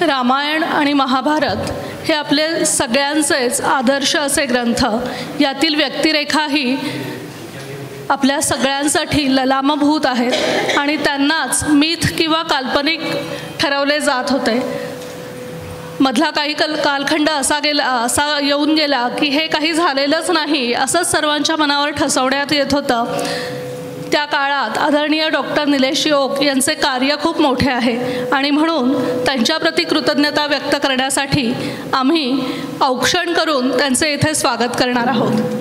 रामायण आणि महाभारत हे आपले सगळ्यांचेच आदर्श असे ग्रंथ. यातील व्यक्तिरेखाही आपल्या सगळ्यांसाठी ललामभूत आहेत आणि त्यांनाच मिथ किंवा काल्पनिक ठरवले जात होते. मधला काही कालखंड असा येऊन गेला की हे काही झालेलंच नाही असंच सर्वांच्या मनावर ठसवण्यात येत होतं. त्या काळात आदरणीय डॉक्टर निलेश ओक यांचे कार्य खूप मोठे आहे आणि म्हणून त्यांच्याप्रती कृतज्ञता व्यक्त करण्यासाठी आम्ही औक्षण करून त्यांचे इथे स्वागत करणार आहोत.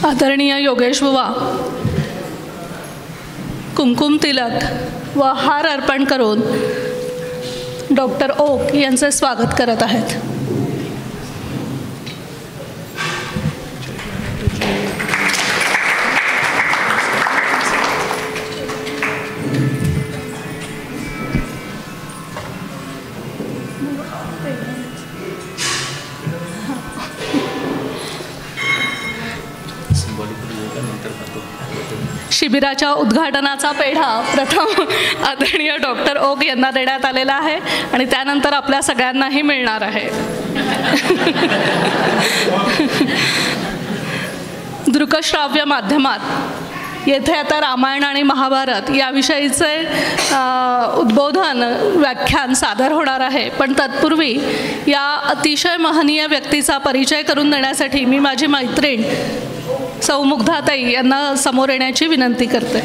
आदरणीय योगेश बुवा कुमकुम तिलक व हार अर्पण करून डॉक्टर ओक यांचे स्वागत करत आहेत. शिबिराच्या उद्घाटनाचा पेढा प्रथम आदरणीय डॉक्टर ओक यांना देण्यात आलेला आहे आणि त्यानंतर आपल्या सगळ्यांनाही मिळणार आहे. दृकश्राव्य माध्यमात येथे आता रामायण आणि महाभारत याविषयीचे उद्बोधन व्याख्यान सादर होणार आहे. पण तत्पूर्वी या अतिशय महनीय व्यक्तीचा परिचय करून देण्यासाठी मी माझी मैत्रीण सौ मुग्धाताई यांना समोर येण्याची विनंती करते.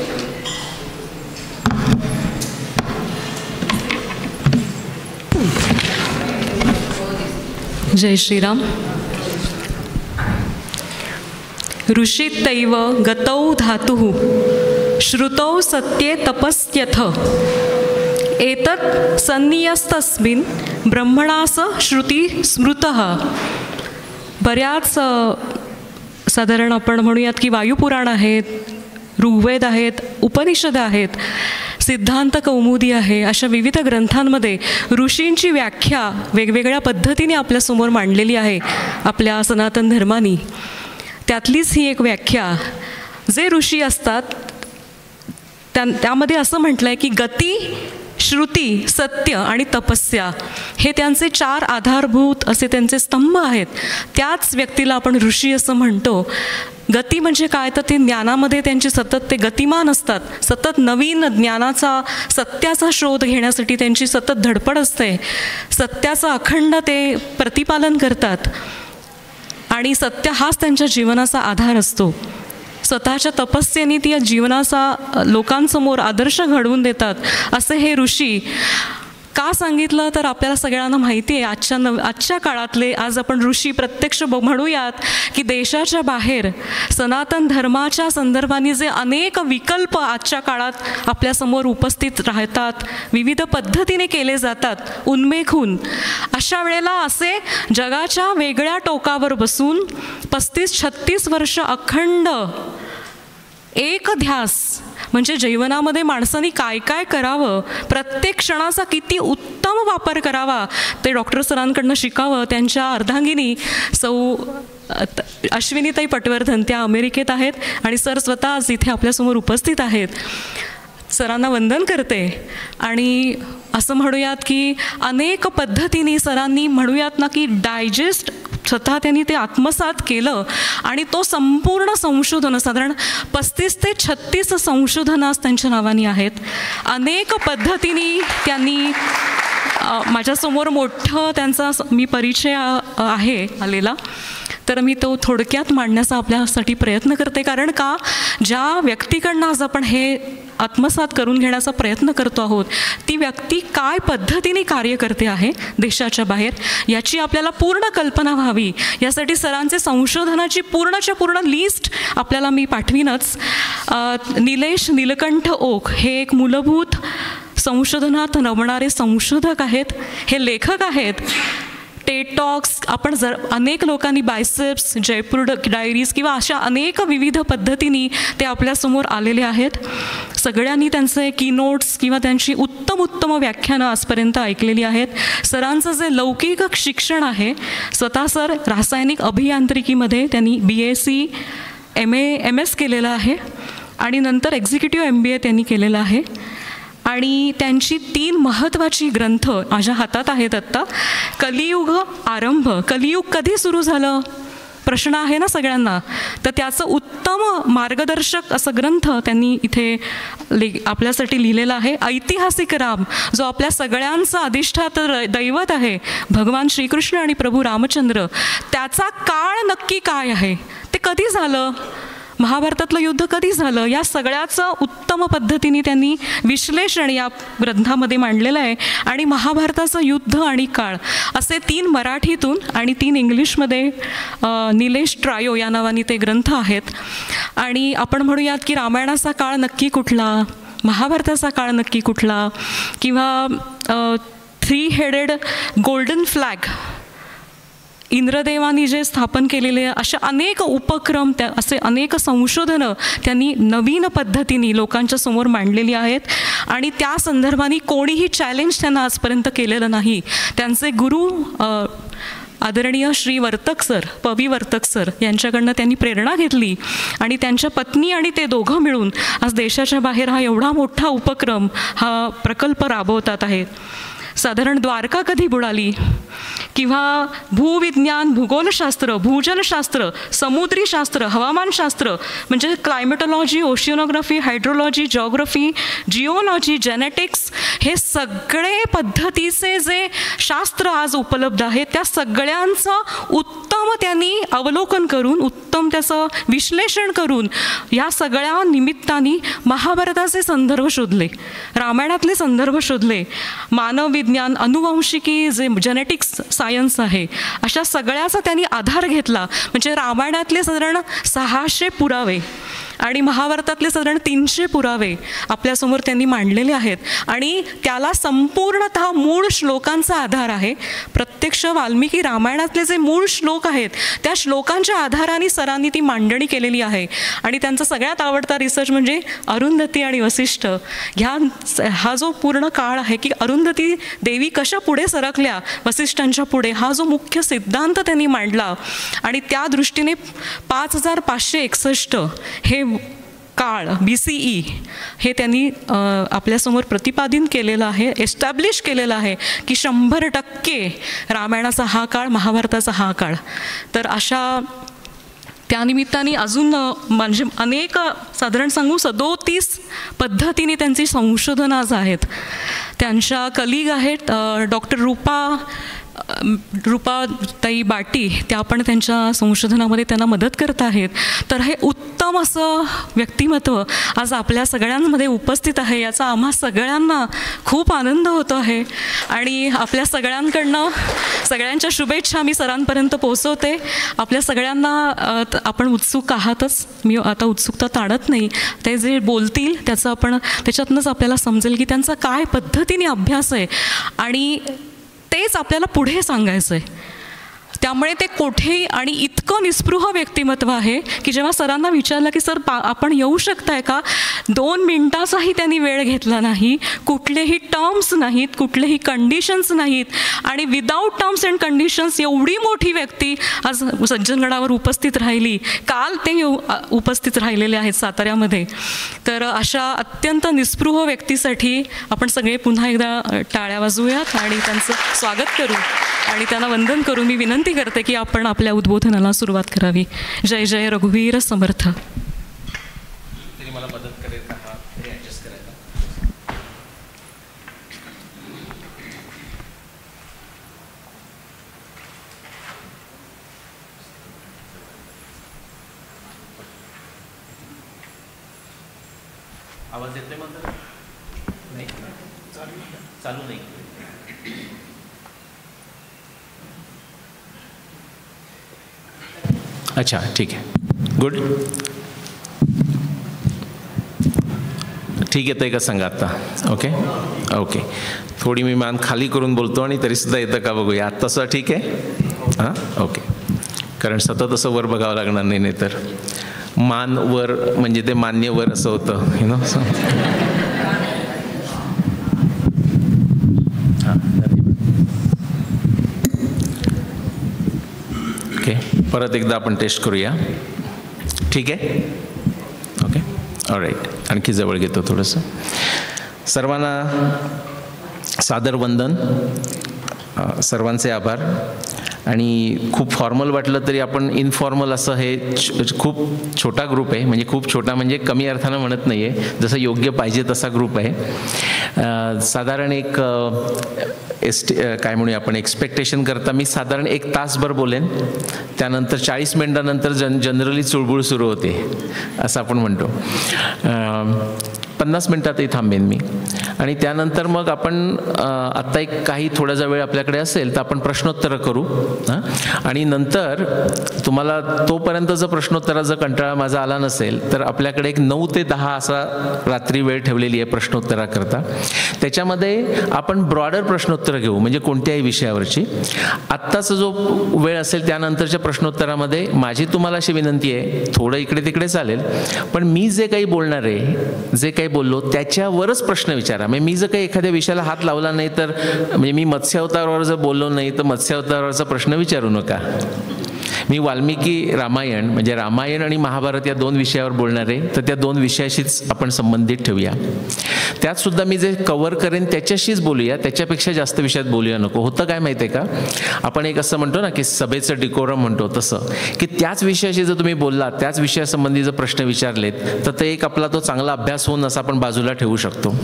जय श्रीराम. ऋषितैव गतौ धातुः श्रुतौ सत्ये तपस्यथ एतत् सन्नियस्तस्मिन् ब्रह्मणास श्रुती स्मृतः. बऱ्याच साधारण आपण म्हणूयात की वायुपुराण आहेत, ऋग्वेद आहेत, उपनिषद आहेत, सिद्धांत कौमुदी आहे, अशा विविध ग्रंथांमध्ये ऋषींची व्याख्या वेगवेगळ्या पद्धतीने आपल्यासमोर मांडलेली आहे आपल्या सनातन धर्मानी. त्यातलीच ही एक व्याख्या, जे ऋषी असतात त्यामध्ये असं म्हटलं आहे की गती, श्रुती, सत्य आणि तपस्या हे त्यांचे 4 आधारभूत असे त्यांचे स्तंभ आहेत. त्याच व्यक्तीला आपण ऋषी असं म्हणतो. गती म्हणजे काय तर ते ज्ञानामध्ये त्यांचे सतत ते गतिमान असतात. सतत नवीन ज्ञानाचा, सत्याचा शोध घेण्यासाठी त्यांची सतत धडपड असते. सत्याचं अखंड ते प्रतिपालन करतात आणि सत्य हाच त्यांच्या जीवनाचा आधार असतो. स्वतःच्या तपस्येने ती जीवनाचा लोकांसमोर आदर्श घडवून देतात. असे हे ऋषी का सांगितलं तर आपल्याला सगळ्यांना माहिती आहे आजच्या काळातले, आज आपण ऋषी प्रत्यक्ष म्हणूयात की देशाच्या बाहेर सनातन धर्माच्या संदर्भाने जे अनेक विकल्प आजच्या काळात आपल्यासमोर उपस्थित राहतात, विविध पद्धतीने केले जातात उन्मेखून, अशा वेळेला असे जगाच्या वेगळ्या टोकावर बसून 35-36 वर्ष अखंड एक ध्यास म्हणजे जीवनामध्ये माणसाने काय काय करावं, प्रत्येक क्षणाचा किती उत्तम वापर करावा ते डॉक्टर सरांकडनं शिकावं. त्यांच्या अर्धांगिनी सौ अश्विनीताई पटवर्धन त्या अमेरिकेत आहेत आणि सर स्वतः आज इथे आपल्यासमोर उपस्थित आहेत. सरांना वंदन करते. आणि असं म्हणूयात की अनेक पद्धतीने सरांनी म्हणूयात ना की डायजेस्ट स्वतः त्यांनी ते आत्मसात केलं आणि तो संपूर्ण संशोधन साधारण 35 ते 36 संशोधनं त्यांच्या नावाने आहेत. अनेक पद्धतीने त्यांनी माझ्यासमोर मोठं त्यांचा मी परिचय आहे आलेला, तर मी तो थोडक्यात मांडण्याचा आपल्यासाठी प्रयत्न करते. कारण का, ज्या व्यक्तीकडनं आज आपण हे आत्मसात करून घेण्याचा प्रयत्न करतो आहोत ती व्यक्ती काय पद्धतीने कार्य करते आहे देशाच्या बाहेर याची आपल्याला पूर्ण कल्पना व्हावी, यासाठी सरांचे संशोधनाची पूर्णच्या पूर्ण लिस्ट आपल्याला मी पाठवीनच. निलेश नीलकंठ ओक हे एक मूलभूत संशोधनात रमणारे संशोधक आहेत, हे लेखक आहेत. टेड टॉक्स आपण जर अनेक लोकांनी बायसेप्स, जयपूर डायरीज किंवा अशा अनेक विविध पद्धतीने ते आपल्यासमोर आलेले आहेत. सगळ्यांनी त्यांचे कीनोट्स किंवा त्यांची उत्तम व्याख्यानं आजपर्यंत ऐकलेली आहेत. सरांचं जे लौकिक शिक्षण आहे, स्वतः सर रासायनिक अभियांत्रिकीमध्ये त्यांनी BSc MS केलेलं आहे आणि नंतर एक्झिक्युटिव्ह MBA त्यांनी केलेलं आहे. आणि त्यांची 3 महत्त्वाची ग्रंथ माझ्या हातात आहेत आत्ता. कलियुग आरंभ, कलियुग कधी सुरू झालं प्रश्न आहे ना सगळ्यांना, तर त्याचं उत्तम मार्गदर्शक असं ग्रंथ त्यांनी इथे आपल्यासाठी लिहिलेला आहे. ऐतिहासिक राम, जो आपल्या सगळ्यांचं अधिष्ठात्र दैवत आहे भगवान श्रीकृष्ण आणि प्रभू रामचंद्र, त्याचा काळ नक्की काय आहे, ते कधी झालं, महाभारतातलं युद्ध कधी झालं, या सगळ्याचं उत्तम पद्धतीने त्यांनी विश्लेषण या ग्रंथामध्ये मांडलेलं आहे. आणि महाभारताचं युद्ध आणि काळ असे 3 मराठीतून आणि 3 इंग्लिशमध्ये निलेश ट्रायो या नावाने ते ग्रंथ आहेत. आणि आपण म्हणूयात की रामायणाचा काळ नक्की कुठला, महाभारताचा काळ नक्की कुठला, किंवा 3 हेडेड गोल्डन फ्लॅग इंद्रदेवानी जे स्थापन केलेले अशा अनेक उपक्रम, असे अनेक संशोधनं त्यांनी नवीन पद्धतीने लोकांच्या समोर मांडलेली आहेत. आणि त्या संदर्भाने कोणीही चॅलेंज त्यांना आजपर्यंत केलेलं नाही. त्यांचे गुरु आदरणीय श्री वर्तक सर, पवी वर्तक सर यांच्याकडनं त्यांनी प्रेरणा घेतली आणि त्यांच्या पत्नी आणि ते दोघं मिळून आज देशाच्या बाहेर हा एवढा मोठा उपक्रम, हा प्रकल्प राबवतात आहेत. साधारण द्वारका कधी बुडाली, किंवा भूविज्ञान, भूगोलशास्त्र, भूजलशास्त्र, समुद्रीशास्त्र, हवामानशास्त्र म्हणजे क्लायमेटॉलॉजी, ओशिओनॉग्राफी, हायड्रोलॉजी, जिओग्राफी, जिओलॉजी, जेनेटिक्स, हे सगळे पद्धतीचे जे शास्त्र आज उपलब्ध आहेत त्या सगळ्यांचं उत्तम त्यांनी अवलोकन करून, उत्तम त्याचं विश्लेषण करून या सगळ्या निमित्ताने महाभारताचे संदर्भ शोधले, रामायणातले संदर्भ शोधले, मानव विज्ञान, अनुवंशिकी, जे जेनेटिक्स सायन्स आहे, अशा सगळ्याचा त्यांनी आधार घेतला. म्हणजे रामायणातले साधारण 600 पुरावे आणि महाभारतातले साधारण 300 पुरावे आपल्यासमोर त्यांनी मांडलेले आहेत. आणि त्याला संपूर्णतः मूळ श्लोकांचा आधार आहे. प्रत्यक्ष वाल्मिकी रामायणातले जे मूळ श्लोक आहेत त्या श्लोकांच्या आधाराने सरांनी ती मांडणी केलेली आहे. आणि त्यांचा सगळ्यात आवडता रिसर्च म्हणजे अरुंधती आणि वसिष्ठ, हा जो पूर्ण काळ आहे की अरुंधती देवी कशा पुढे सरकल्या वसिष्ठांच्या पुढे, हा जो मुख्य सिद्धांत त्यांनी मांडला. आणि त्या दृष्टीने 5561 हे काळ BCE हे त्यांनी आपल्यासमोर प्रतिपादित केलेलं आहे, एस्टॅब्लिश केलेलं आहे की 100% रामायणाचा हा काळ, महाभारताचा हा काळ. तर अशा त्यानिमित्ताने अजून म्हणजे अनेक, साधारण सांगू 37 पद्धतीने त्यांची संशोधनं आज आहेत. त्यांच्या कलिग आहेत डॉक्टर रूपाताई बाटी, त्या पण त्यांच्या संशोधनामध्ये त्यांना मदत करत आहेत. तर हे उत्तम असं व्यक्तिमत्व आज आपल्या सगळ्यांमध्ये उपस्थित आहे, याचा आम्हा सगळ्यांना खूप आनंद होतो आहे. आणि आपल्या सगळ्यांकडनं सगळ्यांच्या शुभेच्छा मी सरांपर्यंत पोहोचवते. आपल्या सगळ्यांना आपण उत्सुक आहातच, मी आता उत्सुकता ताणत नाही. ते जे बोलतील त्याचं आपण त्याच्यातनंच आपल्याला समजेल की त्यांचा काय पद्धतीने अभ्यास आहे आणि तेच आपल्याला पुढे सांगायचं आहे. त्यामुळे ते कुठेही आणि इतकं निस्पृह व्यक्तिमत्व आहे की जेव्हा सरांना विचारलं की सर आपण येऊ शकताय का, 2 मिनिटाचाही त्यांनी वेळ घेतला नाही, कुठलेही टर्म्स नाहीत, कुठलेही कंडिशन्स नाहीत, आणि विदाऊट टर्म्स अँड कंडिशन्स एवढी मोठी व्यक्ती आज सज्जनगडावर उपस्थित राहिली. काल ते उपस्थित राहिलेले आहेत साताऱ्यामध्ये. तर अशा अत्यंत निस्पृह व्यक्तीसाठी आपण सगळे पुन्हा एकदा टाळ्या वाजवूयात आणि त्यांचं स्वागत करू आणि त्यांना वंदन करू. मी विनंती करते की आपण आपल्या उद्बोधनाला सुरुवात करावी. जय जय रघुवीर समर्थ. मला मदत करेल का हा ॲडजस्ट करायला? आवाज येतोय म्हणतात? नाही, चालू नाही. अच्छा, ठीक आहे, गुड. ठीक येतं आहे का सांगा आता? Okay okay. थोडी मी मान खाली करून बोलतो आणि तरीसुद्धा येतं का बघूया. आत्ता तसं ठीक आहे? हां, ओके. कारण सतत असं वर बघावं लागणार नाही, नाही तर मान वर म्हणजे ते मान्य वर असं होतं, यु नो. ओके, परत एकदा आपण टेस्ट करूया. ठीक आहे, ओके, ऑलराईट. आणखी जवळ घेतो थोडंसं. सर्वांना सादर वंदन, सर्वांचे आभार. आणि खूप फॉर्मल वाटलं तरी आपण इनफॉर्मल असं हे खूप छोटा ग्रुप आहे. म्हणजे खूप छोटा म्हणजे कमी अर्थानं म्हणत नाही आहे, जसं योग्य पाहिजे तसा ग्रुप आहे. साधारण एक काय म्हणूया आपण, एक्सपेक्टेशन करता मी साधारण 1 तासभर बोलेन. त्यानंतर 40 मिनिटानंतर जनरली चुळबुळ सुरू होते असं आपण म्हणतो. 50 मिनिटातही थांबेन मी. आणि त्यानंतर मग आपण आत्ता एक काही थोडासा वेळ आपल्याकडे असेल तर आपण प्रश्नोत्तरं करू. आणि नंतर तुम्हाला तोपर्यंत जर प्रश्नोत्तराचा कंटाळा माझा आला नसेल तर आपल्याकडे एक 9 ते 10 असा रात्री वेळ ठेवलेली आहे प्रश्नोत्तराकरता. त्याच्यामध्ये आपण ब्रॉडर प्रश्नोत्तरं घेऊ, म्हणजे कोणत्याही विषयावरची. आत्ताचा जो वेळ असेल त्यानंतरच्या प्रश्नोत्तरामध्ये माझी तुम्हाला अशी विनंती आहे, थोडं इकडे तिकडे चालेल, पण मी जे काही बोलणार आहे, जे काही बोललो त्याच्यावरच प्रश्न विचारा. म्हणजे मी जर काही एखाद्या विषयाला हात लावला नाही तर, म्हणजे मी मत्स्य अवतारावर जर बोललो नाही तर मत्स्य अवतारावरचा प्रश्न विचारू नका. मी वाल्मिकी रामायण म्हणजे रामायण आणि महाभारत या 2 विषयावर बोलणार आहे, तर त्या 2 विषयाशीच आपण संबंधित ठेवूया. त्यात सुद्धा मी जे कव्हर करेन त्याच्याशीच बोलूया, त्याच्यापेक्षा जास्त विषयात बोलूया नको. होतं काय माहिती आहे का, आपण एक असं म्हणतो ना की सभेचं डिकोरम म्हणतो, तसं की त्याच विषयाशी जर तुम्ही बोललात, त्याच विषयासंबंधी जर प्रश्न विचारलेत तर ते एक आपला तो चांगला अभ्यास होऊन असं आपण बाजूला ठेवू शकतो.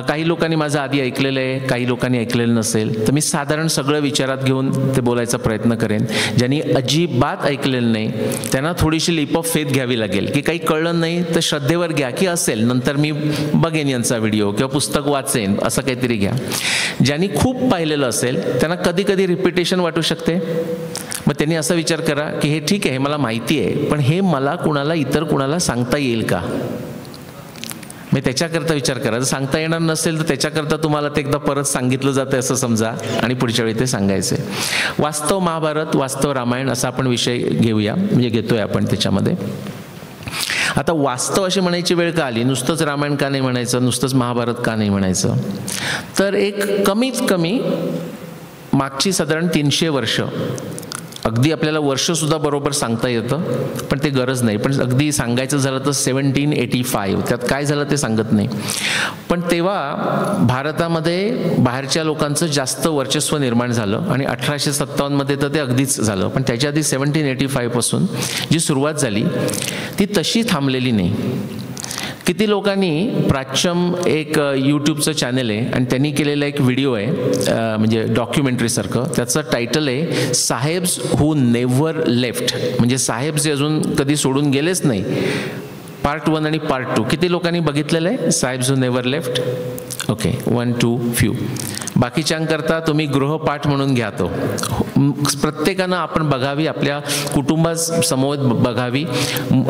काही लोकांनी माझं आधी ऐकलेलं आहे, काही लोकांनी ऐकलेलं नसेल, तर मी साधारण सगळं विचारात घेऊन ते बोलायचा प्रयत्न करेन. ज्यांनी अजिबात ऐकलेलं नाही त्यांना थोडीशी लीप ऑफ फेथ घ्यावी लागेल, की काही कळलं नाही तर श्रद्धेवर घ्या की असेल, नंतर मी बघेन यांचा व्हिडिओ किंवा पुस्तक वाचेन, असं काहीतरी घ्या. ज्यांनी खूप पाहिलेलं असेल त्यांना कधी कधी रिपिटेशन वाटू शकते. मग त्यांनी असा विचार करा की हे ठीक आहे, हे मला माहिती आहे, पण हे मला कुणाला इतर कुणाला सांगता येईल का. मी त्याच्याकरता विचार करा. जर सांगता येणार नसेल तर त्याच्याकरता तुम्हाला ते एकदा परत सांगितलं जातं असं समजा आणि पुढच्या वेळी ते सांगायचे. वास्तव महाभारत, वास्तव रामायण असा आपण विषय घेऊया, म्हणजे घेतोय आपण त्याच्यामध्ये. आता वास्तव अशी म्हणायची वेळ का आली, नुसतंच रामायण का नाही म्हणायचं, नुसतंच महाभारत का नाही म्हणायचं, तर एक कमीत कमी मागची साधारण 300 वर्ष, अगदी आपल्याला वर्षसुद्धा बरोबर सांगता येतं पण ते गरज नाही, पण अगदी सांगायचं झालं तर 1785 त्यात काय झालं ते सांगत नाही. पण तेव्हा भारतामध्ये बाहेरच्या लोकांचं जास्त वर्चस्व निर्माण झालं आणि 1857 तर ते अगदीच झालं. पण त्याच्या आधी 1785 पासून जी सुरुवात झाली ती तशी थांबलेली नाही. किती लोकांनी प्राच्यम एक यूट्यूबचं चॅनल आहे आणि त्यांनी केलेला एक व्हिडिओ आहे, म्हणजे डॉक्युमेंटरीसारखं. त्याचं टायटल आहे साहेब्स हू नेव्हर लेफ्ट, म्हणजे साहेब जे अजून कधी सोडून गेलेच नाही. पार्ट 1 आणि पार्ट 2 किती लोकांनी बघितलेलं आहे sahibs who never left? Okay, 1 2 few. बाकीच्यांकरता तुम्ही गृहपाठ म्हणून घ्या तो. प्रत्येकानं आपण बघावी, आपल्या कुटुंबासमोर बघावी,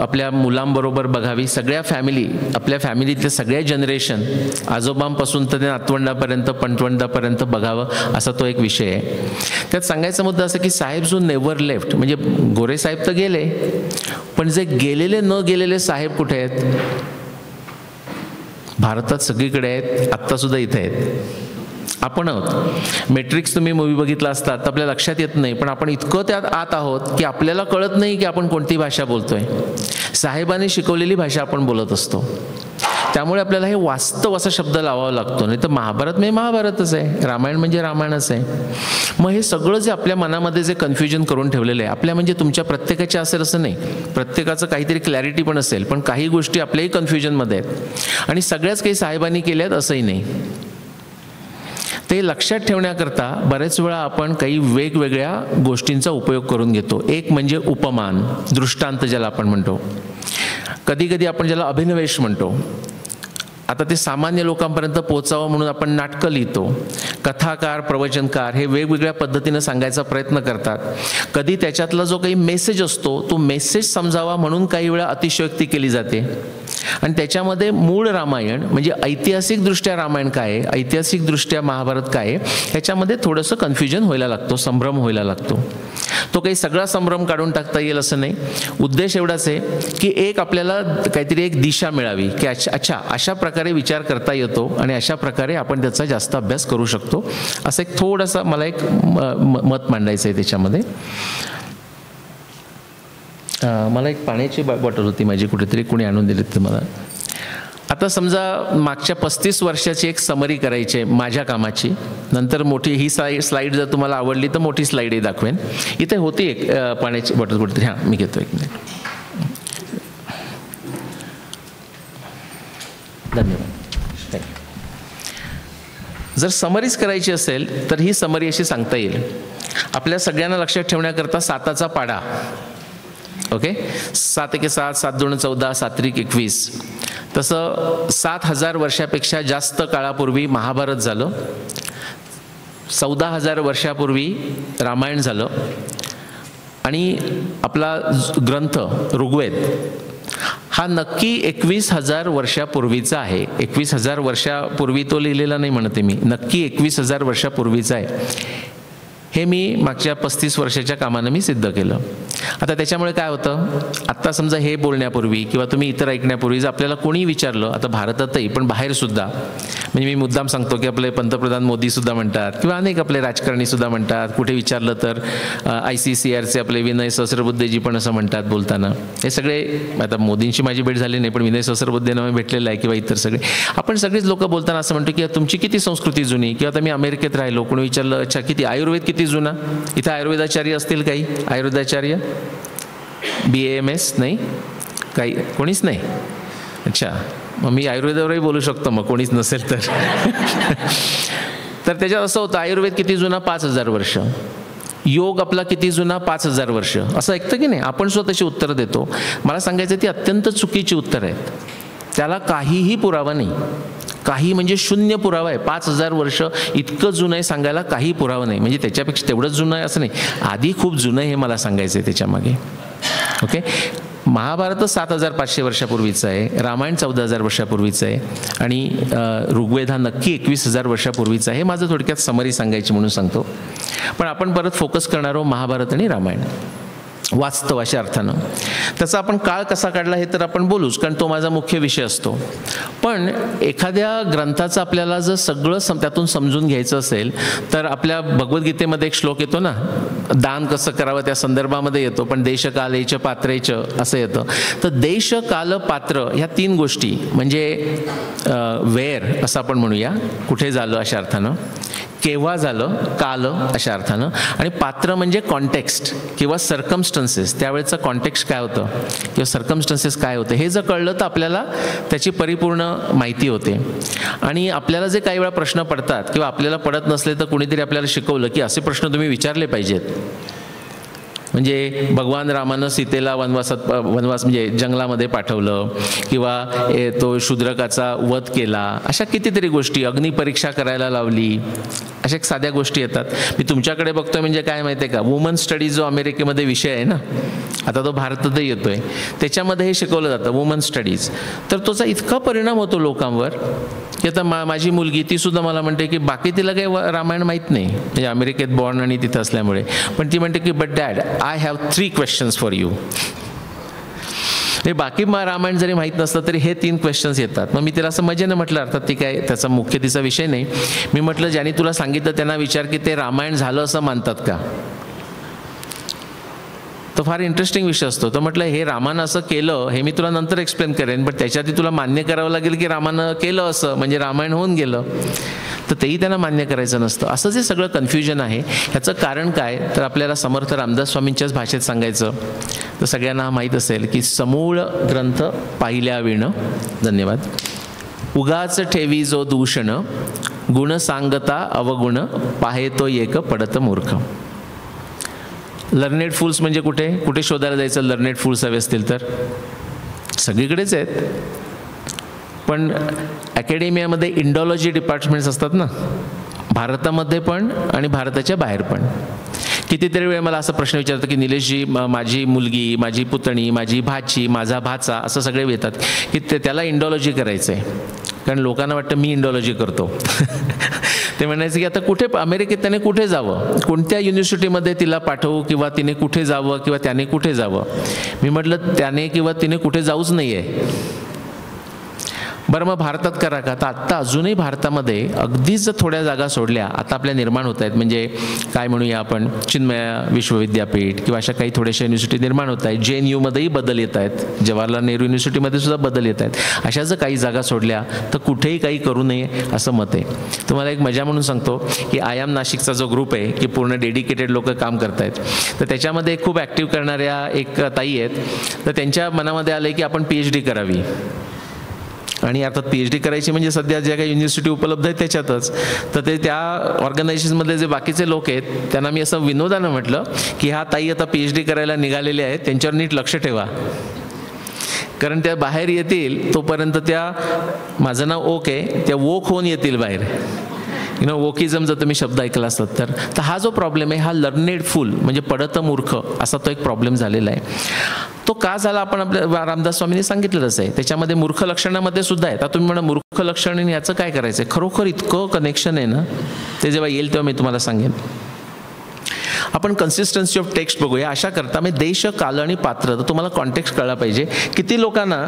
आपल्या मुलांबरोबर बघावी, सगळ्या फॅमिली, आपल्या फॅमिलीतल्या सगळ्या जनरेशन, आजोबांपासून तर ते नातवंडापर्यंत पंतवंडापर्यंत बघावं, असा तो एक विषय आहे. त्यात सांगायचा मुद्दा असं की साहेब जो नेव्हर लेफ्ट, म्हणजे गोरे साहेब तर गेले, पण जे गेलेले न गेलेले साहेब कुठे आहेत? भारतात सगळीकडे आहेत, आत्तासुद्धा इथे आहेत. आपण आहोत. मॅट्रिक्स तुम्ही मूवी बघितला असतात तर आपल्या लक्षात येत नाही, पण आपण इतकं त्यात आत आहोत की आपल्याला कळत नाही की आपण कोणती भाषा बोलतोय. साहेबांनी शिकवलेली भाषा आपण बोलत असतो. त्यामुळे आपल्याला हे वास्तव असा शब्द लावावा लागतो. नाही तर महाभारत म्हणजे महाभारतच आहे, रामायण म्हणजे रामायणच आहे. मग हे सगळं जे आपल्या मनामध्ये जे कन्फ्युजन करून ठेवलेलं आहे, आपल्या म्हणजे तुमच्या प्रत्येकाच्या असेल असं नाही, प्रत्येकाचं काहीतरी क्लॅरिटी पण असेल, पण काही गोष्टी आपल्याही कन्फ्युजनमध्ये आहेत आणि सगळ्याच काही साहेबांनी केल्यात असंही नाही. ते लक्षात ठेवण्याकरता बरेच वेळा आपण काही वेगवेगळ्या गोष्टींचा उपयोग करून घेतो. एक म्हणजे उपमान, दृष्टांत ज्याला आपण म्हणतो, कधी कधी आपण ज्याला अभिनवेश म्हणतो. आता ते सामान्य लोकांपर्यंत पोहोचावं म्हणून आपण नाटकं लिहितो. कथाकार, प्रवचनकार हे वेगवेगळ्या पद्धतीनं सांगायचा प्रयत्न करतात. कधी त्याच्यातला जो काही मेसेज असतो तो मेसेज समजावा म्हणून काही वेळा अतिशयोक्ती केली जाते. आणि त्याच्यामध्ये मूळ रामायण म्हणजे ऐतिहासिकदृष्ट्या रामायण काय आहे, ऐतिहासिकदृष्ट्या महाभारत काय आहे, ह्याच्यामध्ये थोडंसं कन्फ्युजन व्हायला लागतो, संभ्रम व्हायला लागतो. तो काही सगळा संभ्रम काढून टाकता येईल असं नाही. उद्देश एवढाच आहे की एक आपल्याला काहीतरी एक दिशा मिळावी की अच्छा अशा प्रकारे विचार करता येतो आणि अशा प्रकारे आपण त्याचा जास्त अभ्यास करू शकतो. असं एक थोडासा मला एक मत मांडायचं आहे त्याच्यामध्ये. मला एक पाण्याची बॉटल होती माझी, कुठेतरी कोणी आणून दिली तर मला. आता समजा मागच्या 35 वर्षाची एक समरी करायची आहे माझ्या कामाची. नंतर मोठी ही स्लाईड जर तुम्हाला आवडली तर मोठी स्लाईडही दाखवेन. इथे होती एक पाण्याची बॉटल कुठेतरी, हां मी घेतो एक मिनिट. धन्यवाद. जर समरीज करायची असेल तर ही समरी अशी सांगता येईल. आपल्या सगळ्यांना लक्षात ठेवण्याकरता 7चा पाढा, ओके, 7 × 7, 7 × 2 = 14, 7 × 1 = 21. तसं 7000 वर्षापेक्षा जास्त काळापूर्वी महाभारत झालं, 14,000 वर्षापूर्वी रामायण झालं आणि आपला ग्रंथ ऋग्वेद हा नक्की 21,000 वर्षापूर्वीचा आहे. 21,000 वर्षापूर्वी तो लिहिलेला नाही म्हणते मी, नक्की 21,000 वर्षापूर्वीचा आहे. हे मी मागच्या 35 वर्षाच्या कामानं मी सिद्ध केलं. आता त्याच्यामुळे काय होतं, आत्ता समजा हे बोलण्यापूर्वी किंवा तुम्ही इतर ऐकण्यापूर्वी जर आपल्याला कोणी विचारलं, आता भारतातही पण बाहेरसुद्धा, म्हणजे मी मुद्दाम सांगतो की आपले पंतप्रधान मोदीसुद्धा म्हणतात किंवा अनेक आपले राजकारणीसुद्धा म्हणतात, कुठे विचारलं तर ICCRचे आपले विनय सहस्रबुद्धेजी पण असं म्हणतात बोलताना. हे सगळे, आता मोदींची माझी भेट झाली नाही पण विनय सहस्रबुद्धेंना मी भेटलेलं आहे किंवा इतर सगळे, आपण सगळेच लोक बोलताना असं म्हणतो की तुमची किती संस्कृती जुनी, किंवा आता मी अमेरिकेत राहिलो, कोणी विचारलं अच्छा किती आयुर्वेद किती जुना, इथं आयुर्वेदाचार्य असतील काही, आयुर्वेदाचार्य BAMS नाही काही, कोणीच नाही. अच्छा, मग मी आयुर्वेदावरही बोलू शकतो मग कोणीच नसेल तर. तर त्याच्यात असं होतं, आयुर्वेद किती जुना, 5,000 वर्ष. योग आपला किती जुना, 5,000 वर्ष. असं ऐकतं की नाही, आपण स्वतःची उत्तरं देतो. मला सांगायचं ती अत्यंत चुकीची उत्तरं आहेत. त्याला काहीही पुरावा नाही, काही म्हणजे शून्य पुरावा आहे. 5,000 वर्ष इतकं जुनं आहे सांगायला काही पुरावा नाही. म्हणजे त्याच्यापेक्षा तेवढंच जुनं आहे असं नाही, आधी खूप जुनं आहे हे मला सांगायचं आहे त्याच्यामागे. ओके, महाभारत 7,500 वर्षापूर्वीचं आहे, रामायण 14,000 वर्षापूर्वीचं आहे आणि ऋग्वेद हा नक्की 21,000 वर्षापूर्वीचा आहे. हे माझं थोडक्यात समरी सांगायची म्हणून सांगतो. पण आपण परत फोकस करणार आहोत महाभारत आणि रामायण वास्तव अशा अर्थानं. त्याचा आपण काळ कसा काढला हे तर आपण बोलूच, कारण तो माझा मुख्य विषय असतो. पण एखाद्या ग्रंथाचं आपल्याला जर सगळं त्यातून समजून घ्यायचं असेल तर आपल्या भगवद्गीतेमध्ये एक श्लोक येतो ना, दान कसं करावं त्या संदर्भामध्ये येतो, पण देश काल च पात्रे च असं येतं. तर देश काल पात्र ह्या 3 गोष्टी म्हणजे वेअर असं आपण म्हणूया, कुठे झालं अशा अर्थानं, केव्हा झालं, काल अशा अर्थानं, आणि पात्र म्हणजे कॉन्टेक्स्ट किंवा सर्कमस्टन्सेस, त्यावेळेचं कॉन्टेक्स्ट काय होतं किंवा सर्कमस्टन्सेस काय होते हे जर कळलं तर आपल्याला त्याची परिपूर्ण माहिती होते. आणि आपल्याला जे काही वेळा प्रश्न पडतात किंवा आपल्याला पडत नसले तर कुणीतरी आपल्याला शिकवलं की असे प्रश्न तुम्ही विचारले पाहिजेत. म्हणजे भगवान रामानं सीतेला वनवास म्हणजे जंगलामध्ये पाठवलं, किंवा तो शूद्रकाचा वध केला, अशा कितीतरी गोष्टी, अग्निपरीक्षा करायला लावली, अशा साध्या गोष्टी येतात. मी तुमच्याकडे बघतोय म्हणजे काय माहिती आहे का, वुमन स्टडीज जो अमेरिकेमध्ये विषय आहे ना, आता तो भारतातही येतोय, त्याच्यामध्ये हे शिकवलं जातं वुमन स्टडीज. तर त्याचा इतका परिणाम होतो लोकांवर की आता माझी मुलगी ती सुद्धा मला म्हणते की बाकी तिला काही रामायण माहीत नाही, म्हणजे अमेरिकेत बॉर्न आणि तिथं असल्यामुळे, पण ती म्हणते की but dad I have 3 questions for you. हे बाकी रामायण जरी माहीत नसतं तरी हे 3 क्वेश्चन्स येतात. मग मी तिला असं मजेनं म्हटलं, अर्थात ती काय त्याचा मुख्य तिचा विषय नाही, मी म्हटलं ज्यांनी तुला सांगितलं त्यांना विचार की ते रामायण झालं असं मानतात का. तो फार इंटरेस्टिंग विषय असतो. तर म्हटलं हे रामानं असं केलं हे मी तुला नंतर एक्सप्लेन करेन, पण त्याच्याआधी तुला मान्य करावं लागेल की रामानं केलं असं म्हणजे रामायण होऊन गेलं. तर तेही त्यांना मान्य करायचं नसतं. असं जे सगळं कन्फ्युजन आहे ह्याचं कारण काय, तर आपल्याला समर्थ रामदास स्वामींच्याच भाषेत सांगायचं तर सगळ्यांना माहीत असेल की समूळ ग्रंथ पाहिल्या विण, धन्यवाद, उगाच ठेवी जो दूषण, गुण सांगता अवगुण, पाहे तो एक पडत मूर्ख. लर्नेड फूल्स म्हणजे कुठे कुठे शोधायला जायचं लर्नेड फूल्स हवे असतील तर सगळीकडेच आहेत. पण अकॅडेमियामध्ये इंडॉलॉजी डिपार्टमेंट्स असतात ना, भारतामध्ये पण आणि भारताच्या बाहेर पण. कितीतरी वेळ मला असा प्रश्न विचारतो की निलेशजी माझी मुलगी, माझी पुतणी, माझी भाची, माझा भाचा, असं सगळे येतात की त्याला इंडॉलॉजी करायचं आहे, कारण लोकांना वाटतं मी इंडॉलॉजी करतो. ते म्हणायचं की आता कुठे अमेरिकेत त्याने कुठे जावं, कोणत्या युनिव्हर्सिटीमध्ये तिला पाठवू, किंवा तिने कुठे जावं किंवा त्याने कुठे जावं. मी म्हटलं त्याने किंवा तिने कुठे जाऊच नाही आहे. बरं मग भारतात करा का, तर आत्ता अजूनही भारतामध्ये अगदीच थोड्या जागा सोडल्या आता आपल्या निर्माण होत आहेत. म्हणजे काय म्हणूया आपण, चिन्मया विश्वविद्यापीठ किंवा अशा काही थोड्याशा युनिव्हर्सिटी निर्माण होत आहेत. JNUमध्येही बदल येत आहेत, जवाहरलाल नेहरू युनिव्हर्सिटीमध्ये सुद्धा बदल येत आहेत. अशा जर काही जागा सोडल्या तर कुठेही काही करू नये असं मत आहे. तुम्हाला एक मजा म्हणून सांगतो की आयाम नाशिकचा जो ग्रुप आहे की पूर्ण डेडिकेटेड लोक काम करत आहेत, तर त्याच्यामध्ये खूप ॲक्टिव्ह करणाऱ्या एक ताई आहेत. तर त्यांच्या मनामध्ये आलं की आपण PhD करावी. आणि अर्थात PhD करायची म्हणजे सध्या ज्या काही युनिव्हर्सिटी उपलब्ध आहेत त्याच्यातच. तर ते त्या ऑर्गनायझेशनमधले जे बाकीचे लोक आहेत त्यांना मी असं विनोदानं म्हटलं की हा ताई आता PhD करायला निघालेले आहेत, त्यांच्यावर नीट लक्ष ठेवा, कारण त्या बाहेर येतील तोपर्यंत त्या, माझं नाव ओक आहे, त्या वोक होऊन येतील बाहेर. वोकिझम जर तुम्ही शब्द ऐकला असतात तर हा जो प्रॉब्लेम आहे हा लर्नेड फूल म्हणजे पडत मूर्ख असा तो एक प्रॉब्लेम झालेला आहे. तो का झाला आपण आपल्या रामदास स्वामींनी सांगितलेलंच आहे. त्याच्यामध्ये मूर्ख लक्षणामध्ये सुद्धा आहे. आता तुम्ही म्हणा मूर्ख लक्षण आणि याचं काय करायचं आहे, खरोखर इतकं कनेक्शन आहे ना, ते जेव्हा येईल तेव्हा मी तुम्हाला सांगेन. आपण कन्सिस्टन्सी ऑफ टेक्स्ट बघूया. अशा करता म्हणजे देश, काल आणि पात्र, तर तुम्हाला कॉन्टेक्स्ट कळला पाहिजे. किती लोकांना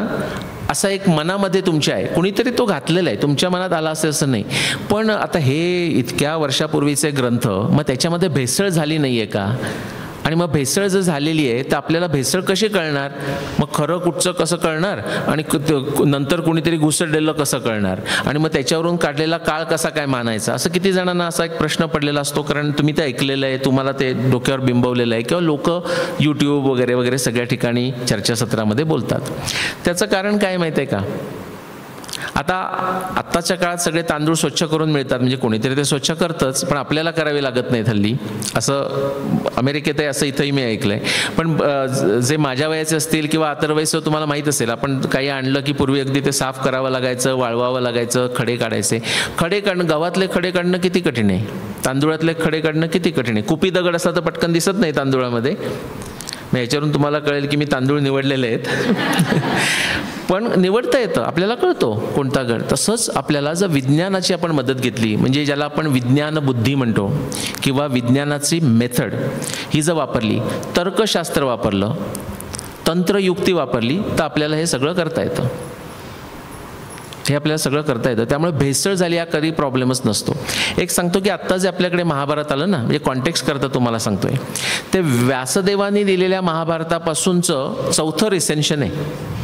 असा एक मनामध्ये तुमच्या आहे, कुणीतरी तो घातलेला आहे, तुमच्या मनात आला असेल असं नाही, पण आता हे इतक्या वर्षापूर्वीचे ग्रंथ, मग त्याच्यामध्ये भेसळ झाली नाही आहे का, आणि मग भेसळ जर झालेली आहे तर आपल्याला भेसळ कशी कळणार, मग खरं कुठचं कसं कळणार, आणि नंतर कुणीतरी घुसडलेलं कसं कळणार, आणि मग त्याच्यावरून काढलेला काळ कसा काय मानायचा, असं किती जणांना असा एक प्रश्न पडलेला असतो. कारण तुम्ही ते ऐकलेलं आहे, तुम्हाला ते डोक्यावर बिंबवलेलं आहे, किंवा लोक यूट्यूब वगैरे वगैरे सगळ्या ठिकाणी चर्चासत्रामध्ये बोलतात. त्याचं कारण काय माहिती आहे का, आत्ताच्या काळात सगळे तांदूळ स्वच्छ करून मिळतात, म्हणजे कोणीतरी ते स्वच्छ करतंच, पण आपल्याला करावे लागत नाहीत हल्ली. असं अमेरिकेत आहे, असं इथंही मी ऐकलंय. पण जे माझ्या वयाचे असतील किंवा आतरवयचं तुम्हाला माहीत असेल, आपण काही आणलं की पूर्वी अगदी ते साफ करावं लागायचं, वाळवावं लागायचं, खडे काढायचे. खडे काढणं, गावातले खडे काढणं किती कठीण आहे, तांदूळातले खडे काढणं किती कठीण आहे. कुपी दगड असला तर पटकन दिसत नाही तांदूळामध्ये. मग याच्यावरून तुम्हाला कळेल की मी तांदूळ निवडलेले आहेत. पण निवडता येतं, आपल्याला कळतो कोणता गड. तसंच आपल्याला जर विज्ञानाची आपण मदत घेतली, म्हणजे ज्याला आपण विज्ञान बुद्धी म्हणतो, किंवा विज्ञानाची मेथड ही जर वापरली, तर्कशास्त्र वापरलं, तंत्रयुक्ती वापरली, तर आपल्याला हे सगळं करता येतं. हे आपल्याला सगळं करता येतं. त्यामुळे भेसळ झाली हा कधी प्रॉब्लेमच नसतो. एक सांगतो की आत्ता जे आपल्याकडे महाभारत आलं ना, म्हणजे कॉन्टेक्स्ट करता तुम्हाला सांगतोय, ते व्यासदेवानी दिलेल्या महाभारतापासूनचं 4थं रिसेन्शन आहे.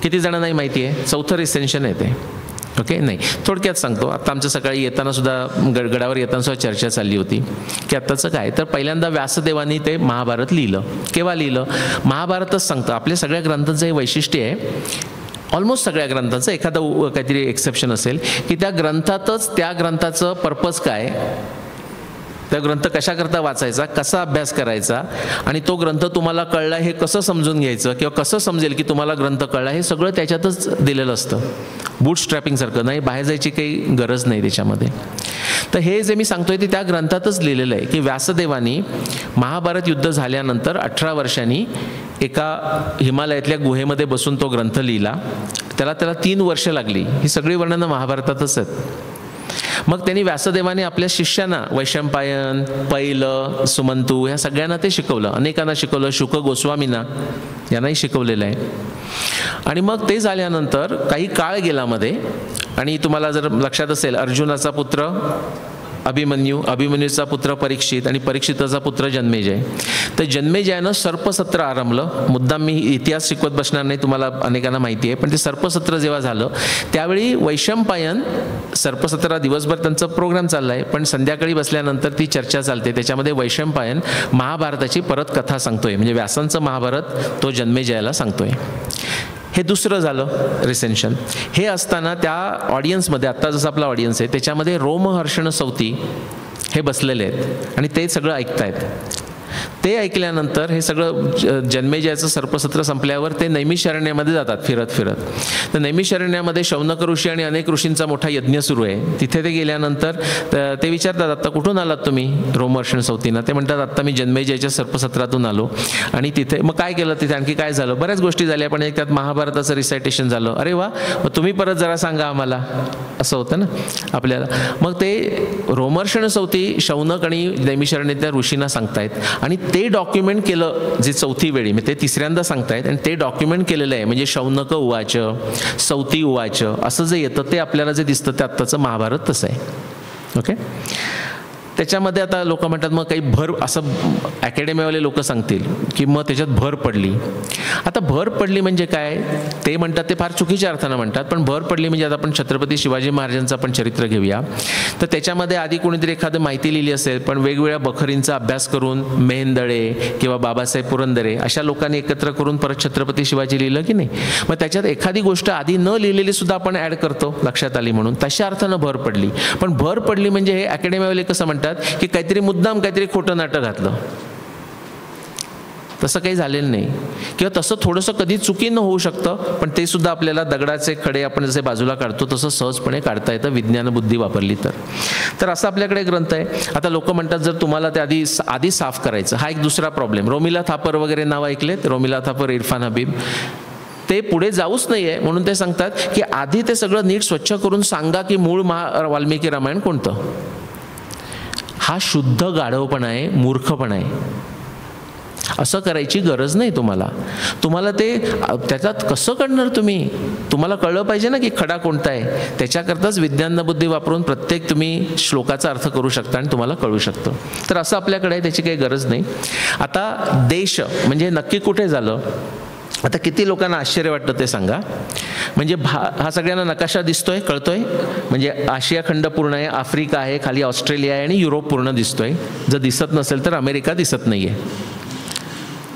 किती जणांनाही माहिती आहे 4थं रिसेन्शन आहे ते. ओके, नाही थोडक्यात सांगतो. आता आमच्या सकाळी येताना सुद्धा गडावर येताना सुद्धा चर्चा चालली होती की आत्ताचं काय, तर पहिल्यांदा व्यासदेवानी ते महाभारत लिहिलं. केव्हा लिहिलं, महाभारतच सांगतं. आपल्या सगळ्या ग्रंथांचं हे वैशिष्ट्य आहे, ऑलमोस्ट सगळ्या ग्रंथांचं, एखादं काहीतरी एक्सेप्शन असेल, की त्या ग्रंथातच त्या ग्रंथाचं पर्पज काय, तो ग्रंथ कशाकरता वाचायचा, कसा अभ्यास करायचा आणि तो ग्रंथ तुम्हाला कळला हे कसं समजून घ्यायचं किंवा कसं समजेल की तुम्हाला ग्रंथ कळला, हे सगळं त्याच्यातच दिलेलं असतं. बूट स्ट्रॅपिंगसारखं, नाही बाहेर जायची काही गरज नाही त्याच्यामध्ये. तर हे जे मी सांगतोय ते त्या ग्रंथातच लिहिलेलं आहे की व्यासदेवानी महाभारत युद्ध झाल्यानंतर 18 वर्षांनी एका हिमालयातल्या गुहेमध्ये बसून तो ग्रंथ लिहिला. त्याला 3 वर्ष लागली. ही सगळी वर्णनं महाभारतातच आहेत. मग त्यांनी व्यासदेवाने आपल्या शिष्यांना वैशंपायन, पैल, सुमंतू ह्या सगळ्यांना ते शिकवलं, अनेकांना शिकवलं, शुक गोस्वामींना यांनाही शिकवलेलं आहे. आणि मग ते झाल्यानंतर काही काळ गेला मध्ये, आणि तुम्हाला जर लक्षात असेल अर्जुनाचा पुत्र अभिमन्यू, अभिमन्यूचा पुत्र परीक्षित आणि परीक्षिताचा पुत्र जन्मेजय. तर जन्मेजयानं सर्पसत्र आरंभलं. मुद्दाम मी इतिहास शिकवत बसणार नाही, तुम्हाला अनेकांना माहिती आहे. पण ते सर्पसत्र जेव्हा झालं त्यावेळी वैशंपायन, सर्पसत्र दिवसभर त्यांचा प्रोग्राम चालला आहे, पण संध्याकाळी बसल्यानंतर ती चर्चा चालते. त्याच्यामध्ये वैशंपायन महाभारताची परत कथा सांगतोय, म्हणजे व्यासांचं महाभारत तो जन्मेजयाला सांगतोय. हे दुसरं झालं रिसेन्शन. हे असताना त्या ऑडियन्समध्ये, आत्ता जसं आपला ऑडियन्स आहे त्याच्यामध्ये रोमहर्षण सौती हे बसलेले आहेत आणि ते सगळं ऐकतायत. ते ऐकल्यानंतर हे सगळं जन्मेजयाचं सर्पसत्र संपल्यावर ते नैमिषारण्यामध्ये जातात फिरत फिरत. तर नैमिषारण्यामध्ये शौनक ऋषी आणि अनेक ऋषींचा मोठा यज्ञ सुरू आहे. तिथे ते गेल्यानंतर ते विचारतात, आत्ता कुठून आलात तुम्ही रोमहर्षण सौतीनं? ते म्हणतात, आत्ता मी जन्मेजयाच्या सर्पसत्रातून आलो. आणि तिथे मग काय केलं, तिथे आणखी काय झालं, बऱ्याच गोष्टी झाल्या, पण एक त्यात महाभारताचं रिसायटेशन झालं. अरे वा, मग तुम्ही परत जरा सांगा आम्हाला, असं होतं ना आपल्याला. मग ते रोमहर्षण सौती शौनक आणि नैमिषारण्यातल्या ऋषींना सांगतायत आणि ते डॉक्युमेंट केलं जे चौथी वेळी, म्हणजे ते तिसऱ्यांदा सांगतायत आणि ते डॉक्युमेंट केलेलं आहे. म्हणजे शौनक उवाच, सौती उवाच असं जे येतं ते आपल्याला जे दिसतं ते आत्ताचं महाभारत तसं आहे. ओके. त्याच्यामध्ये आता लोक म्हणतात मग काही भर, असं अकॅडमीवाले लोक सांगतील की मग त्याच्यात भर पडली. आता भर पडली म्हणजे काय, ते म्हणतात ते फार चुकीच्या अर्थानं म्हणतात, पण भर पडली म्हणजे आता आपण छत्रपती शिवाजी महाराजांचं आपण चरित्र घेऊया. तर त्याच्यामध्ये आधी कोणीतरी एखादं माहिती लिहिली असेल, पण वेगवेगळ्या बखरींचा अभ्यास करून मेहेंदळे किंवा बाबासाहेब पुरंदरे अशा लोकांनी एकत्र करून परत छत्रपती शिवाजी लिहिलं की नाही. मग त्याच्यात एखादी गोष्ट आधी न लिहिलेली सुद्धा आपण ॲड करतो, लक्षात आली म्हणून, तशा अर्थानं भर पडली. पण भर पडली म्हणजे हे अकॅडमीवाले कसं म्हणतात की काहीतरी मुद्दाम काहीतरी खोटं नाटक घातलं. तसं काही झालेलं नाही, किंवा तसं थोडंसं कधी चुकीनं होऊ शकतं, पण ते सुद्धा आपल्याला दगडाचे खडे आपण जसे बाजूला काढतो तसं सहजपणे काढता येतं विज्ञान बुद्धी वापरली तर. असं आपल्याकडे ग्रंथ आहे. आता लोक म्हणतात जर तुम्हाला ते आधी साफ करायचं, हा एक दुसरा प्रॉब्लेम. रोमिला थापर वगैरे नाव ऐकलेत, रोमिला थापर, इरफान हबीब, ते पुढे जाऊच नाही आहे म्हणून ते सांगतात की आधी ते सगळं नीट स्वच्छ करून सांगा की मूळ वाल्मिकी रामायण कोणतं. हा शुद्ध गाढवपणा आहे, मूर्खपणा आहे. असं करायची गरज नाही तुम्हाला. तुम्हाला ते त्याच्यात कसं कळणार तुम्ही, तुम्हाला कळलं पाहिजे ना की खडा कोणता आहे. त्याच्याकरताच विज्ञान बुद्धी वापरून प्रत्येक तुम्ही श्लोकाचा अर्थ करू शकता आणि तुम्हाला कळू शकतं. तर असं आपल्याकडे त्याची काही गरज नाही. आता देश म्हणजे नक्की कुठे झालं, आता किती लोकांना आश्चर्य वाटतं ते सांगा. म्हणजे हा सगळ्यांना नकाशा दिसतोय, कळतोय. म्हणजे आशिया खंड पूर्ण आहे, आफ्रिका आहे, खाली ऑस्ट्रेलिया आहे आणि युरोप पूर्ण दिसतोय. जर दिसत नसेल तर अमेरिका दिसत नाहीये,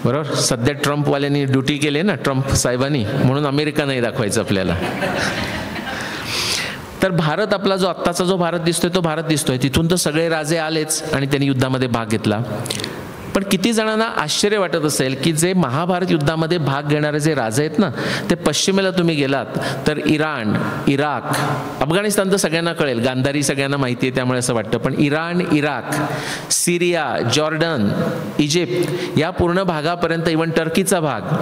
बरोबर. सध्या ट्रम्पवाल्यांनी ड्युटी केली ना, ट्रम्प साहेबांनी, म्हणून अमेरिका नाही दाखवायचं आपल्याला. तर भारत आपला जो आत्ताचा जो भारत दिसतोय तो भारत दिसतोय. तिथून तर सगळे राजे आलेच आणि त्यांनी युद्धामध्ये भाग घेतला. पण किती जणांना आश्चर्य वाटत असेल की जे महाभारत युद्धामध्ये भाग घेणारे जे राजे आहेत ना, ते पश्चिमेला तुम्ही गेलात तर इराण, इराक, अफगाणिस्तान तर सगळ्यांना कळेल, गांधारी सगळ्यांना माहिती आहे त्यामुळे असं वाटतं. पण इराण, इराक, सिरिया, जॉर्डन, इजिप्त या पूर्ण भागापर्यंत, इव्हन टर्कीचा भाग,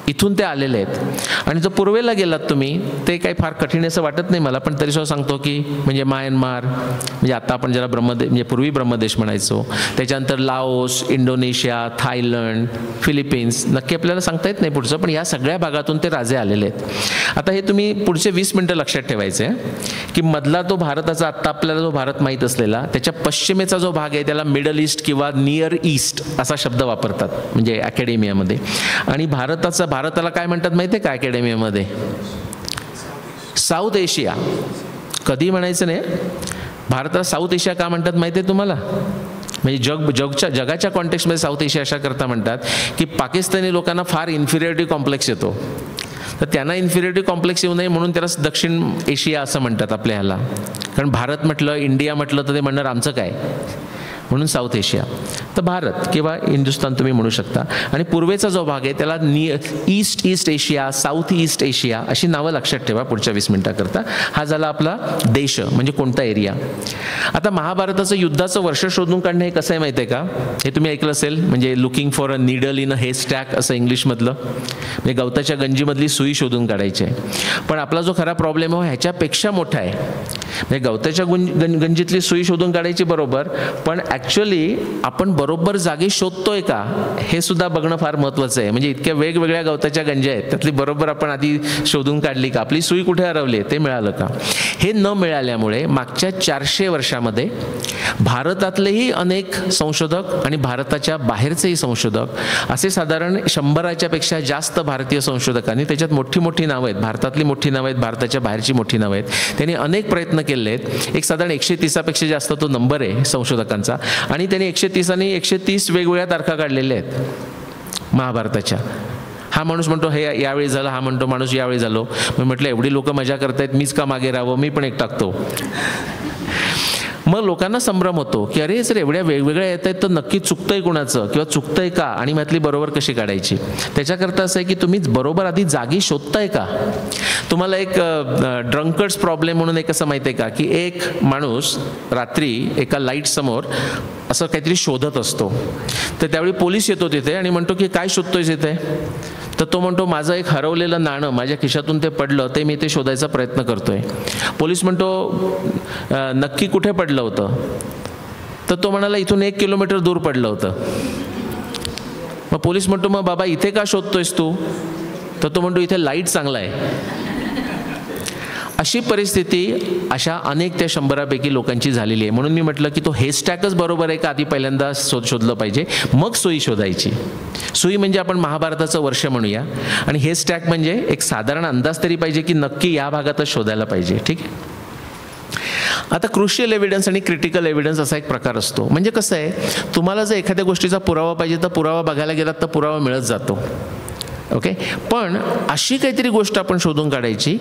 इथून ते आलेले आहेत. आणि जर पूर्वेला गेलात तुम्ही, ते काही फार कठीण असं वाटत नाही मला, पण तरी सुद्धा सांगतो की म्हणजे म्यानमार, म्हणजे आता आपण ज्याला ब्रह्मदेश, म्हणजे पूर्वी ब्रह्मदेश म्हणायचो, त्याच्यानंतर लाओस, इंडोनेशिया, थायलंड, फिलिपिन्स, नक्की आपल्याला सांगता येत नाही पुढचं, पण या सगळ्या भागातून ते राजे आलेले आहेत. आता हे तुम्ही पुढचे 20 मिनटं लक्षात ठेवायचे की मधला तो भारताचा आत्ता आपल्याला जो भारत माहीत असलेला, त्याच्या पश्चिमेचा जो भाग आहे त्याला मिडल ईस्ट किंवा नियर ईस्ट असा शब्द वापरतात म्हणजे अकॅडेमियामध्ये. आणि भारताला काय म्हणतात माहिती आहे का अकॅडमीमध्ये? South Asia. कधी म्हणायचं नाही, भारताला साऊथ एशिया का म्हणतात माहिती आहे तुम्हाला? म्हणजे जगाच्या कॉन्टेक्स्टमध्ये साऊथ एशिया अशा करता म्हणतात की पाकिस्तानी लोकांना फार इन्फिरियरिटी कॉम्प्लेक्स येतो, तर त्यांना इन्फिरियरिटी कॉम्प्लेक्स येऊ नये म्हणून त्याला दक्षिण एशिया असं म्हणतात आपल्या ह्याला. कारण भारत म्हटलं, इंडिया म्हटलं तर ते म्हणणार आमचं काय, म्हणून साऊथ एशिया. तर भारत किंवा हिंदुस्थान तुम्ही म्हणू शकता. आणि पूर्वेचा जो भाग आहे त्याला east Asia, south east Asia अशी नावं लक्षात ठेवा पुढच्या 20 मिनिटाकरता. हा झाला आपला देश, म्हणजे कोणता एरिया. आता महाभारताचं युद्धाचं वर्ष शोधून काढणं हे कसं आहे माहिती आहे का? हे तुम्ही ऐकलं असेल, म्हणजे looking for a needle in a haystack असं इंग्लिशमधलं, म्हणजे गवताच्या गंजीमधली सुई शोधून काढायची आहे. पण आपला जो खरा प्रॉब्लेम आहे ह्याच्यापेक्षा मोठा आहे. म्हणजे गवताच्या गंजीतली सुई शोधून काढायची बरोबर, पण ॲक्च्युअली आपण बरोबर जागी शोधतोय का हे सुद्धा बघणं फार महत्त्वाचं आहे. म्हणजे इतक्या वेगवेगळ्या गवताच्या गंज्या आहेत, त्यातली बरोबर आपण आधी शोधून काढली का, आपली सुई कुठे हरवली ते मिळालं का. हे न मिळाल्यामुळे मागच्या 400 वर्षामध्ये भारतातलेही अनेक संशोधक आणि भारताच्या बाहेरचेही संशोधक असे साधारण 100च्या पेक्षा जास्त भारतीय संशोधकांनी, त्याच्यात मोठी मोठी नावं आहेत, भारतातली मोठी नावं आहेत, भारताच्या बाहेरची मोठी नावं आहेत, त्यांनी अनेक प्रयत्न केले आहेत. एक साधारण 130पेक्षा जास्त तो नंबर आहे संशोधकांचा. आणि त्यांनी 130 आणि 130 वेगवेगळ्या तारखा काढलेल्या आहेत महाभारताच्या. हा माणूस म्हणतो हे यावेळी झालं, हा म्हणतो माणूस यावेळी झालो. मी म्हटलं एवढी लोक मजा करतायत, मीच का मागे राहावं, मी पण एक टाकतो. मग लोकांना संभ्रम होतो की अरे जर एवढ्या वेगवेगळ्या येत आहेत तर नक्की चुकतंय कुणाचं किंवा चुकतंय का, आणि त्यातली बरोबर कशी काढायची. त्याच्याकरता असं आहे की तुम्ही बरोबर आधी जागी शोधताय का. तुम्हाला एक ड्रंकर्स प्रॉब्लेम म्हणून एक असं माहिती आहे का की एक माणूस रात्री एका लाईट समोर असं काहीतरी शोधत असतो. तर त्यावेळी पोलीस येतो तिथे आणि म्हणतो की काय शोधतोयस इथे. तर तो म्हणतो माझं एक हरवलेलं नाणं माझ्या खिशातून ते पडलं, ते मी ते शोधायचा प्रयत्न करतोय. पोलीस म्हणतो नक्की कुठे पडलं होतं. तर तो म्हणाला इथून 1 किलोमीटर दूर पडलं होतं. मग पोलीस म्हणतो मग बाबा इथे का शोधतोयस तू. तर तो म्हणतो इथे लाईट चांगला आहे. अशी परिस्थिती अशा अनेक त्या 100पैकी लोकांची झालेली आहे. म्हणून मी म्हटलं की तो हेस्टॅकच बरोबर आहे का आधी पहिल्यांदा शोधलं पाहिजे, मग सुई शोधायची. सुई म्हणजे आपण महाभारताचं वर्ष म्हणूया, आणि हेस्टॅक म्हणजे एक साधारण अंदाज तरी पाहिजे की नक्की या भागातच शोधायला पाहिजे. ठीक आहे. आता क्रुशियल एव्हिडन्स आणि क्रिटिकल एव्हिडन्स असा एक प्रकार असतो. म्हणजे कसं आहे, तुम्हाला जर एखाद्या गोष्टीचा पुरावा पाहिजे तर पुरावा बघायला गेलात तर पुरावा मिळत जातो. ओके. पण अशी काहीतरी गोष्ट आपण शोधून काढायची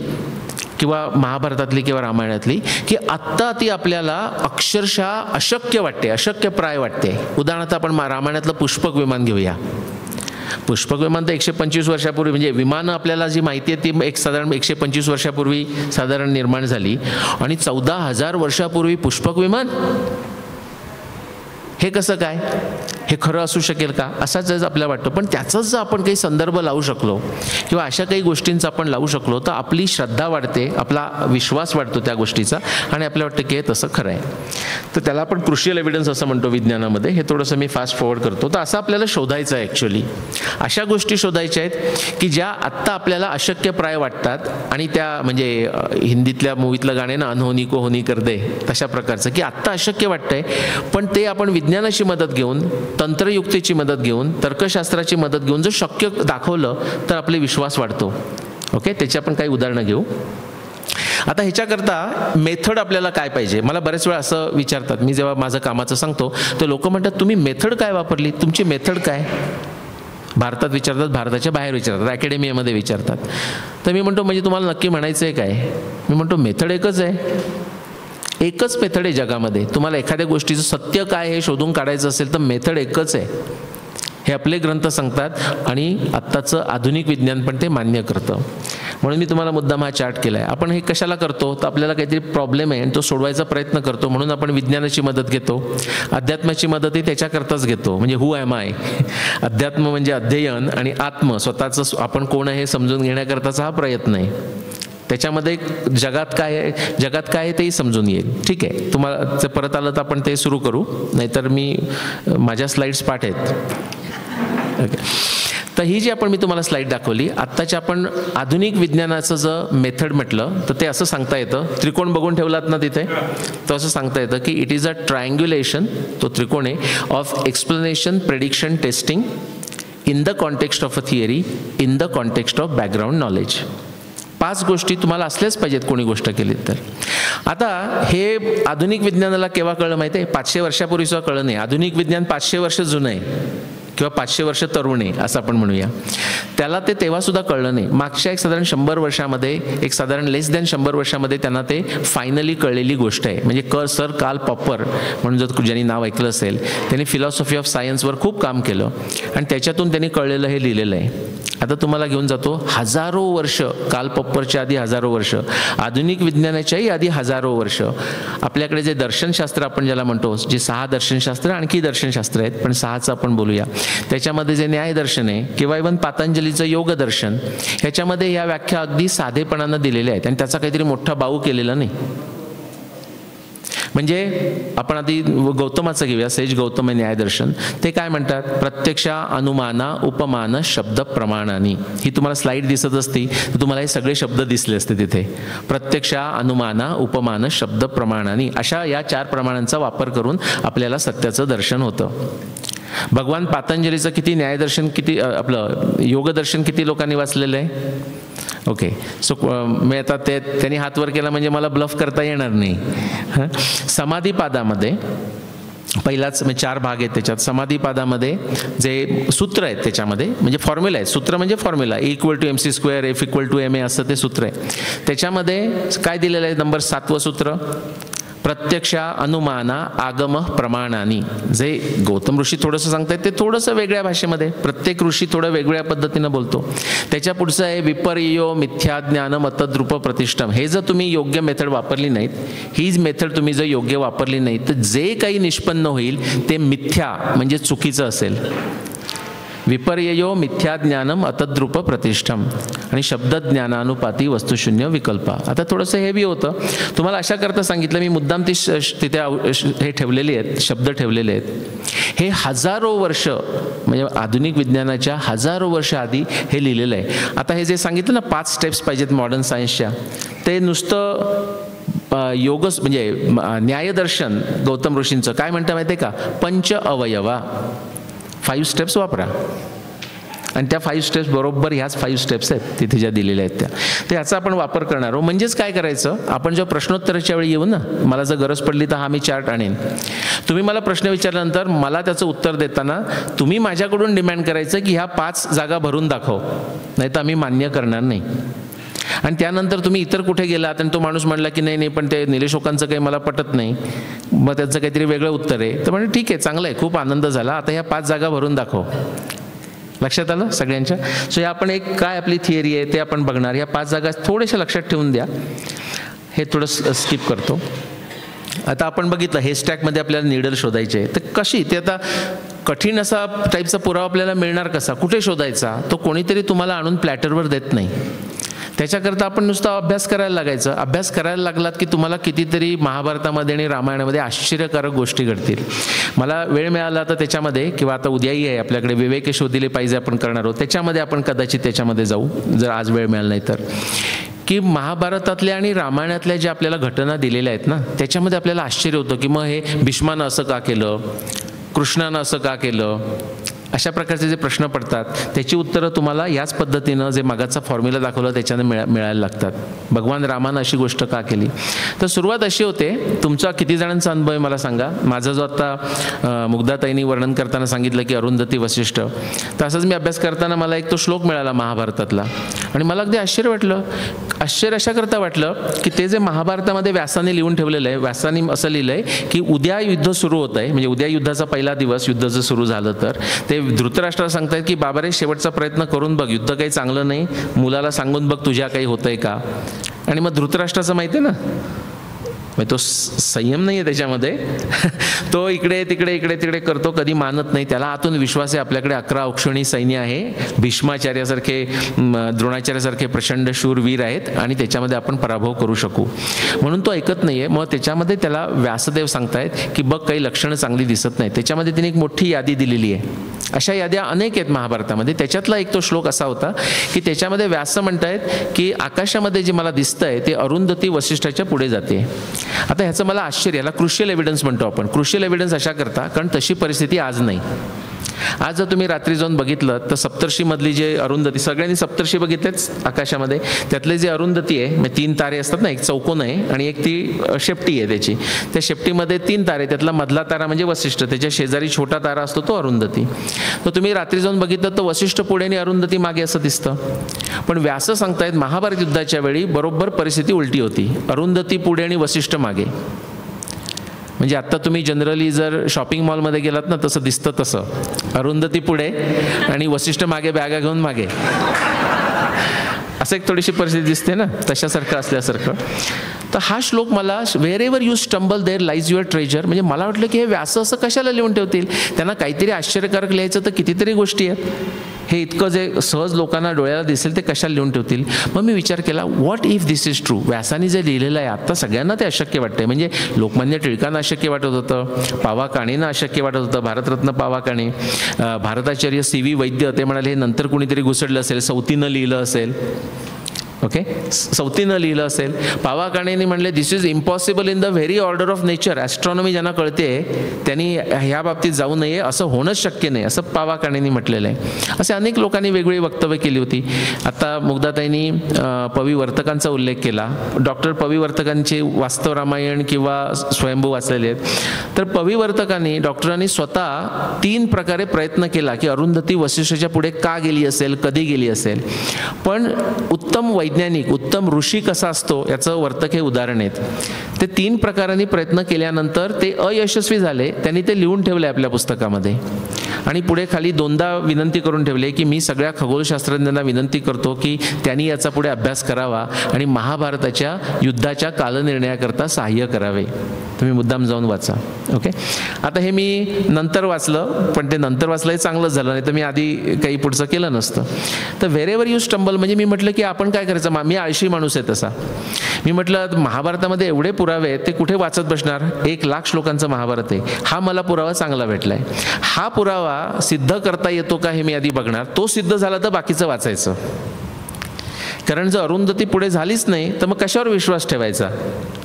किंवा महाभारतातली किंवा रामायणातली की आत्ता ती आपल्याला अक्षरशः अशक्य वाटते, अशक्यप्राय वाटते. उदाहरणार्थ आपण रामायणातलं पुष्पक विमान घेऊया. पुष्पक विमान तर 125 वर्षापूर्वी, म्हणजे विमानं आपल्याला जी माहिती आहे ती एक साधारण 125 वर्षापूर्वी साधारण निर्माण झाली, आणि 14,000 वर्षापूर्वी पुष्पक विमान, हे कसं काय, हे खरं असू शकेल का, असाच आपल्याला वाटतं. पण त्याचाच जर आपण काही संदर्भ लावू शकलो किंवा अशा काही गोष्टींचा आपण लावू शकलो तर आपली श्रद्धा वाढते, आपला विश्वास वाढतो त्या गोष्टीचा, आणि आपल्याला वाटतं की हे तसं खरं आहे. तर त्याला आपण क्रुशियल एव्हिडन्स असं म्हणतो विज्ञानामध्ये. हे थोडंसं मी फास्ट फॉरवर्ड करतो. तर असं आपल्याला शोधायचं आहे ॲक्च्युली. अशा गोष्टी शोधायच्या आहेत की ज्या आत्ता आपल्याला अशक्यप्राय वाटतात, आणि त्या म्हणजे हिंदीतल्या मूवीतलं गाणे ना अनहोनी को होनी कर दे, तशा प्रकारचं की आत्ता अशक्य वाटतंय, पण ते आपण विज्ञानाची मदत घेऊन, तंत्रयुक्तीची मदत घेऊन, तर्कशास्त्राची मदत घेऊन जर शक्य दाखवलं तर आपले विश्वास वाढतो. ओके. त्याची आपण काही उदाहरणं घेऊ. आता ह्याच्याकरता मेथड आपल्याला काय पाहिजे. मला बरेच वेळा असं विचारतात, मी जेव्हा माझं कामाचं सांगतो तर लोक म्हणतात तुम्ही मेथड काय वापरली, तुमची मेथड काय. भारतात विचारतात, भारताच्या बाहेर विचारतात, अकॅडमीमध्ये विचारतात. तर मी म्हणतो म्हणजे तुम्हाला नक्की म्हणायचं आहे काय. मी म्हणतो मेथड एकच आहे, एकच मेथड आहे जगामध्ये. तुम्हाला एखाद्या गोष्टीचं सत्य काय हे शोधून काढायचं असेल तर मेथड एकच आहे. हे आपले ग्रंथ सांगतात, आणि आत्ताचं आधुनिक विज्ञान पण ते मान्य करतं. म्हणून मी तुम्हाला मुद्दाम हा चार्ट केला आहे. आपण हे कशाला करतो, तर आपल्याला काहीतरी प्रॉब्लेम आहे आणि तो सोडवायचा प्रयत्न करतो, म्हणून आपण विज्ञानाची मदत घेतो. अध्यात्माची मदतही त्याच्याकरताच घेतो. म्हणजे हू ॲम आय. अध्यात्म म्हणजे अध्ययन, आणि आत्म स्वतःचं आपण कोण आहे हे समजून घेण्याकरताचा हा प्रयत्न आहे. त्याच्यामध्ये जगात काय आहे, जगात काय आहे तेही समजून येईल. ठीक आहे. तुम्हाला ते परत आलं तर आपण ते सुरू करू, नाहीतर मी माझ्या स्लाईड्स पाठ आहेत. ओके. तर ही जी आपण मी तुम्हाला स्लाईड दाखवली आत्ताच्या, आपण आधुनिक विज्ञानाचं जर मेथड म्हटलं तर ते असं सांगता येतं. त्रिकोण बघून ठेवलात ना तिथे, तर असं सांगता येतं की इट इज अ ट्रायंग्युलेशन, तो त्रिकोण आहे, of explanation, prediction, testing in the context of a theory, in the context of background knowledge. 5 गोष्टी तुम्हाला असल्याच पाहिजेत कोणी गोष्ट केली तर. आता हे आधुनिक विज्ञानाला केव्हा कळलं माहिती आहे, 500 वर्षापूर्वीचं कळलं नाही. आधुनिक विज्ञान 500 वर्ष जुनं आहे. किंवा 500 वर्ष तरुण आहे असं आपण म्हणूया. त्याला ते तेव्हासुद्धा कळलं नाही. मागच्या एक साधारण 100 वर्षामध्ये, एक साधारण लेस दॅन 100 वर्षामध्ये त्यांना ते फायनली कळलेली गोष्ट आहे. म्हणजे सर कार्ल पॉपर म्हणून जर ज्यांनी नाव ऐकलं असेल, त्यांनी फिलॉसॉफी ऑफ सायन्सवर खूप काम केलं आणि त्याच्यातून त्यांनी कळलेलं हे लिहिलेलं आहे. आता तुम्हाला घेऊन जातो हजारो वर्ष, कार्ल पॉपरच्या आधी हजारो वर्ष, आधुनिक विज्ञानाच्याही आधी हजारो वर्ष आपल्याकडे जे दर्शनशास्त्र आपण ज्याला म्हणतो, जे 6 दर्शनशास्त्र, आणखी दर्शनशास्त्र आहेत पण 6चं आपण बोलूया. त्याच्यामध्ये जे न्यायदर्शन आहे किंवा इव्हन पातंजलीचं योगदर्शन, ह्याच्यामध्ये या व्याख्या अगदी साधेपणानं दिलेल्या आहेत आणि त्याचा काहीतरी मोठा बाऊ केलेला नाही. म्हणजे आपण आधी गौतमाचं घेऊया, सेज गौतम न्यायदर्शन. ते काय म्हणतात? प्रत्यक्षा अनुमाना उपमान शब्द प्रमाणानी. ही तुम्हाला स्लाईड दिसत असती तर तुम्हाला हे सगळे शब्द दिसले असते तिथे. प्रत्यक्षा अनुमाना उपमान शब्द प्रमाणानी, अशा या 4 प्रमाणांचा वापर करून आपल्याला सत्याचं दर्शन होतं. भगवान पातंजलीचं किती न्यायदर्शन, किती आपलं योगदर्शन किती लोकांनी वाचलेलं आहे? ओके, सो मी आता त्यांनी हात वर केला म्हणजे मला ब्लफ करता येणार नाही. समाधीपादामध्ये पहिलाच 4 भाग आहेत त्याच्यात. समाधीपादामध्ये जे सूत्र आहेत त्याच्यामध्ये, म्हणजे फॉर्म्युला आहे. सूत्र म्हणजे फॉर्म्युला, E=mc², F=ma असं ते सूत्र आहे. त्याच्यामध्ये काय दिलेलं आहे? नंबर 7वं सूत्र, प्रत्यक्षा अनुमाना आगम प्रमाणानी. जे गौतम ऋषी थोडंसं सांगतायत ते थोडंसं वेगळ्या भाषेमध्ये, प्रत्येक ऋषी थोडं वेगळ्या पद्धतीनं बोलतो. त्याच्या पुढचं आहे विपर्यो मिथ्या ज्ञान मतद्रूप प्रतिष्ठम. हे जर तुम्ही योग्य मेथड वापरली नाहीत, हीच मेथड तुम्ही जर योग्य वापरली नाही तर जे काही निष्पन्न होईल ते मिथ्या म्हणजे चुकीचं असेल. विपर्ययो मिथ्या ज्ञानम अतद्रूप प्रतिष्ठम आणि शब्दज्ञानानुपाती वस्तुशून्य विकल्पा. आता थोडंसं हेवी होतं, तुम्हाला अशा करता सांगितलं मी मुद्दाम तिथे हे ठेवलेले आहेत, शब्द ठेवलेले आहेत. हे हजारो वर्ष, म्हणजे आधुनिक विज्ञानाच्या हजारो वर्ष आधी हे लिहिलेलं आहे. आता हे जे सांगितलं ना 5 स्टेप्स पाहिजेत मॉडर्न सायन्सच्या, ते नुसतं योग म्हणजे न्यायदर्शन गौतम ऋषींचं काय म्हणतं माहिती आहे का? पंच अवयवा, 5 स्टेप्स वापरा. आणि त्या 5 स्टेप्स बरोबर ह्याच 5 स्टेप्स आहेत तिथे ज्या दिलेल्या आहेत त्या. तर ह्याचा आपण वापर करणार आहोत. म्हणजेच काय करायचं, आपण जेव्हा प्रश्नोत्तराच्या वेळी येऊ ना, मला जर गरज पडली तर हा मी चार्ट आणेन. तुम्ही मला प्रश्न विचारल्यानंतर मला त्याचं उत्तर देताना तुम्ही माझ्याकडून डिमांड करायचं की ह्या 5 जागा भरून दाखव, नाही तर आम्ही मान्य करणार नाही. आणि त्यानंतर तुम्ही इतर कुठे गेलात आणि तो माणूस म्हणला की नाही पण ते निलेशोकांचं काही मला पटत नाही, मग त्याचं काहीतरी वेगळं उत्तर आहे, तर म्हणजे ठीक आहे, चांगलं आहे, खूप आनंद झाला, आता ह्या 5 जागा भरून दाखव. लक्षात आलं सगळ्यांच्या? सो हे आपण एक काय आपली थिअरी आहे ते आपण बघणार. ह्या 5 जागा थोड्याशा लक्षात ठेवून द्या. हे थोडं स्किप करतो. आता आपण बघितलं हे स्टॅकमध्ये आपल्याला निडल शोधायचे आहे, तर कशी ते आता कठीण असा टाईपचा पुरावा आपल्याला मिळणार कसा, कुठे शोधायचा, तो कोणीतरी तुम्हाला आणून प्लॅटरवर देत नाही. त्याच्याकरता आपण नुसता अभ्यास करायला लागायचं. अभ्यास करायला लागलात की तुम्हाला कितीतरी महाभारतामध्ये आणि रामायणामध्ये आश्चर्यकारक गोष्टी घडतील. मला वेळ मिळाला तर त्याच्यामध्ये, किंवा आता उद्याही आहे आपल्याकडे विवेक शोधिले पाहिजे आपण करणार आहोत, त्याच्यामध्ये आपण कदाचित त्याच्यामध्ये जाऊ जर आज वेळ मिळाला नाही तर, की महाभारतातल्या आणि रामायणातल्या ज्या आपल्याला घटना दिलेल्या आहेत ना, त्याच्यामध्ये आपल्याला आश्चर्य होतं की मग हे भीष्मानं असं का केलं, कृष्णानं असं का केलं, अशा प्रकारचे जे प्रश्न पडतात त्याची उत्तरं तुम्हाला याच पद्धतीनं जे मागाचा फॉर्म्युला दाखवला त्याच्यानं मिळायला लागतात. भगवान रामानं अशी गोष्ट का केली. तर सुरुवात अशी होते. तुमचा किती जणांचा अनुभव आहे मला सांगा. माझा जो आता मुग्धाताईंनी वर्णन करताना सांगितलं की अरुंधती वसिष्ठ, तसंच मी अभ्यास करताना मला एक तो श्लोक मिळाला महाभारतातला आणि मला अगदी आश्चर्य वाटलं. आश्चर्य अशा करता वाटलं की ते जे महाभारतामध्ये व्यासाने लिहून ठेवलेलं आहे, व्यासाने असं लिहिलं आहे की उद्या युद्ध सुरू होत आहे, म्हणजे उद्या युद्धाचा पहिला दिवस युद्ध जर सुरू झालं तर ते धृतराष्ट्राला सांगतायत की बाबा रे शेवटचा प्रयत्न करून बघ, युद्ध काही चांगलं नाही, मुलाला सांगून बघ तुझ्या काही होतंय का. आणि मग धृतराष्ट्राचं माहिती आहे ना, मग तो संयम नाही आहे त्याच्यामध्ये, तो इकडे तिकडे करतो, कधी मानत नाही. त्याला आतून विश्वास आहे आपल्याकडे 11 औक्षणी सैन्य आहे, भीष्माचार्यासारखे द्रोणाचार्यासारखे प्रचंड शूरवीर आहेत आणि त्याच्यामध्ये आपण पराभव करू शकू, म्हणून तो ऐकत नाही आहे. मग त्याच्यामध्ये त्याला व्यासदेव सांगतायत की बघ काही लक्षणं चांगली दिसत नाही. त्याच्यामध्ये तिने एक मोठी यादी दिलेली आहे. अशा याद्या अनेक आहेत महाभारतामध्ये. त्याच्यातला एक तो श्लोक असा होता की त्याच्यामध्ये व्यास म्हणतायत की आकाशामध्ये जे मला दिसतंय ते अरुंधती वसिष्ठाच्या पुढे जाते. आता ह्याचं मला आश्चर्य, याला क्रुशियल एव्हिडन्स म्हणतो आपण. क्रुशियल एव्हिडन्स अशा करता कारण तशी परिस्थिती आज नाही. आज जर तुम्ही रात्री जाऊन बघितलं तर सप्तर्षीमधली जे अरुंधती, सगळ्यांनी सप्तर्षी बघितलेच आकाशामध्ये, त्यातले जे अरुंधती आहे म्हणजे 3 तारे असतात ना, एक चौकोन आहे आणि एक ती शेपटी आहे त्याची, त्या शेपटीमध्ये 3 तारे, त्यातला मधला तारा म्हणजे वसिष्ठ, त्याच्या शेजारी छोटा तारा असतो तो अरुंधती. तर तुम्ही रात्री जाऊन बघितलं तर वसिष्ठ पुढे आणि अरुंधती मागे असं दिसतं. पण व्यास सांगतायत महाभारत युद्धाच्या वेळी बरोबर परिस्थिती उलटी होती, अरुंधती पुढे आणि वसिष्ठ मागे. म्हणजे आत्ता तुम्ही जनरली जर शॉपिंग मॉलमध्ये गेलात ना तसं दिसतं, तसं अरुंधती पुढे आणि वसिष्ठ मागे बॅगा घेऊन मागे, असं एक थोडीशी परिस्थिती दिसते ना, तशासारखं असल्यासारखं. तर हा श्लोक मला wherever you stumble there lies your treasure, म्हणजे मला वाटलं की हे व्यास असं कशाला लिहून ठेवतील, त्यांना काहीतरी आश्चर्यकारक लिहायचं तर कितीतरी गोष्टी आहेत, हे इतकं जे सहज लोकांना डोळ्याला दिसेल ते कशाला लिहून ठेवतील. मग मी विचार केला what if this is true. व्यासाने जे लिहिलेलं आहे आत्ता सगळ्यांना ते अशक्य वाटतंय. म्हणजे लोकमान्य टिळकांना अशक्य वाटत होतं, पावा काणेंना अशक्य वाटत होतं, भारतरत्न पावा काणे, भारताचार्य CV वैद्य ते म्हणाले हे नंतर कुणीतरी घुसडलं असेल, सौतीनं लिहिलं असेल, ओके, सौतीनं लिहिलं असेल. पावा काणेंनी म्हणले this is impossible in the very order of nature, astronomy ज्यांना कळते त्यांनी ह्या बाबतीत जाऊ नये, असं होणंच शक्य नाही, असं पावा काणेंनी म्हटलेलं आहे. असे अनेक लोकांनी वेगवेगळी वक्तव्य केली होती. आता मुग्धाताईंनी पविवर्तकांचा उल्लेख केला. डॉक्टर पविवर्तकांचे वास्तव रामायण किंवा स्वयंभू वाचलेले आहेत. तर पविवर्तकांनी, डॉक्टरांनी स्वतः 3 प्रकारे प्रयत्न केला की अरुंधती वसिष्ठाच्या पुढे का गेली असेल, कधी गेली असेल. पण उत्तम वैज्ञानिक, उत्तम ऋषी कसा असतो याचं वर्तक हे उदाहरण आहेत. ते 3 प्रकारांनी प्रयत्न केल्यानंतर ते अयशस्वी झाले. त्यांनी ते लिहून ठेवले आपल्या पुस्तकामध्ये आणि पुढे खाली 2दा विनंती करून ठेवले की मी सगळ्या खगोलशास्त्रज्ञांना विनंती करतो की त्यांनी याचा पुढे अभ्यास करावा आणि महाभारताच्या युद्धाच्या कालनिर्णयाकरता सहाय्य करावे. तुम्ही मुद्दाम जाऊन वाचा. ओके, आता हे मी नंतर वाचलं, पण ते नंतर वाचलं हे चांगलंच झालं, नाही तर मी आधी काही पुढचं केलं नसतं. तर व्हेरेवर यू स्टंबल म्हणजे मी म्हटलं की आपण काय करायचं, मी आळशी माणूस आहे तसा. मी म्हटलं महाभारतामध्ये एवढे पुरावे आहेत ते कुठे वाचत बसणार, 1,00,000 श्लोकांचं महाभारत आहे, हा मला पुरावा चांगला भेटलाय. हा पुरावा सिद्ध करता येतो का हे मी आधी बघणार, तो सिद्ध झाला तर बाकीचं वाचायचं. कारण जर अरुंधती पुढे झालीच नाही तर मग कशावर विश्वास ठेवायचा,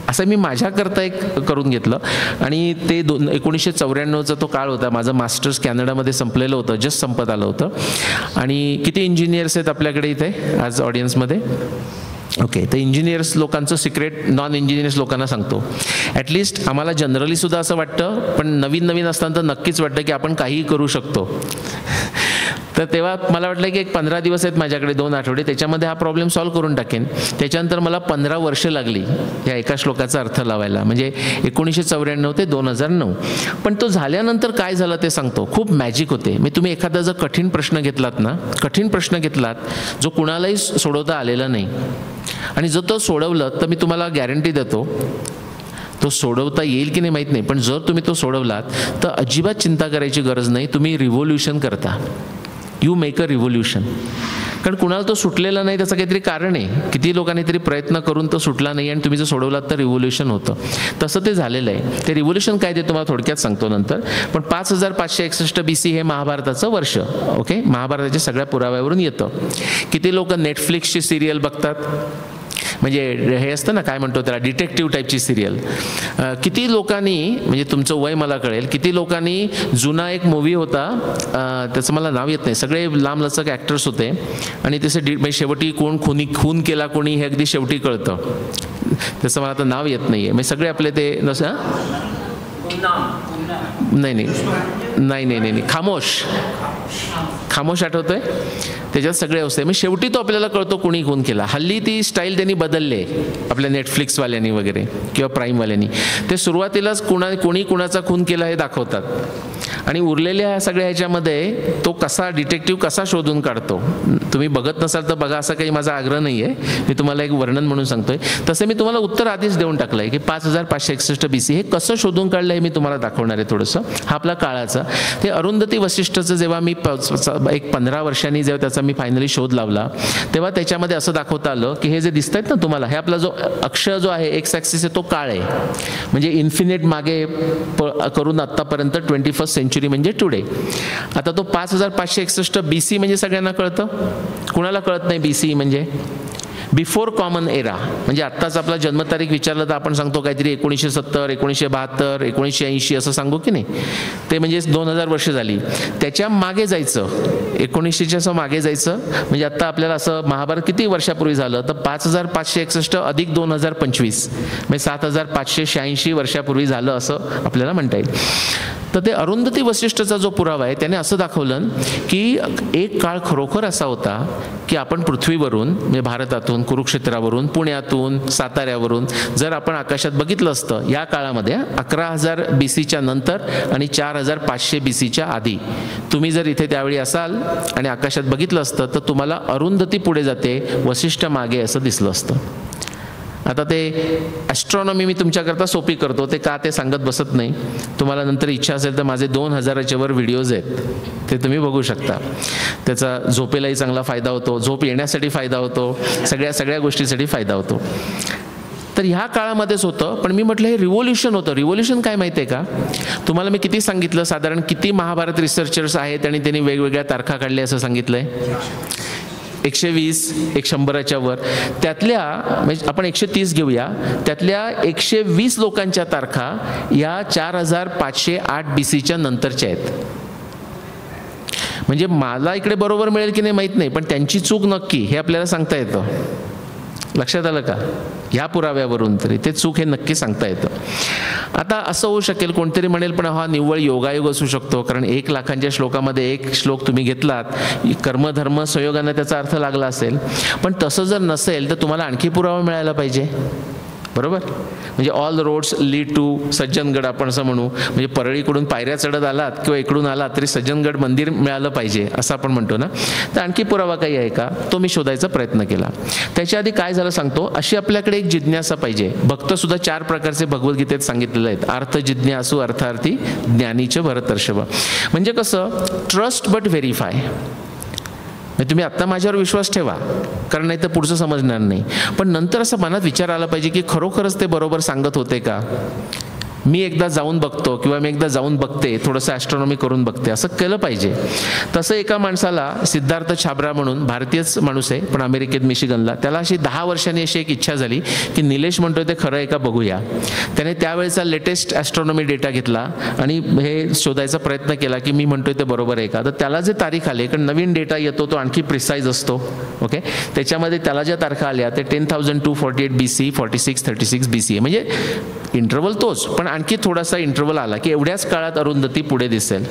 असं मी माझ्याकरता एक करून घेतलं. आणि ते 1994चा तो काळ होता, माझं मास्टर्स कॅनडामध्ये संपलेलं होतं, जस्ट संपत आलं होतं. आणि किती इंजिनियर्स आहेत आपल्याकडे इथे आज ऑडियन्समध्ये? ओके, तर इंजिनियर्स लोकांचं सिक्रेट नॉन इंजिनियर्स लोकांना सांगतो. ॲटलिस्ट आम्हाला जनरली सुद्धा असं वाटतं, पण नवीन असताना तर नक्कीच वाटतं की आपण काहीही करू शकतो. तर तेव्हा मला वाटलं की एक 15 दिवस आहेत माझ्याकडे, 2 आठवडे, त्याच्यामध्ये हा प्रॉब्लेम सॉल्व्ह करून टाकेन. त्याच्यानंतर मला 15 वर्ष लागली या एका श्लोकाचा अर्थ लावायला, म्हणजे 1994 ते 2009. पण तो झाल्यानंतर काय झालं ते सांगतो. खूप मॅजिक होते. मी तुम्ही एखादा जर कठीण प्रश्न घेतलात जो कुणालाही सोडवता आलेला नाही आणि जर तो सोडवलं तर मी तुम्हाला गॅरंटी देतो तो सोडवता येईल की नाही माहीत नाही, पण जर तुम्ही तो सोडवलात तर अजिबात चिंता करायची गरज नाही. तुम्ही रिव्होल्युशन करता, यू मेक अ रिव्होल्युशन. कारण कुणाला तो सुटलेला नाही त्याचं काहीतरी कारण आहे. किती लोकांनी तरी प्रयत्न करून तो सुटला नाही आणि तुम्ही जर सोडवलात तर रिव्होल्युशन होतं. तसं ते झालेलं आहे. ते रिव्होल्युशन काय ते तुम्हाला थोडक्यात सांगतो नंतर. पण 5561 BC हे महाभारताचं वर्ष. ओके, महाभारताच्या सगळ्या पुराव्यावरून येतं. किती लोक नेटफ्लिक्सची सिरियल बघतात, म्हणजे हे असतं ना काय म्हणतो त्याला, डिटेक्टिव्ह टाईपची सिरियल. किती लोकांनी, म्हणजे तुमचं वय मला कळेल, किती लोकांनी जुना एक मूवी होता, त्याचं मला नाव येत नाही, सगळे लांबलचक ॲक्टर्स होते आणि तसे शेवटी खून केला कोणी हे अगदी शेवटी कळतं. त्याचं मला आता नाव येत नाही आहे. म्हणजे सगळे आपले ते नसं नाही खामोश आठवतोय, त्याच्यात सगळे असते. मग शेवटी तो आपल्याला कळतो कोणी खून केला. हल्ली ती स्टाईल त्यांनी बदलली आपल्या नेटफ्लिक्सवाल्यांनी वगैरे किंवा प्राईमवाल्यांनी. ते सुरुवातीलाच कोणी कुणाचा खून केला हे दाखवतात आणि उरलेल्या सगळ्या ह्याच्यामध्ये तो कसा डिटेक्टिव्ह कसा शोधून काढतो. तुम्ही बघत नसाल तर बघा, असा काही माझा आग्रह नाही आहे, मी तुम्हाला एक वर्णन म्हणून सांगतोय. तसं मी तुम्हाला उत्तर आधीच देऊन टाकलं आहे की 5561 BC हे कसं शोधून काढलं हे मी तुम्हाला दाखवणार आहे थोडंसं. हा आपला काळाचा. ते अरुंधती वसिष्ठचं जेव्हा मी एक 15 वर्षांनी जेव्हा त्याचा मी फायनली शोध लावला तेव्हा त्याच्यामध्ये असं दाखवता आलं की हे जे दिसत आहेत ना तुम्हाला, हे आपला जो अक्ष जो आहे एक्स ॲक्सिस आहे तो काळ आहे, म्हणजे इन्फिनिट मागे करून आत्तापर्यंत 21st सेंचुरी म्हणजे टुडे. आता तो 5561 BC म्हणजे सगळ्यांना कळतं, कुणाला कळत नाही BC म्हणजे? बिफोर कॉमन एरा, म्हणजे आत्ताच आपला जन्मतारीख विचारलं तर आपण सांगतो काहीतरी 1970, 1972, 1980 असं सांगू की नाही. ते म्हणजे 2000 वर्ष झाली. त्याच्या मागे जायचं, 1900च्या असं मागे जायचं, म्हणजे आत्ता आपल्याला असं महाभारत किती वर्षापूर्वी झालं तर 5561 अधिक 2025 म्हणजे 7586 वर्षापूर्वी झालं असं आपल्याला म्हणता येईल. तर ते अरुंधती वसिष्ठचा जो पुरावा आहे त्याने असं दाखवलं की एक काळ खरोखर असा होता की आपण पृथ्वीवरून म्हणजे भारतातून, कुरुक्षेत्रावरून, पुण्यातून, साताऱ्यावरून जर आपण आकाशात बघितलं असतं या काळामध्ये 11,000 BCच्या नंतर आणि 4500 BCच्या आधी तुम्ही जर इथे त्यावेळी असाल आणि आकाशात बघितलं असतं तर तुम्हाला अरुंधती पुढे जाते, वसिष्ठ मागे असं दिसलं असतं. आता ते ॲस्ट्रॉनॉमी मी तुमच्याकरता सोपी करतो, ते का ते सांगत बसत नाही. तुम्हाला नंतर इच्छा असेल तर माझे 2000च्या वर व्हिडिओज आहेत, ते तुम्ही बघू शकता. त्याचा झोपेलाही चांगला फायदा होतो, झोप येण्यासाठी फायदा होतो, सगळ्या गोष्टीसाठी फायदा होतो. तर ह्या काळामध्येच होतं. पण मी म्हटलं हे रिव्होल्युशन होतं. रिव्होल्युशन काय माहिती आहे का तुम्हाला? मी किती सांगितलं, साधारण किती महाभारत रिसर्चर्स आहेत आणि त्यांनी वेगवेगळ्या तारखा काढल्या असं सांगितलंय? 120, 100च्या वर. त्यातल्या म्हणजे आपण 130 घेऊया, त्यातल्या 120 लोकांच्या तारखा या 4508 BCच्या नंतरच्या आहेत. म्हणजे मला इकडे बरोबर मिळेल की नाही माहीत नाही, पण त्यांची चूक नक्की हे आपल्याला सांगता येतं. लक्षात आलं का? ह्या पुराव्यावरून तरी ते चूक हे नक्की सांगता येतं. आता असं होऊ शकेल, कोणतरी म्हणेल पण हा निव्वळ योगायोग असू शकतो, कारण 1,00,000च्या श्लोकामध्ये एक श्लोक तुम्ही घेतलात, कर्मधर्म संयोगाने त्याचा अर्थ लागला असेल. पण तसं जर नसेल तर तुम्हाला आणखी पुरावा मिळायला पाहिजे, बरोबर? म्हणजे all roads lead to Sajjangad आपण असं म्हणू, म्हणजे परळीकडून पायऱ्या चढत आलात किंवा इकडून आलात तरी सज्जनगड मंदिर मिळालं पाहिजे असं आपण म्हणतो ना. तर आणखी पुरावा काही आहे का, तो मी शोधायचा प्रयत्न केला. त्याच्या आधी काय झालं सांगतो. अशी आपल्याकडे एक जिज्ञासा पाहिजे. भक्त सुद्धा 4 प्रकारचे भगवद्गीतेत सांगितलेले आहेत. अर्थ जिज्ञासू, अर्थार्थी, ज्ञानीच भरतर्षभ. म्हणजे कसं, ट्रस्ट बट व्हेरीफाय. तुम्ही आत्ता माझ्यावर विश्वास ठेवा, कारण नाही तर पुढचं समजणार नाही. पण नंतर असं मनात विचार आला पाहिजे की खरोखरच ते बरोबर सांगत होते का? मी एकदा जाऊन बघतो किंवा मी एकदा जाऊन बघते, थोडंसं ॲस्ट्रॉनॉमी करून बघते, असं केलं पाहिजे. तसं एका माणसाला, सिद्धार्थ छाबरा म्हणून भारतीयच माणूस आहे पण अमेरिकेत मिशिगनला, त्याला अशी 10 वर्षांनी अशी एक इच्छा झाली की निलेश म्हणतोय ते खरं आहे का बघूया. त्याने त्यावेळेचा लेटेस्ट ॲस्ट्रॉनॉमी डेटा घेतला आणि हे शोधायचा प्रयत्न केला की मी म्हणतोय ते बरोबर आहे का. तर त्याला जे तारीख आले, कारण नवीन डेटा येतो तो आणखी प्रिसाईज असतो. ओके, त्याच्यामध्ये त्याला ज्या तारखा आल्या ते 10,248 BC, 4636 BC आहे. म्हणजे इंटरव्हल तोच, पण आणखी थोडासा इंटरव्हल आला की एवढ्याच काळात अरुंधती पुढे दिसेल.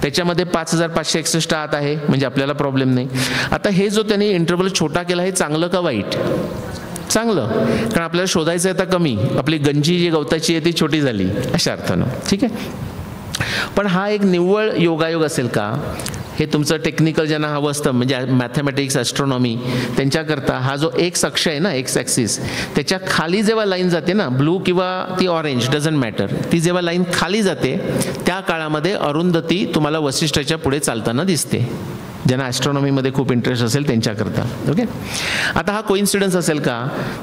त्याच्यामध्ये 5561 आत आहे, म्हणजे आपल्याला प्रॉब्लेम नाही. आता हे जो त्यांनी इंटरव्हल छोटा केला हे चांगलं का वाईट? चांगलं, कारण आपल्याला शोधायचं आहे आता कमी, आपली गंजी जी गवताची आहे ती छोटी झाली अशा अर्थानं. ठीक आहे, पण हा एक निव्वळ योगायोग असेल का? हे तुमचं टेक्निकल ज्यांना हवं असतं, म्हणजे मॅथमॅटिक्स, ॲस्ट्रॉनॉमी, त्यांच्याकरता हा जो एक्स अक्ष आहे ना, एक्स ॲक्सिस, त्याच्या खाली जेव्हा लाईन जाते ना, ब्लू किंवा ती ऑरेंज डझंट मॅटर, ती जेव्हा लाईन खाली जाते त्या काळामध्ये अरुंधती तुम्हाला वसिष्ठाच्या पुढे चालताना दिसते. ज्यांना ॲस्ट्रॉनॉमीमध्ये खूप इंटरेस्ट असेल त्यांच्याकरता. ओके, आता हा कोइन्सिडन्स असेल का?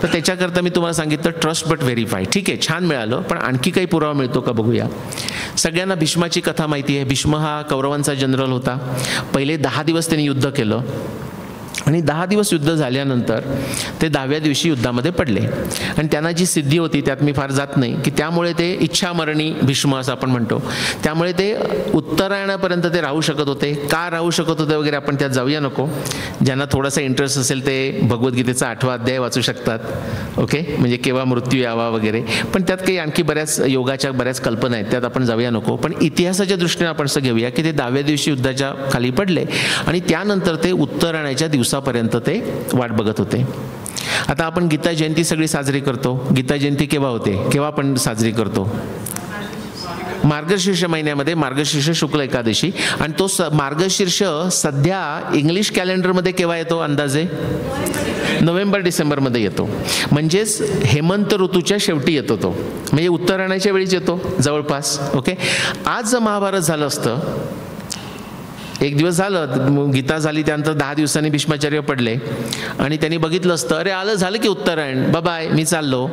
तर त्याच्याकरता मी तुम्हाला सांगितलं ट्रस्ट बट व्हेरीफाय. ठीक आहे, छान मिळालं, पण आणखी काही पुरावा मिळतो का बघूया. सगळ्यांना भीष्माची कथा माहिती आहे. भीष्म हा कौरवांचा जनरल होता. पहिले 10 दिवस त्यांनी युद्ध केलं आणि 10 दिवस युद्ध झाल्यानंतर ते 10व्या दिवशी युद्धामध्ये पडले. आणि त्यांना जी सिद्धी होती त्यात मी फार जात नाही, की त्यामुळे ते इच्छामरणी भीष्म असं आपण म्हणतो, त्यामुळे ते उत्तरायणापर्यंत ते राहू शकत होते. का राहू शकत होते वगैरे आपण त्यात जाऊया नको. ज्यांना थोडासा इंटरेस्ट असेल ते भगवद्गीतेचा 8वा अध्याय वाचू शकतात. ओके, म्हणजे केव्हा मृत्यू यावा वगैरे. पण त्यात काही आणखी बऱ्याच योगाच्या बऱ्याच कल्पना आहेत, त्यात आपण जाऊया नको. पण इतिहासाच्या दृष्टीने आपण असं घेऊया की ते 10व्या दिवशी युद्धाच्या खाली पडले आणि त्यानंतर ते उत्तरायणाच्या दिवसापर्यंत ते वाट बघत होते. आता आपण गीता जयंती सगळी साजरी करतो. गीता जयंती केव्हा होते, केव्हा आपण साजरी करतो? मार्गशीर्ष महिन्यामध्ये, मार्गशीर्ष शुक्ल एकादशी. आणि तो मार्गशीर्ष सध्या इंग्लिश कॅलेंडरमध्ये केव्हा येतो अंदाजे? नोव्हेंबर डिसेंबरमध्ये येतो. म्हणजेच हेमंत ऋतूच्या शेवटी येतो तो, म्हणजे उत्तरायणाच्या वेळीच येतो जवळपास. ओके, आज जर महाभारत झालं असतं, एक दिवस झालं, गीता झाली, त्यानंतर 10 दिवसांनी भीष्माचार्य पडले आणि त्यांनी बघितलं असतं, अरे आलं झालं की उत्तरायण, बाय मी चाललो.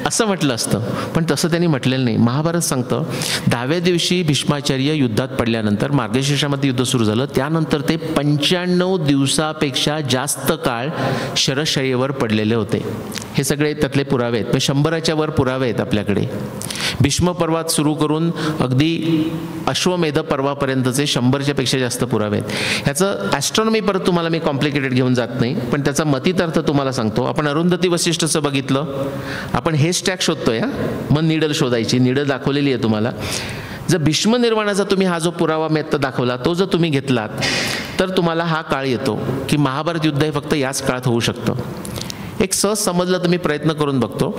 असं म्हटलं असतं, पण तसं त्यांनी म्हटलेलं नाही. महाभारत सांगतं 10व्या दिवशी भीष्माचार्य युद्धात पडल्यानंतर मार्गशीर्षामध्ये युद्ध सुरू झालं, त्यानंतर ते 95 दिवसापेक्षा जास्त काळ शरशय्येवर पडलेले होते. हे सगळे त्यातले पुरावे आहेत. 100च्या वर पुरावे आहेत आपल्याकडे. भीष्म पर्वात सुरू करून अगदी अश्वमेध पर्वापर्यंतचे 100च्या पेक्षा जास्त पुरावे आहेत. ह्याचं ॲस्ट्रॉनॉमी परत तुम्हाला मी कॉम्प्लिकेटेड घेऊन जात नाही, पण त्याचा मतितार्थ तुम्हाला सांगतो. आपण अरुंधती वसिष्ठचं बघितलं, आपण हे स्टॅक शोधतोय. मग निडल शोधायची, निडल दाखवलेली आहे तुम्हाला. जर भीष्म निर्वाणाचा तुम्ही हा जो पुरावा मी आत्ता दाखवला तो जर तुम्ही घेतलात तर तुम्हाला हा काळ येतो की महाभारत युद्ध हे फक्त याच काळात होऊ शकतं. एक सहज समजलं तर मी प्रयत्न करून बघतो.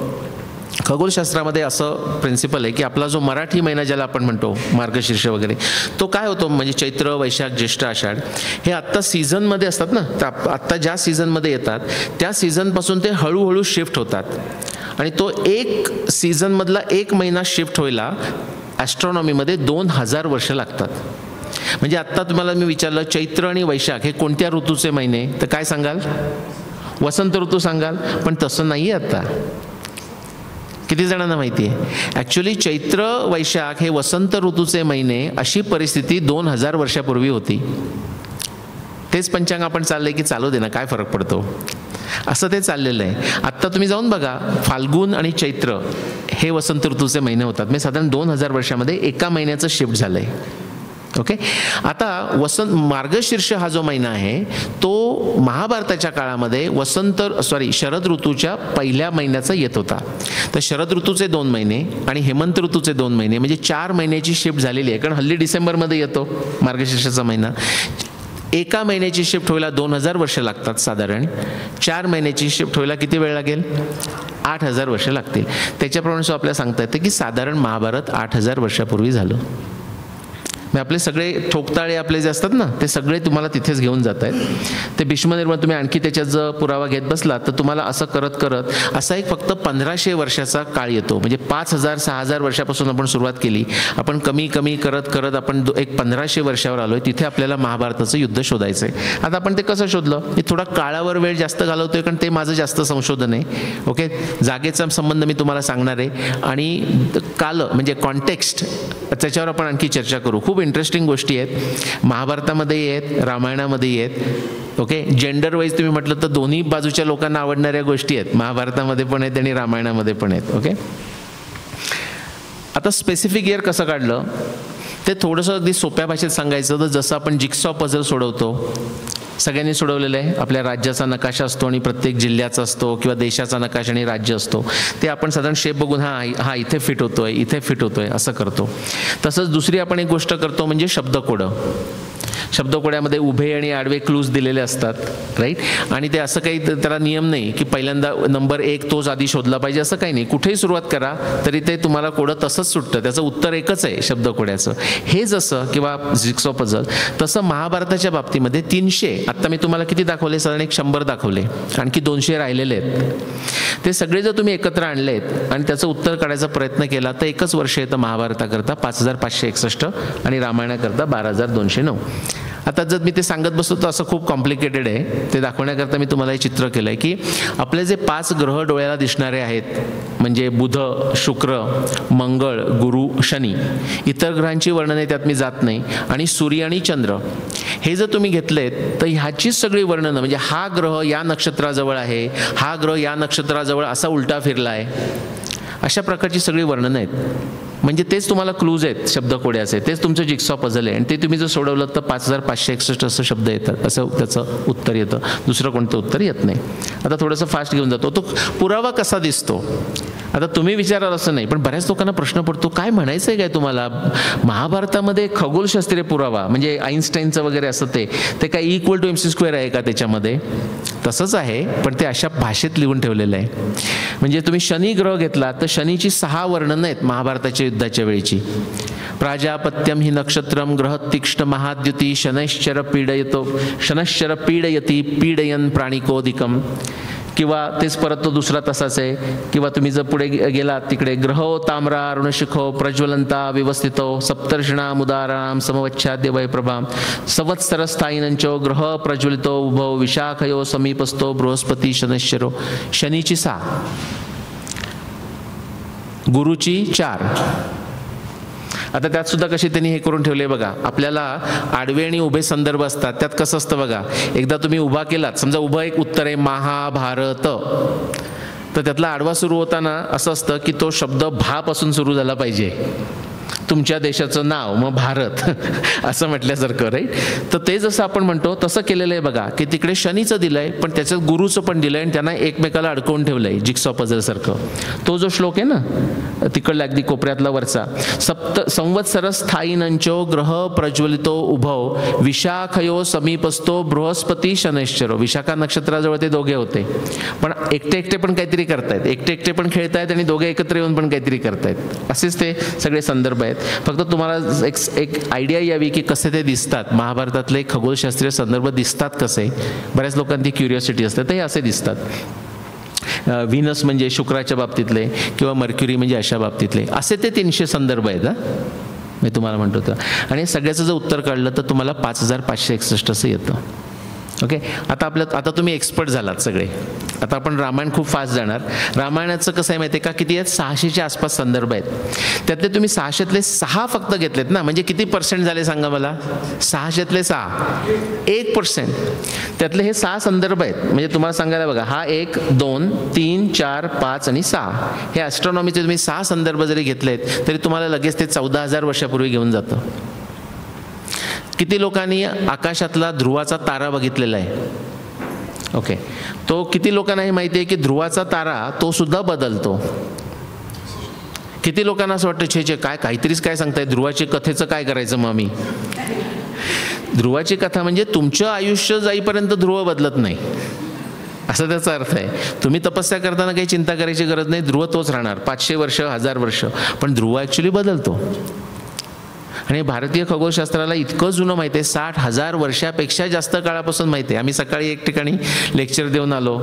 खगोलशास्त्रामध्ये असं प्रिन्सिपल आहे की आपला जो मराठी महिना ज्याला आपण म्हणतो मार्गशीर्ष वगैरे, तो काय होतो म्हणजे चैत्र, वैशाख, ज्येष्ठ, आषाढ हे आत्ता सीझनमध्ये असतात ना. तर आत्ता ज्या सीझनमध्ये येतात त्या सीझनपासून ते हळूहळू शिफ्ट होतात. आणि तो एक सीझनमधला एक महिना शिफ्ट व्हायला ॲस्ट्रॉनॉमीमध्ये 2000 वर्ष लागतात. म्हणजे आत्ता तुम्हाला मी विचारलं चैत्र आणि वैशाख हे कोणत्या ऋतूचे महिने, तर काय सांगाल? वसंत ऋतू सांगाल. पण तसं नाही आहे आत्ता. किती जणांना माहिती आहे? ॲक्च्युली चैत्र, वैशाख हे वसंत ऋतूचे महिने अशी परिस्थिती 2000 वर्षापूर्वी होती. तेच पंचांग आपण चाललंय की चालू दे ना, काय फरक पडतो, असं ते चाललेलं आहे. आत्ता तुम्ही जाऊन बघा, फाल्गुन आणि चैत्र हे वसंत ऋतूचे महिने होतात. म्हणजे साधारण 2000 वर्षामध्ये एका महिन्याचं शिफ्ट झालं आहे. ओके. आता मार्गशीर्ष हा जो महिना आहे तो महाभारताच्या काळामध्ये शरद ऋतूच्या पहिल्या महिन्याचा येत होता. तर शरद ऋतूचे 2 महिने आणि हेमंत ऋतूचे 2 महिने म्हणजे 4 महिन्याची शिफ्ट झालेली आहे. कारण हल्ली डिसेंबरमध्ये येतो मार्गशीर्षाचा महिना. एका महिन्याची शिफ्ट व्हायला 2000 वर्ष लागतात साधारण. 4 महिन्याची शिफ्ट व्हायला किती वेळ लागेल? 8000 वर्ष लागतील. त्याच्याप्रमाणे आपल्याला सांगता येते की साधारण महाभारत 8000 वर्षापूर्वी झालं. आपले सगळे ठोकताळे आपले जे असतात ना ते सगळे तुम्हाला तिथेच घेऊन जात आहेत. ते भीष्मनिर्वाण तुम्ही आणखी त्याच्यात जर पुरावा घेत बसला तर तुम्हाला असं करत करत असा एक फक्त 1500 वर्षाचा काळ येतो. म्हणजे 5000-6000 वर्षापासून आपण सुरुवात केली, आपण कमी कमी करत करत आपण एक 1500 वर्षावर आलोय. तिथे आपल्याला महाभारताचं युद्ध शोधायचं आहे. आता आपण ते कसं शोधलं? मी थोडा काळावर वेळ जास्त घालवतोय कारण ते माझं जास्त संशोधन आहे. ओके. जागेचा संबंध मी तुम्हाला सांगणार आहे आणि काल म्हणजे कॉन्टेक्स्ट त्याच्यावर आपण आणखी चर्चा करू. खूप इंटरेस्टिंग गोष्टी आहेत महाभारतामध्ये आहेत, रामायणामध्ये आहेत. ओके. जेंडर वाईज तुम्ही म्हटलं तर दोन्ही बाजूच्या लोकांना आवडणाऱ्या गोष्टी आहेत. महाभारतामध्ये पण आहेत आणि रामायणामध्ये पण आहेत. ओके. आता स्पेसिफिक इयर कसं काढलं ते थोडंसं अगदी सोप्या भाषेत सांगायचं तर जसं आपण जिक्सॉ पझल सोडवतो, सगळ्यांनी सोडवलेलं आहे. आपल्या राज्याचा नकाशा असतो आणि प्रत्येक जिल्ह्याचा असतो किंवा देशाचा नकाशा आणि राज्य असतो. ते आपण साधारण शेप बघून हा इथे फिट होतोय, इथे फिट होतोय असं करतो. तसंच दुसरी आपण एक गोष्ट करतो म्हणजे शब्दकोडं. शब्दकोड्यामध्ये उभे आणि आडवे क्लूज दिलेले असतात, राईट. आणि ते असं काही त्याला नियम नाही की पहिल्यांदा नंबर 1 तोच आधी शोधला पाहिजे असं काही नाही. कुठेही सुरुवात करा तरी ते तुम्हाला कोडं तसंच सुटतं. त्याचं उत्तर एकच आहे शब्दकोड्याचं. हे जसं किंवा जिक्सॉ पझल तसं महाभारताच्या बाबतीमध्ये 300, आत्ता मी तुम्हाला किती दाखवले? साधारण 100 दाखवले, आणखी 200 राहिलेले आहेत. ते सगळे जर तुम्ही एकत्र आणलेत आणि त्याचं उत्तर काढायचा प्रयत्न केला तर एकच वर्ष येतं महाभारताकरता 5561 आणि रामायणाकरता 12209. आता जर मी ते सांगत बसतो तर असं खूप कॉम्प्लिकेटेड आहे. ते दाखवण्याकरता मी तुम्हाला हे चित्र केलं आहे की आपले जे 5 ग्रह डोळ्याला दिसणारे आहेत म्हणजे बुध, शुक्र, मंगळ, गुरु, शनी, इतर ग्रहांची वर्णने त्यात मी जात नाही, आणि सूर्य आणि चंद्र हे जर तुम्ही घेतलेत तर ह्याचीच सगळी वर्णनं म्हणजे हा ग्रह या नक्षत्राजवळ आहे, हा ग्रह या नक्षत्राजवळ असा उलटा फिरला आहे, अशा प्रकारची सगळी वर्णनं आहेत. म्हणजे तेच तुम्हाला क्लूज आहेत शब्दकोड्याचे, तेच तुमचं जिक्सॉ पझल आहे. आणि ते तुम्ही जर सोडवलं तर 5561 असं शब्द येतात, असं त्याचं उत्तर येतं. दुसरं कोणतं उत्तर येत नाही. आता थोडंसं फास्ट घेऊन जातो. तो पुरावा कसा दिसतो आता तुम्ही विचाराल असं नाही, पण बऱ्याच लोकांना प्रश्न पडतो काय म्हणायचं आहे काय तुम्हाला? महाभारतामध्ये खगोलशास्त्रीय पुरावा म्हणजे आईन्स्टाईनचं वगैरे असं ते काय इक्वल टू MC² आहे का त्याच्यामध्ये? तसंच आहे, पण ते अशा भाषेत लिहून ठेवलेलं आहे. म्हणजे तुम्ही शनी ग्रह घेतला तर शनीची 6 वर्णनं आहेत महाभारताच्या युद्धाच्या वेळीची. प्राजापत्यम हि नक्षत्रम ग्रह तीक्ष्ण महाद्युती शनैश्चर पीडयती पीडयन प्राणिकोदिकम. किंवा तेच परत तो दुसरा तसाच आहे. किंवा तुम्ही जर पुढे गेलात तिकडे ग्रहो ताम्रा अरुणशिखो प्रज्वलंता व्यवस्थितो सप्तर्षिणामुदाराम समवच्छाद्य वैप्रभाम संवत्सरस्थायीनंचो ग्रह प्रज्वलितो उभो विशाखयो समीपस्थो बृहस्पती शनैश्चरो. शनीची 6. गुरुची 4. आता त्यात सुद्धा कशी त्यांनी हे करून ठेवले बघा, आपल्याला आडवे आणि उभे संदर्भ असतात. त्यात कसं असतं बघा, एकदा तुम्ही उभा केलात, समजा उभं एक उत्तर आहे महाभारत, तर त्यातला आडवा सुरू होताना असं असतं की तो शब्द भापासून सुरू झाला पाहिजे. तुमच्या देशाचं नाव मग भारत असं म्हटल्यासारखं, राईट. तर ते जसं आपण म्हणतो तसं केलेलं आहे बघा, की तिकडे शनीचं दिलंय पण त्याच्यात गुरुचं पण दिलंय आणि त्यांना एकमेकाला अडकवून ठेवलंय जिक्सॉ पझल सारखं. तो जो श्लोक आहे ना तिकडला अगदी कोपऱ्यातला वरचा, संवत्सर स्थायीनंचो ग्रह प्रज्वलितो उभव विशाखयो समीपस्थो बृहस्पती शनैश्चरो. विशाखा नक्षत्राजवळ ते दोघे होते, पण एकटे एकटे पण काहीतरी करतायत, एकटे एकटे पण खेळतायत आणि दोघे एकत्र येऊन पण काहीतरी करतायत. असेच ते सगळे संदर्भ आहेत. फक्त तुम्हाला एक आयडिया यावी की कसे ते दिसतात. महाभारतातले खगोलशास्त्रीय संदर्भ दिसतात कसे, बऱ्याच लोकांची क्युरिओसिटी असते, तर हे असे दिसतात. व्हीनस म्हणजे शुक्राच्या बाबतीतले किंवा मर्क्युरी म्हणजे अशा बाबतीतले असे ते 300 संदर्भ आहेत. मी तुम्हाला म्हणतो तर, आणि सगळ्याचं जर उत्तर काढलं तर तुम्हाला 5561 असं येतं. ओके. आता तुम्ही एक्सपर्ट झालात सगळे. आता आपण रामायण खूप फास्ट जाणार. रामायणाचं कसं आहे माहिती आहे का, किती आहेत, 600च्या आसपास संदर्भ आहेत. त्यातले तुम्ही 600तले 6 फक्त घेतलेत ना, म्हणजे किती % झाले सांगा मला. 600तले 6 1%. त्यातले हे 6 संदर्भ आहेत. म्हणजे तुम्हाला सांगायला बघा, हा 1 2 3 4 5 आणि 6 हे ॲस्ट्रॉनॉमीचे तुम्ही 6 संदर्भ जरी घेतलेत तरी तुम्हाला लगेच ते 14,000 वर्षापूर्वी घेऊन जातं. किती लोकांनी आकाशातला ध्रुवाचा तारा बघितलेला आहे. ओके. तो किती लोकांना हे माहिती आहे की ध्रुवाचा तारा तो सुद्धा बदलतो. किती लोकांना असं वाटतं छे काहीतरीच काय सांगताय, ध्रुवाची कथेचं काय करायचं मग आम्ही. ध्रुवाची कथा म्हणजे तुमचं आयुष्य जाईपर्यंत ध्रुव बदलत नाही असं त्याचा अर्थ आहे. तुम्ही तपस्या करताना काही चिंता करायची गरज नाही, ध्रुव तोच राहणार 500 वर्ष 1000 वर्ष, पण ध्रुव ॲक्च्युली बदलतो. आणि भारतीय खगोलशास्त्राला इतकं जुनं माहिती आहे, 60,000 वर्षापेक्षा जास्त काळापासून माहिती आहे. आम्ही सकाळी एक ठिकाणी लेक्चर देऊन आलो.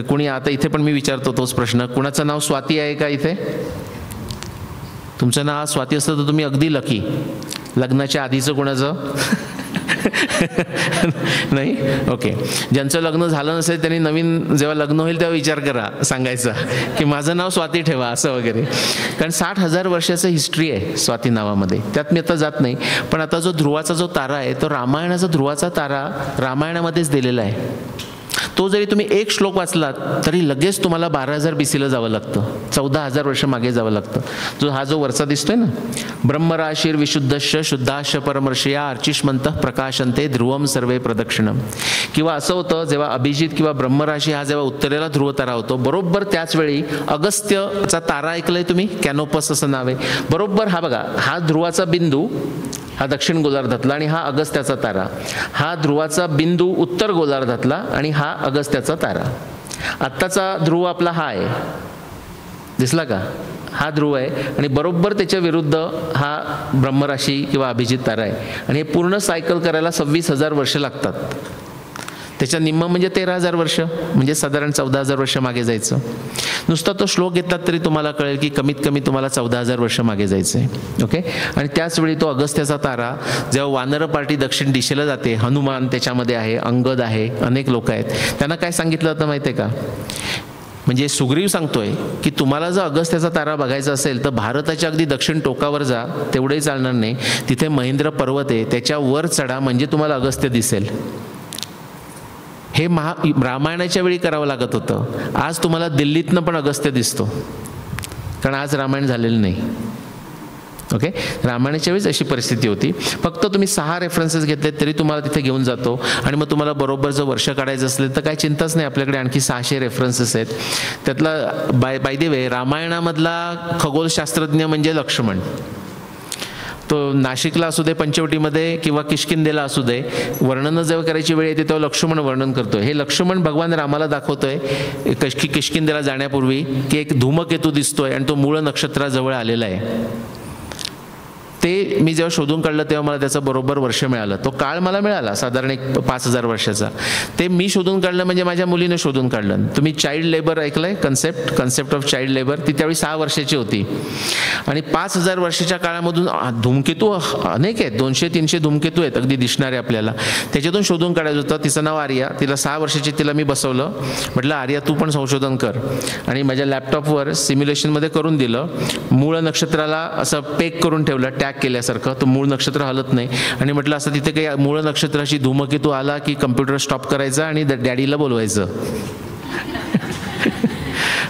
कुणी आता इथे पण मी विचारतो तोच प्रश्न, कुणाचं नाव स्वाती आहे का इथे. तुमचं नाव स्वाती असतं तर तुम्ही अगदी लकी. लग्नाच्या आधीचं कुणाचं नाही. ओके. ज्यांचं लग्न झालं नसेल त्यांनी नवीन जेव्हा लग्न होईल तेव्हा विचार करा सांगायचा की माझं नाव स्वाती ठेवा असं वगैरे, कारण 60,000 वर्षाचं हिस्ट्री आहे स्वाती नावामध्ये. त्यात मी आता जात नाही. पण आता जो ध्रुवाचा जो तारा आहे तो रामायणाचा ध्रुवाचा तारा रामायणामध्येच दिलेला आहे. तो जरी तुम्ही एक श्लोक वाचलात तरी लगेच तुम्हाला 12,000 BCला जावं लागतं, 14,000 वर्ष मागे जावं लागतं. हा जो वरचा दिसतोय ना, ब्रह्मराशीर विशुद्धश्च शुद्धाश्च परमर्षया अर्चिष्मंतः प्रकाशन्ते ध्रुवम सर्वे प्रदक्षिणम. किंवा असं होतं जेव्हा अभिजित किंवा ब्रह्मराशी हा जेव्हा उत्तरेला ध्रुव तारा होतो, बरोबर त्याच वेळी अगस्त्यचा तारा ऐकलंय तुम्ही, कॅनोपस असं नाव आहे. बरोबर हा बघा, हा ध्रुवाचा बिंदू हा दक्षिण गोलार्धातला आणि हा अगस्त्याचा तारा. हा ध्रुवाचा बिंदू उत्तर गोलार्धातला आणि हा अगस्त्याचा तारा. आत्ताचा ध्रुव आपला हा आहे, दिसला का, हा ध्रुव आहे. आणि बरोबर त्याच्या विरुद्ध हा ब्रह्मराशी किंवा अभिजित तारा आहे. आणि हे पूर्ण सायकल करायला 26,000 वर्ष लागतात. त्याच्या निम्म म्हणजे 13,000 वर्ष, म्हणजे साधारण 14,000 वर्ष मागे जायचं. नुसता तो श्लोक घेतलात तरी तुम्हाला कळेल की कमीत कमी तुम्हाला 14,000 वर्ष मागे जायचं आहे. ओके. आणि त्याचवेळी तो अगस्त्याचा तारा जेव्हा वानर पार्टी दक्षिण दिशेला जाते, हनुमान त्याच्यामध्ये आहे, अंगद आहे, अनेक लोक आहेत, त्यांना काय सांगितलं होतं माहिती आहे का, म्हणजे सुग्रीव सांगतोय की तुम्हाला जर अगस्त्याचा तारा बघायचा असेल तर भारताच्या अगदी दक्षिण टोकावर जा, तेवढंही चालणार नाही, तिथे महेंद्र पर्वत आहे त्याच्यावर चढा म्हणजे तुम्हाला अगस्त्य दिसेल. हे रामायणाच्या वेळी करावं लागत होतं. आज तुम्हाला दिल्लीतनं पण अगस्त्य दिसतो, कारण आज रामायण झालेलं नाही. ओके. रामायणाच्या वेळीच अशी परिस्थिती होती. फक्त तुम्ही 6 रेफरन्सेस घेतले तरी तुम्हाला तिथे घेऊन जातो. आणि मग तुम्हाला बरोबर जर वर्ष काढायचं असेल तर काही चिंताच नाही, आपल्याकडे आणखी 600 रेफरन्सेस आहेत. त्यातला बाय द वे रामायणामधला खगोलशास्त्रज्ञ म्हणजे लक्ष्मण. तो नाशिकला असू दे, पंचवटीमध्ये किंवा किष्किंधेला असू दे, वर्णनं जेव्हा करायची वेळ येते तेव्हा लक्ष्मण वर्णन करतोय. हे लक्ष्मण भगवान रामाला दाखवतोय किष्किंधेला जाण्यापूर्वी की एक धूमकेतू दिसतोय आणि तो मूळ नक्षत्राजवळ आलेला आहे. ते मी जेव्हा शोधून काढलं तेव्हा मला त्याचं बरोबर वर्ष मिळालं. तो काळ मला मिळाला साधारण एक 5,000 वर्षाचा. ते मी शोधून काढलं म्हणजे माझ्या मुलीने शोधून काढलं. तुम्ही चाइल्ड लेबर ऐकलंय, कन्सेप्ट ऑफ चाइल्ड लेबर? ती त्यावेळी 6 वर्षाची होती आणि 5,000 वर्षाच्या काळामधून धूमकेतू अनेक आहेत, 200-300 धूमकेतू आहेत अगदी दिसणारे आपल्याला. त्याच्यातून शोधून काढायचं होतं. तिचं नाव आर्या. तिला 6 वर्षाची तिला मी बसवलं. म्हटलं आर्या तू पण संशोधन कर. आणि माझ्या लॅपटॉपवर सिम्युलेशनमध्ये करून दिलं. मूळ नक्षत्राला असं पेक करून ठेवलं, टॅग केल्यासारखं. तो मूळ नक्षत्र हलत नाही. आणि म्हटलं असं तिथे काही मूळ नक्षत्राशी धूमकेतू आला की कम्प्युटर स्टॉप करायचा आणि डॅडीला बोलवायचं.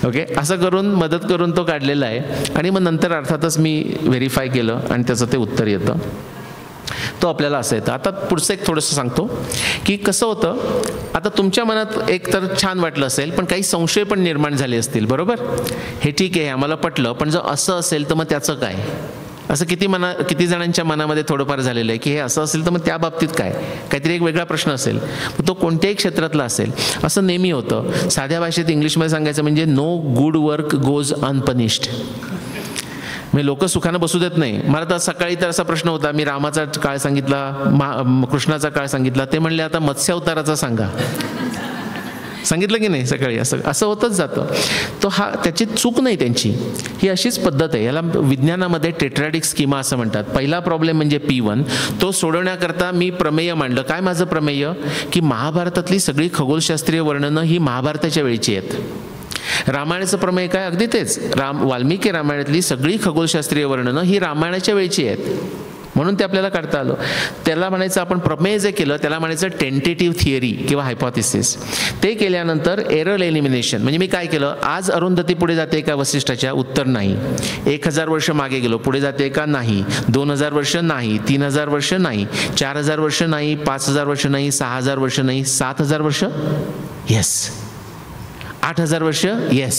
ओके, असं करून मदत करून तो काढलेला आहे. आणि मग नंतर अर्थातच मी व्हेरीफाय केलं आणि त्याचं ते उत्तर येतं. तो आपल्याला असं येतं. आता पुढचं एक थोडंसं सांगतो की कसं होतं. आता तुमच्या मनात एक तर छान वाटलं असेल, पण काही संशय पण निर्माण झाले असतील, बरोबर? हे ठीक आहे, आम्हाला पटलं, पण जर असं असेल तर मग त्याचं काय? असं किती जणांच्या मनामध्ये थोडंफार झालेलं आहे की हे असं असेल तर मग त्या बाबतीत काय? काहीतरी एक वेगळा प्रश्न असेल. तो कोणत्याही क्षेत्रातला असेल. असं नेहमी होतं. साध्या भाषेत इंग्लिशमध्ये सांगायचं म्हणजे नो गुड वर्क गोज अनपनिश्ड. मी लोक सुखानं बसू देत नाही. मला तर सकाळी तर असा प्रश्न होता, मी रामाचा काळ सांगितला, कृष्णाचा काळ सांगितला. ते म्हणले आता मत्स्य अवताराचा सांगा. सांगितलं की नाही सकाळी? असं होतच जातं. तो त्याची चूक नाही त्यांची, ही अशीच पद्धत आहे. याला विज्ञानामध्ये टेट्रॅडिक स्कीमा असं म्हणतात. पहिला प्रॉब्लेम म्हणजे P1. तो सोडवण्याकरता मी प्रमेय मांडलं. काय माझं प्रमेय? की महाभारतातली सगळी खगोलशास्त्रीय वर्णनं ही महाभारताच्या वेळची आहेत. रामायणाचं प्रमेय काय? अगदी तेच. वाल्मिकी रामायणातली सगळी खगोलशास्त्रीय वर्णनं ही रामायणाच्या वेळची आहेत, म्हणून ते आपल्याला काढता आलं. त्याला म्हणायचं, आपण प्रमेय जे केलं त्याला म्हणायचं टेंटेटिव्ह थिअरी किंवा हायपोथेसिस. ते केल्यानंतर एरर एलिमिनेशन. म्हणजे मी काय केलं, आज अरुंधती पुढे जाते का वसिष्ठाच्या? उत्तर नाही. 1000 वर्ष मागे गेलो, पुढे जाते का? नाही. 2000 वर्ष नाही. 3000 वर्ष नाही. 4000 वर्ष नाही. 5000 वर्ष नाही. 6000 वर्ष नाही. 7000 वर्ष येस. 8000 वर्ष येस.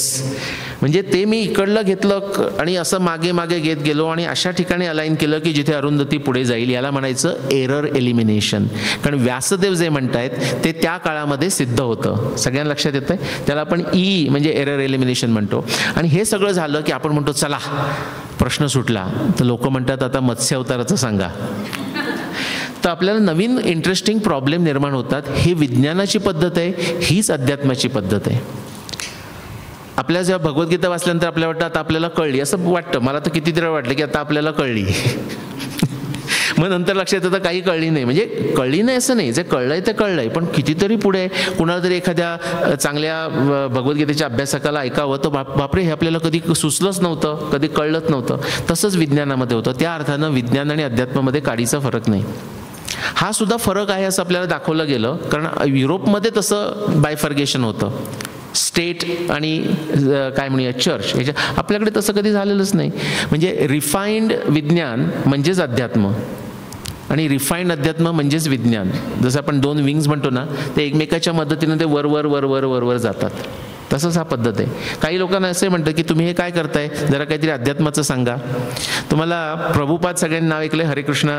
म्हणजे ते मी इकडलं घेतलं आणि असं मागे मागे घेत गेलो आणि अशा ठिकाणी अलाइन केलं की जिथे अरुंधती पुढे जाईल. याला म्हणायचं एरर एलिमिनेशन. कारण व्यासदेव जे म्हणतायत ते त्या काळामध्ये सिद्ध होतं. सगळ्यांना लक्षात येतंय? त्याला आपण ई म्हणजे एरर एलिमिनेशन म्हणतो. आणि हे सगळं झालं की आपण म्हणतो चला प्रश्न सुटला. तर लोक म्हणतात आता मत्स्य अवताराचं सांगा. तर आपल्याला नवीन इंटरेस्टिंग प्रॉब्लेम निर्माण होतात. ही विज्ञानाची पद्धत आहे, हीच अध्यात्माची पद्धत आहे. आपल्याला जेव्हा भगवद्गीता वाचल्यानंतर आपल्याला वाटतं आता आपल्याला कळली, असं वाटतं. मला तर कितीतरी वाटलं की आता आपल्याला कळली. मग नंतर लक्षात येतं काही कळली नाही. म्हणजे कळली नाही असं नाही, जे कळलंय ते कळलंय, पण कितीतरी पुढे कुणाला तरी एखाद्या चांगल्या भगवद्गीतेच्या अभ्यासकाला ऐकावं तर बापरे हे आपल्याला कधी सुचलंच नव्हतं, कधी कळलंच नव्हतं. तसंच विज्ञानामध्ये होतं. त्या अर्थानं विज्ञान आणि अध्यात्मामध्ये काडीचा फरक नाही. हा सुद्धा फरक आहे असं आपल्याला दाखवलं गेलं. कारण युरोपमध्ये तसं बायफर्गेशन होतं, स्टेट आणि काय म्हणूया चर्च. याच्या आपल्याकडे तसं कधी झालेलंच नाही. म्हणजे रिफाईंड विज्ञान म्हणजेच अध्यात्म आणि रिफाईंड अध्यात्म म्हणजेच विज्ञान. जसं आपण 2 विंग्स म्हणतो ना, ते एकमेकाच्या मदतीनं ते वर वर वर वर वर वर जातात. तसंच हा पद्धत आहे. काही लोकांना असे म्हणतं की तुम्ही हे काय करताय, जरा काहीतरी अध्यात्माचं सांगा. तुम्हाला प्रभुपाद सगळ्यांनी नाव ऐकलंय, हरे कृष्ण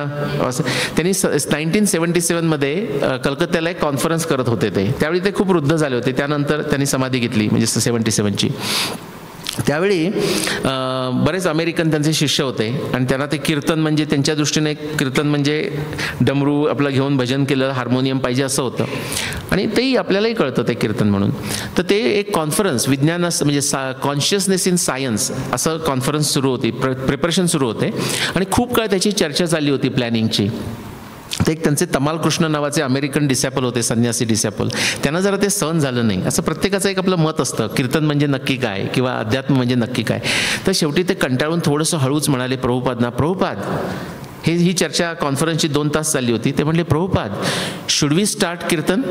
असं. त्यांनी 1977 मध्ये कलकत्त्याला एक कॉन्फरन्स करत होते. त्यावेळी ते खूप वृद्ध झाले होते. त्यानंतर त्यांनी समाधी घेतली, म्हणजे 77ची. त्यावेळी बरेच अमेरिकन त्यांचे शिष्य होते आणि त्यांना ते कीर्तन म्हणजे त्यांच्या दृष्टीने कीर्तन म्हणजे डमरू आपलं घेऊन भजन केलं, हार्मोनियम पाहिजे असं होतं. आणि तेही आपल्यालाही कळतं ते कीर्तन म्हणून. तर ते एक कॉन्फरन्स विज्ञान म्हणजे कॉन्शियसनेस इन सायन्स असं कॉन्फरन्स सुरू होती, प्रिपरेशन सुरू होते. आणि खूप काळ त्याची चर्चा चालली होती प्लॅनिंगची. ते एक त्यांचे तमाल कृष्ण नावाचे अमेरिकन डिसॅपल होते, संन्यासी डिसॅपल. त्यांना जरा ते सहन झालं नाही. असं प्रत्येकाचं एक आपलं मत असतं, कीर्तन म्हणजे नक्की काय किंवा अध्यात्म म्हणजे नक्की काय. तर शेवटी ते कंटाळून थोडंसं हळूच म्हणाले प्रभुपादना, प्रभुपाद ही चर्चा कॉन्फरन्सची 2 तास चालली होती. ते म्हणले Prabhupada should we start kirtan?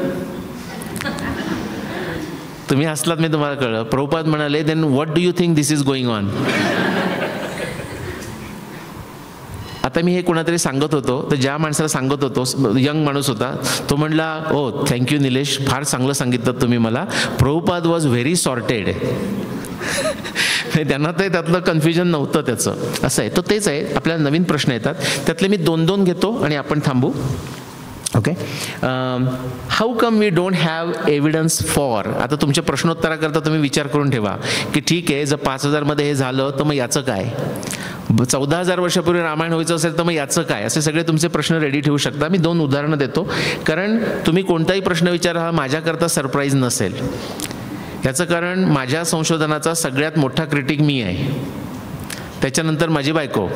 तुम्ही हसलात, मी तुम्हाला कळलं. प्रभुपाद म्हणाले then what do you think this is going on? आता मी हे कोणातरी सांगत होतो, तर ज्या माणसाला सांगत होतो, यंग माणूस होता, तो म्हणला ओ थँक्यू निलेश, फार चांगलं सांगितलं तुम्ही मला. Prabhupada was very sorted. त्यांना ते त्यातलं कन्फ्युजन नव्हतं त्याचं. असं आहे. तर तेच आहे, आपल्याला नवीन प्रश्न येतात, त्यातले मी 2-2 घेतो आणि आपण थांबू. Okay. How come we don't have evidence for. आता तुमच्या प्रश्नोत्तराकरता तुम्ही विचार करून ठेवा की ठीक आहे, जर 5000 मध्ये हे झालं तर मग याचं काय? 14,000 वर्षापूर्वी रामायण व्हायचं असेल तर मग याचं काय, असे सगळे तुमचे प्रश्न रेडी ठेवू शकता. मी 2 उदाहरणं देतो, कारण तुम्ही कोणताही प्रश्न विचारा हा माझ्याकरता सरप्राईज नसेल. याचं कारण माझ्या संशोधनाचा सगळ्यात मोठा क्रिटिक मी आहे, त्याच्यानंतर माझी बायको.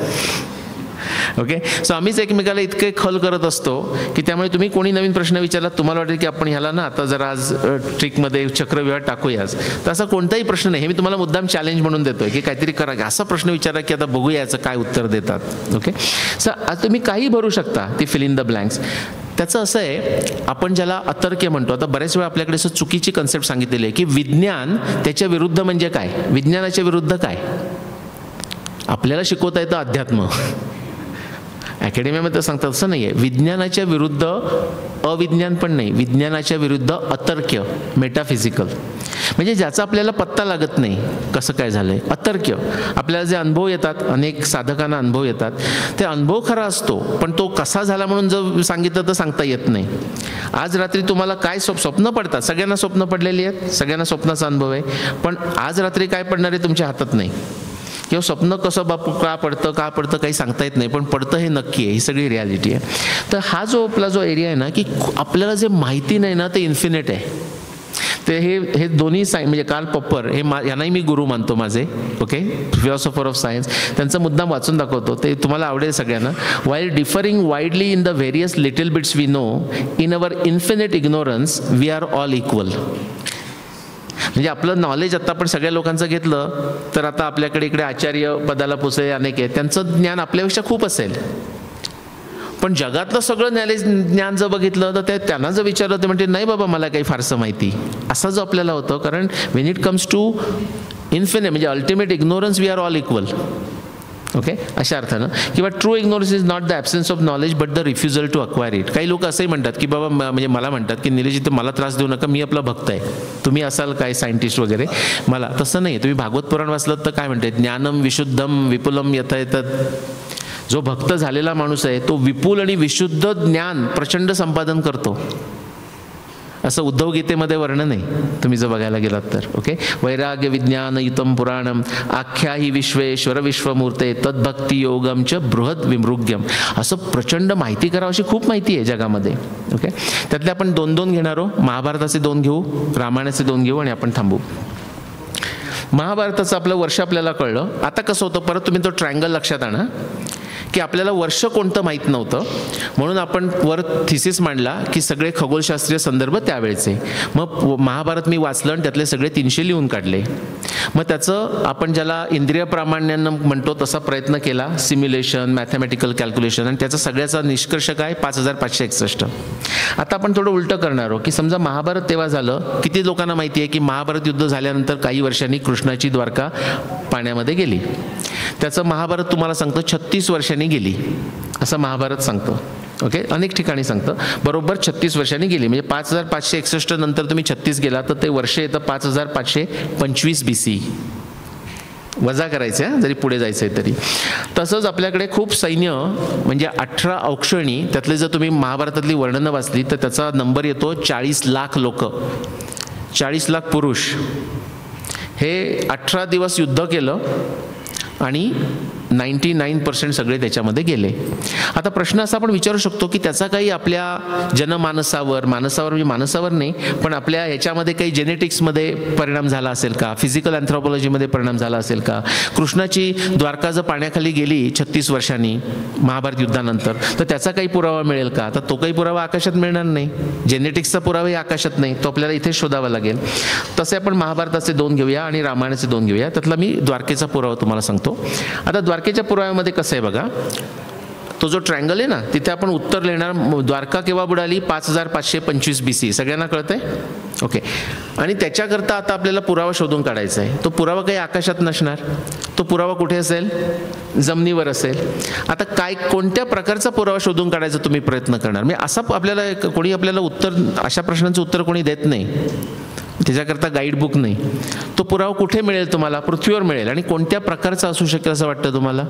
ओके, सो आम्हीच एकमेकाला इतके खल करत असतो की त्यामुळे तुम्ही कोणी नवीन प्रश्न विचारला, तुम्हाला वाटेल की आपण ह्याला ना आता जरा आज ट्रिकमध्ये चक्रव्यूहात टाकूयाच, तर असा कोणताही प्रश्न नाही. हे मी तुम्हाला मुद्दाम चॅलेंज म्हणून देतोय की काहीतरी करा, असा प्रश्न विचारा की आता बघूया याचं काय उत्तर देतात. ओके, सो आता तुम्ही काही भरू शकता ती फिल इन द ब्लँक्स. त्याचं असं आहे, आपण ज्याला अतर्क्य म्हणतो, आता बऱ्याच वेळा आपल्याकडे असं चुकीची कन्सेप्ट सांगितलेली आहे की विज्ञान त्याच्या विरुद्ध म्हणजे काय, विज्ञानाच्या विरुद्ध काय. आपल्याला शिकवता येतं अध्यात्म, अकॅडमीमध्ये सांगतात तसं नाही आहे. विज्ञानाच्या विरुद्ध अविज्ञान पण नाही, विज्ञानाच्या विरुद्ध अतर्क्य, मेटाफिजिकल, म्हणजे ज्याचा आपल्याला पत्ता लागत नाही कसं काय झालं आहे. अतर्क्य, आपल्याला जे अनुभव येतात, अनेक साधकांना अनुभव येतात, ते अनुभव खरा असतो पण तो कसा झाला म्हणून जर सांगितलं तर सांगता येत नाही. आज रात्री तुम्हाला काय स्वप्न पडतात, सगळ्यांना स्वप्न पडलेली आहेत, सगळ्यांना स्वप्नाचा अनुभव आहे, पण आज रात्री काय पडणार आहे तुमच्या हातात नाही. किंवा स्वप्न कसं बापू का पडतं काही सांगता येत नाही, पण पडतं हे नक्की आहे, ही सगळी रियालिटी आहे. तर हा जो आपला जो एरिया आहे ना, की आपल्याला जे माहिती नाही ना ते इन्फिनिट आहे. ते हे दोन्ही म्हणजे कार्ल पॉपर हे यांनाही मी गुरु मानतो माझे. ओके, फिलॉसॉफर ऑफ सायन्स, त्यांचा मुद्दाम वाचून दाखवतो, ते तुम्हाला आवडेल सगळ्यांना. While differing widely in the various little bits we know, in our infinite ignorance we are all equal. म्हणजे आपलं नॉलेज आता आपण सगळ्या लोकांचं घेतलं तर आता आपल्याकडे इकडे आचार्य पदाला पोचले अनेक आहेत, त्यांचं ज्ञान आपल्यापेक्षा खूप असेल, पण जगातलं सगळं ज्ञान जर बघितलं तर त्यांना जर विचारलं ते म्हणते नाही बाबा मला काही फारसं माहिती, असं जो आपल्याला होतं. कारण when it comes to infinite म्हणजे ultimate ignorance we are all equal. Okay, अशा अर्थानं. किंवा true ignorance is not the absence of knowledge but the refusal to acquire it. काही लोक असंही म्हणतात की बाबा म्हणजे मला म्हणतात की निलेश इथे मला त्रास देऊ नका, मी आपला भक्त आहे, तुम्ही असाल काय सायंटिस्ट वगैरे. मला तसं नाही. तुम्ही भागवत पुराण वाचलं तर काय म्हणते, ज्ञानम विशुद्धम विपुलम यथा येतात. जो भक्त झालेला माणूस आहे तो विपुल आणि विशुद्ध ज्ञान प्रचंड संपादन करतो, असं उद्धव गीतेमध्ये वर्णन आहे तुम्ही जर बघायला गेलात तर. ओके, वैराग्य विज्ञान युतम पुराणम आख्या ही विश्वेश्वर विश्वमूर्ते तद्भक्ती योगम च बृहद विमृग्यम. असं प्रचंड माहिती करावं अशी खूप माहिती आहे जगामध्ये. ओके, त्यातले आपण 2 घेणार आहोत. महाभारताचे 2 घेऊ, रामायणाचे 2 घेऊ आणि आपण थांबू. महाभारताचं आपलं वर्ष आपल्याला कळलं. आता कसं होतं, परत तुम्ही तो ट्रायंगल लक्षात आणा की आपल्याला वर्ष कोणतं माहीत नव्हतं, म्हणून आपण वर थिसिस मांडला की सगळे खगोलशास्त्रीय संदर्भ त्यावेळेचे. मग महाभारत मी वाचलं आणि त्यातले सगळे 300 लिहून काढले. मग त्याचं आपण ज्याला इंद्रिय प्रामाण्यानं म्हणतो तसा प्रयत्न केला, सिम्युलेशन, मॅथमॅटिकल कॅल्क्युलेशन, आणि त्याचा सगळ्याचा निष्कर्ष काय 5561. आता आपण थोडं उलटं करणार आहोत की समजा महाभारत तेव्हा झालं, किती लोकांना माहिती आहे की महाभारत युद्ध झाल्यानंतर काही वर्षांनी कृष्णाची द्वारका पाण्यामध्ये गेली. त्याचं महाभारत तुम्हाला सांगतं 36 वर्षांनी गेली, असं महाभारत सांगतं. ओके, अनेक ठिकाणी सांगतं बरोबर 36 वर्षांनी गेली. म्हणजे 5561 नंतर तुम्ही 36 गेला तर ते वर्ष येतं 5525 BC. वजा करायचं आहे जरी पुढे जायचं आहे तरी. तसंच आपल्याकडे खूप सैन्य म्हणजे 18 औक्षणी, त्यातले जर तुम्ही महाभारतातली वर्णनं वाचली तर त्याचा नंबर येतो 40 लाख लोक, 40 लाख पुरुष. हे 18 दिवस युद्ध केलं आणि 99% सगळे त्याच्यामध्ये गेले. आता प्रश्न असा आपण विचारू शकतो की त्याचा काही आपल्या जनमानसावर, म्हणजे मानसावर नाही पण आपल्या ह्याच्यामध्ये काही जेनेटिक्समध्ये परिणाम झाला असेल का, फिजिकल अँथ्रोपॉलॉजीमध्ये परिणाम झाला असेल का. कृष्णाची द्वारका जर पाण्याखाली गेली 36 वर्षांनी महाभारत युद्धानंतर तर त्याचा काही पुरावा मिळेल का, तर तो काही पुरावा आकाशात मिळणार नाही. जेनेटिक्सचा पुरावाही आकाशात नाही, तो आपल्याला इथेच शोधावा लागेल. तसे आपण महाभारताचे 2 घेऊया आणि रामायणाचे 2 घेऊया. त्यातला मी द्वारकेचा पुरावा तुम्हाला सांगतो. आता द्वारकेच्या पुराव्यामध्ये कसं आहे बघा, तो जो ट्रायंगल आहे ना तिथे आपण उत्तर लिहिणार द्वारका केव्हा बुडाली 5525 BC. सगळ्यांना कळतंय? ओके, आणि त्याच्याकरता आता आपल्याला पुरावा शोधून काढायचा आहे. तो पुरावा काही आकाशात नसणार, तो पुरावा कुठे असेल, जमिनीवर असेल. आता काय कोणत्या प्रकारचा पुरावा शोधून काढायचा तुम्ही प्रयत्न करणार. म्हणजे असं आपल्याला कोणी आपल्याला उत्तर, अशा प्रश्नांचं उत्तर कोणी देत नाही, त्याच्याकरता गाईडबुक नाही. तो पुरावा कुठे मिळेल तुम्हाला, पृथ्वीवर मिळेल. आणि कोणत्या प्रकारचा असू शकेल असं वाटतं तुम्हाला?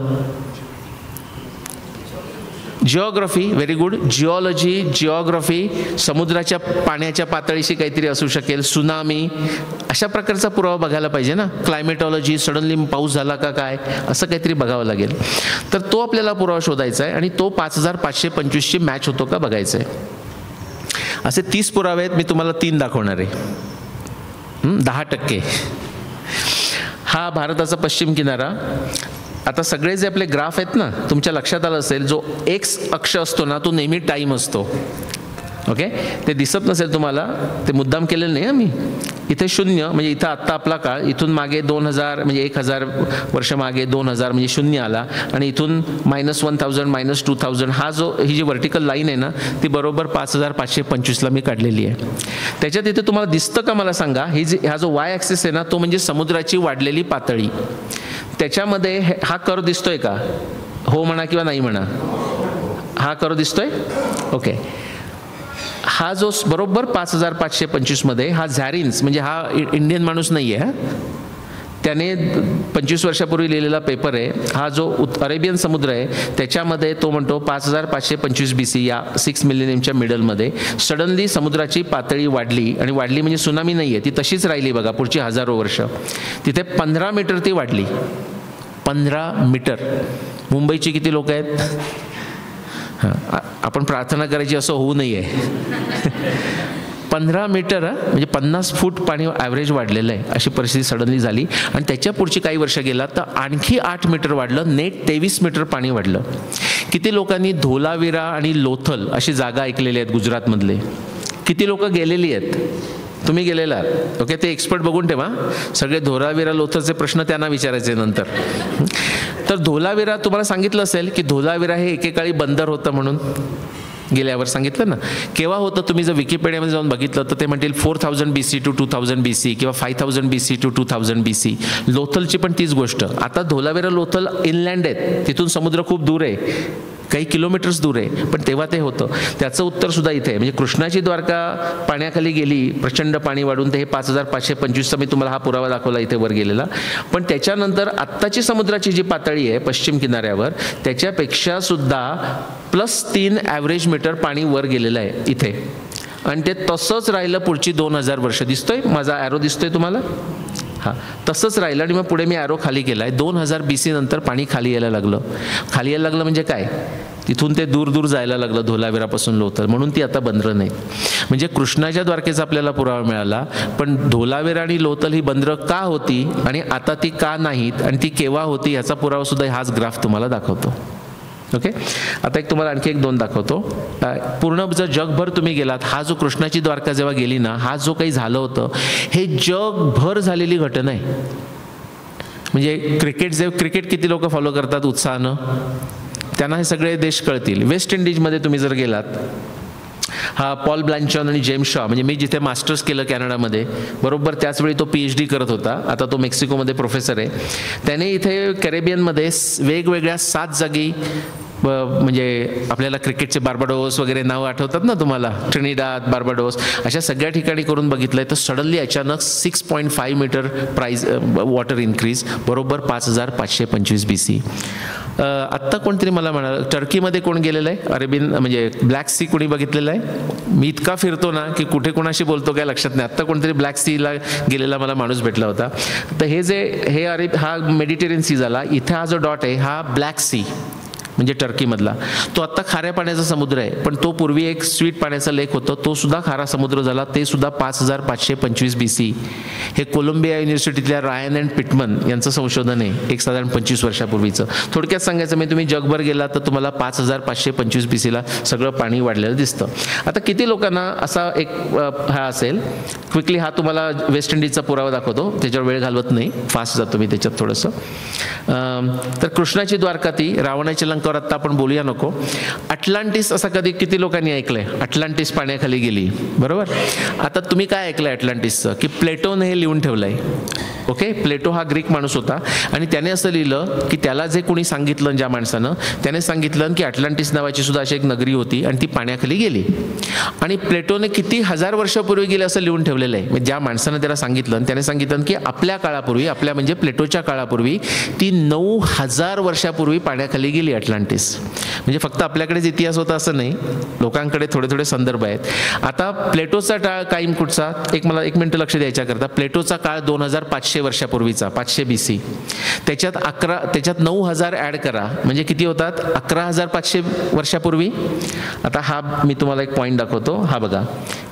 Geography, very good. Geology, geography, समुद्राच्या पाण्याच्या पातळीशी काहीतरी असू शकेल, सुनामी, अशा प्रकारचा पुरावा बघायला पाहिजे ना. क्लायमेटॉलॉजी, सडनली पाऊस झाला का काय, असं काहीतरी बघावं लागेल. तर तो आपल्याला पुरावा शोधायचा आहे आणि तो 5525ची मॅच होतो का बघायचं आहे. असे 30 पुरावे आहेत, मी तुम्हाला 3 दाखवणार आहे. 10%. हा भारताचा पश्चिम किनारा. आता सगळे जे आपले ग्राफ आहेत ना, तुमच्या लक्षात आलं असेल, जो एक्स अक्ष असतो ना तो नेहमी टाईम असतो. ओके, ते दिसत नसेल तुम्हाला, ते मुद्दाम केलेलं नाही मी. इथे 0 म्हणजे इथं आत्ता आपला काळ, इथून मागे 2000 म्हणजे 1000 वर्ष मागे 2000 म्हणजे 0 आला, आणि इथून -1000 -2000 ही जी व्हर्टिकल लाईन आहे ना ती बरोबर 5525ला मी काढलेली आहे. त्याच्यात इथे तुम्हाला दिसतं का मला सांगा, हा जो वाय ॲक्सिस आहे ना तो म्हणजे समुद्राची वाढलेली पातळी. त्याच्यामध्ये हा कर्व दिसतोय का? हो म्हणा किंवा नाही म्हणा. हा कर्व दिसतोय? ओके. हा जो बरोबर 5525 मध्ये हा झॅरिन्स, म्हणजे हा इंडियन माणूस नाही आहे, त्याने 25 वर्षापूर्वी लिहिलेला पेपर आहे. हा जो अरेबियन समुद्र आहे त्याच्यामध्ये तो म्हणतो 5525 BC या 6 मिलेनियमच्या मिडलमध्ये सडनली समुद्राची पातळी वाढली, आणि वाढली म्हणजे सुनामी नाही आहे, ती तशीच राहिली बघा पुढची हजारो वर्ष. तिथे 15 मीटर ती वाढली. 15 मीटर. मुंबईची किती लोक आहेत? हां, आपण प्रार्थना करायची असं होऊ नये. 15 मीटर म्हणजे 50 फूट पाणी ॲव्हरेज वाढलेलं आहे, अशी परिस्थिती सडनली झाली. आणि त्याच्या पुढची काही वर्ष गेला तर आणखी 8 मीटर वाढलं, नेट 23 मीटर पाणी वाढलं. किती लोकांनी धोलावीरा आणि लोथल अशी जागा ऐकलेली आहेत गुजरातमधले? किती लोक गेलेली आहेत? तुम्ही गेलेला आहात? ओके, ते एक्सपर्ट बघून ठेवा. सगळे धोलावीरा लोथलचे प्रश्न त्यांना विचारायचे नंतर. तर धोलावीरा तुम्हाला सांगितलं असेल की धोलावीरा हे एकेकाळी बंदर होतं म्हणून, गेल्यावर सांगितलं ना. केव्हा होतं? तुम्ही जर विकिपीडियामध्ये जाऊन बघितलं तर ते म्हणतील 4000 BC to 2000 BC किंवा 5000 BC to 2000 BC. लोथलची पण तीच गोष्ट. आता धोलावीरा लोथल इनलँड आहेत, तिथून समुद्र खूप दूर आहे, काही किलोमीटर्स दूर आहे, पण तेव्हा ते होतं. त्याचं उत्तर सुद्धा इथे आहे. म्हणजे कृष्णाची द्वारका पाण्याखाली गेली, प्रचंड पाणी वाढून, ते हे 5525चा मी तुम्हाला हा पुरावा दाखवला इथे वर गेलेला. पण त्याच्यानंतर आत्ताची समुद्राची जी पातळी आहे पश्चिम किनाऱ्यावर त्याच्यापेक्षा सुद्धा +3 ॲव्हरेज मीटर पाणी वर गेलेलं आहे इथे, आणि ते तसंच राहिलं पुढची 2000 वर्ष. दिसतोय माझा ॲरो? दिसतोय तुम्हाला? हां, तसंच राहिलं. आणि मग पुढे मी ॲरो खाली केला आहे. 2000 BC नंतर पाणी खाली यायला लागलं. खाली यायला लागलं म्हणजे काय? तिथून ते दूर दूर जायला लागलं धोलावीरापासून लोथल, म्हणून ती आता बंदरं नाहीत. म्हणजे कृष्णाच्या द्वारकेचा आपल्याला पुरावा मिळाला, पण धोलावीरा आणि लोथल ही बंदरं का होती आणि आता ती का नाहीत आणि ती केव्हा होती याचा पुरावा सुद्धा हाच ग्राफ तुम्हाला दाखवतो. ओके, आता तुम्हाला आणखी 1-2 दाखवतो. पूर्ण जर जगभर तुम्ही गेलात, हा जो कृष्णाची द्वारका जेव्हा गेली ना, हा जो काही झालं होतं हे जगभर झालेली घटना आहे. म्हणजे क्रिकेट किती लोक फॉलो करतात उत्साहानं, त्यांना हे सगळे देश कळतील. वेस्ट इंडिजमध्ये तुम्ही जर गेलात, हा पॉल ब्लँचॉन आणि जेम्स शॉ, म्हणजे मी जिथे मास्टर्स केलं कॅनडामध्ये, बरोबर त्याचवेळी तो PhD करत होता. आता तो मेक्सिकोमध्ये प्रोफेसर आहे. त्याने इथे कॅरेबियनमध्ये वेगवेगळ्या 7 जागी, म्हणजे आपल्याला क्रिकेटचे बार्बाडोस वगैरे नाव आठवतात ना तुम्हाला, ट्रिनिडाद, बार्बाडोस, अशा सगळ्या ठिकाणी करून बघितलंय. तर सडनली अचानक 6.5 मीटर वॉटर इन्क्रीज, बरोबर 5525 BC. आत्ता कोणतरी मला म्हणाल टर्कीमध्ये कोण गेलेलं आहे? अरेबियन म्हणजे ब्लॅक सी कोणी बघितलेलं आहे? मी इतका फिरतो ना की कुठे कोणाशी बोलतो काय लक्षात नाही. आत्ता कोणतरी ब्लॅक सीला गेलेला मला माणूस भेटला होता. तर हा मेडिटेरियन सी झाला. इथे हा जो डॉट आहे हा ब्लॅक सी म्हणजे टर्कीमधला. तो आत्ता खाऱ्या पाण्याचा समुद्र आहे, पण तो पूर्वी एक स्वीट पाण्याचा लेक होतं, तो सुद्धा खारा समुद्र झाला. ते सुद्धा 5525 BC. हे कोलंबिया युनिव्हर्सिटीतल्या रायन अँड पिटमन यांचं संशोधन आहे, एक साधारण 25 वर्षापूर्वीचं. थोडक्यात सांगायचं म्हणजे तुम्ही जगभर गेला तर तुम्हाला 5525 BCला सगळं पाणी वाढलेलं दिसतं. आता किती लोकांना असा एक हा असेल, क्विकली हा तुम्हाला वेस्ट इंडिजचा पुरावा दाखवतो, त्याच्यावर वेळ घालवत नाही, फास्ट जातो मी त्याच्यात थोडंसं. तर कृष्णाची द्वारका ती, रावणाची लंका आता आपण बोलूया नको. अटलांटिस असा किती लोकांनी ऐकलंय? अटलांटिस पाण्याखाली गेली, बरोबर. आता तुम्ही काय ऐकलंय अटलांटिसचं? की प्लेटोने हे लिहून ठेवलंय. ओके, प्लेटो हा ग्रीक माणूस होता आणि त्याने असं लिहिलं की त्याला जे कोणी सांगितलं, ज्या माणसानं, त्याने सांगितलं की अटलांटिस नावाची सुद्धा अशी एक नगरी होती आणि ती पाण्याखाली गेली. आणि प्लेटोने किती 1000 वर्षापूर्वी गेले असं लिहून ठेवलेलं आहे. म्हणजे ज्या माणसानं त्याला सांगितलं, त्याने सांगितलं की आपल्या काळापूर्वी, आपल्या म्हणजे प्लेटोच्या काळापूर्वी ती 9000 वर्षापूर्वी पाण्याखाली गेली अटलांटिस. ॲटलांटिस. म्हणजे फक्त आपल्याकडेच इतिहास होता असं नाही, लोकांकडे थोडे थोडे संदर्भ आहेत. आता प्लेटोचा काळ कायम कुठचा, मला एक मिनटं लक्ष द्यायच्याकरता, प्लेटोचा काळ 2500 वर्षापूर्वीचा, 500 BC. त्याच्यात 9000 ॲड करा म्हणजे किती होतात, 11500 वर्षापूर्वी. आता हा मी तुम्हाला एक पॉईंट दाखवतो, हा बघा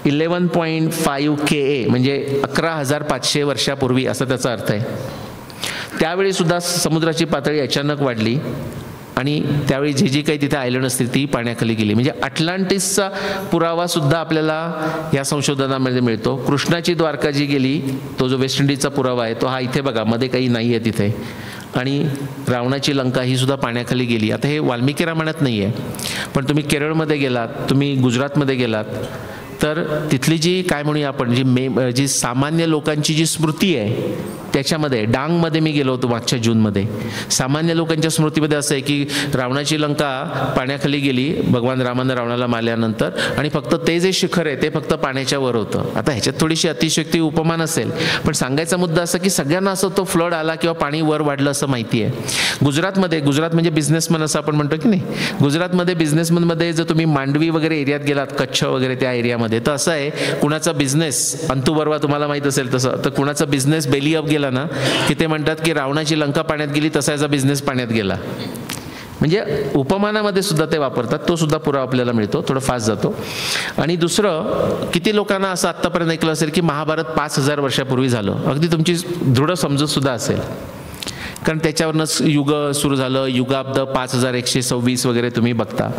11.5 KA म्हणजे 11500 वर्षापूर्वी असा त्याचा अर्थ आहे. त्यावेळी सुद्धा समुद्राची पातळी अचानक वाढली आणि त्यावेळी जी काही तिथे आयलंड असतील ती पाण्याखाली गेली. म्हणजे अटलांटिसचा पुरावा सुद्धा आपल्याला या संशोधनामध्ये मिळतो. कृष्णाची द्वारका जी गेली, तो जो वेस्ट इंडिजचा पुरावा आहे तो हा इथे बघा, मध्ये काही नाही आहे तिथे. आणि रावणाची लंका ही सुद्धा पाण्याखाली गेली. आता हे वाल्मिकी रामायणात नाही आहे, पण तुम्ही केरळमध्ये गेलात, तुम्ही गुजरातमध्ये गेलात तर तिथली जी काय म्हणूया आपण जी सामान्य लोकांची जी स्मृती आहे त्याच्यामध्ये, डांगमध्ये मी गेलो होतो मागच्या जूनमध्ये, सामान्य लोकांच्या स्मृतीमध्ये असं आहे की रावणाची लंका पाण्याखाली गेली भगवान रामानं रावणाला मारल्यानंतर, आणि फक्त ते जे शिखर आहे ते फक्त पाण्याच्या वर होतं. आता ह्याच्यात थोडीशी अतिशयोक्ती उपमान असेल, पण सांगायचा मुद्दा असा की सगळ्यांना असं तो फ्लड आला किंवा पाणी वर वाढलं असं माहिती आहे. गुजरात म्हणजे बिझनेसमन असं आपण म्हणतो की नाही, गुजरातमध्ये बिझनेसमनमध्ये जर तुम्ही मांडवी वगैरे एरियात गेलात, कच्छ वगैरे त्या एरियामध्ये, तर असं आहे कुणाचा बिझनेस अंतुबर्वा तुम्हाला माहीत असेल तसं, तर कुणाचा बिझनेस बेली अप गेला ना की ते म्हणतात की रावणाची लंका पाण्यात गेली तसा याचा बिझनेस पाण्यात गेला. म्हणजे उपमानामध्ये सुद्धा ते वापरतात, तो सुद्धा पुरावा आपल्याला मिळतो. थोडं फास्ट जातो. आणि दुसरं, किती लोकांना असं आत्तापर्यंत ऐकलं असेल की महाभारत 5000 वर्षापूर्वी झालं. अगदी तुमची दृढ समजूत सुद्धा असेल, कारण त्याच्यावरनंच युग सुरू झालं. युगाब्द 5126 वगैरे तुम्ही बघता.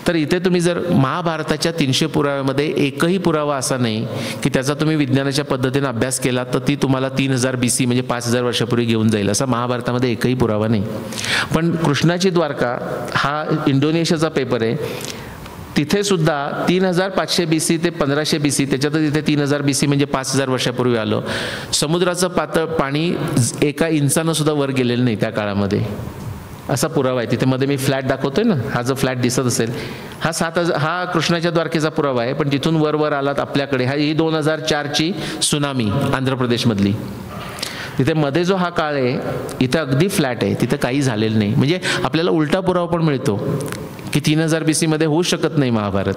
तर इथे तुम्ही जर महाभारताच्या 300 पुराव्यामध्ये एकही पुरावा असा नाही की त्याचा तुम्ही विज्ञानाच्या पद्धतीने अभ्यास केला तर ती तुम्हाला 3000 BC म्हणजे 5000 वर्षापूर्वी घेऊन जाईल, असा महाभारतामध्ये एकही पुरावा नाही. पण कृष्णाची द्वारका हा इंडोनेशियाचा पेपर आहे, तिथे सुद्धा 3500 BC ते 1500 BC, त्याच्यातच इथे 3000 BC म्हणजे 5000 वर्षापूर्वी आलं. समुद्राचं पाणी 1 इंचानं सुद्धा वर गेलेलं नाही त्या काळामध्ये, असा पुरावा आहे. तिथे मध्ये मी फ्लॅट दाखवतोय ना, हा जो फ्लॅट दिसत असेल हा कृष्णाच्या द्वारकेचा पुरावा आहे. पण तिथून वर आलात आपल्याकडे, ही 2004ची सुनामी आंध्र प्रदेशमधली, तिथे मध्ये जो हा काळ आहे इथे अगदी फ्लॅट आहे, तिथे काही झालेलं नाही. म्हणजे आपल्याला उलटा पुरावा पण मिळतो की 3000 BC मध्ये होऊ शकत नाही महाभारत,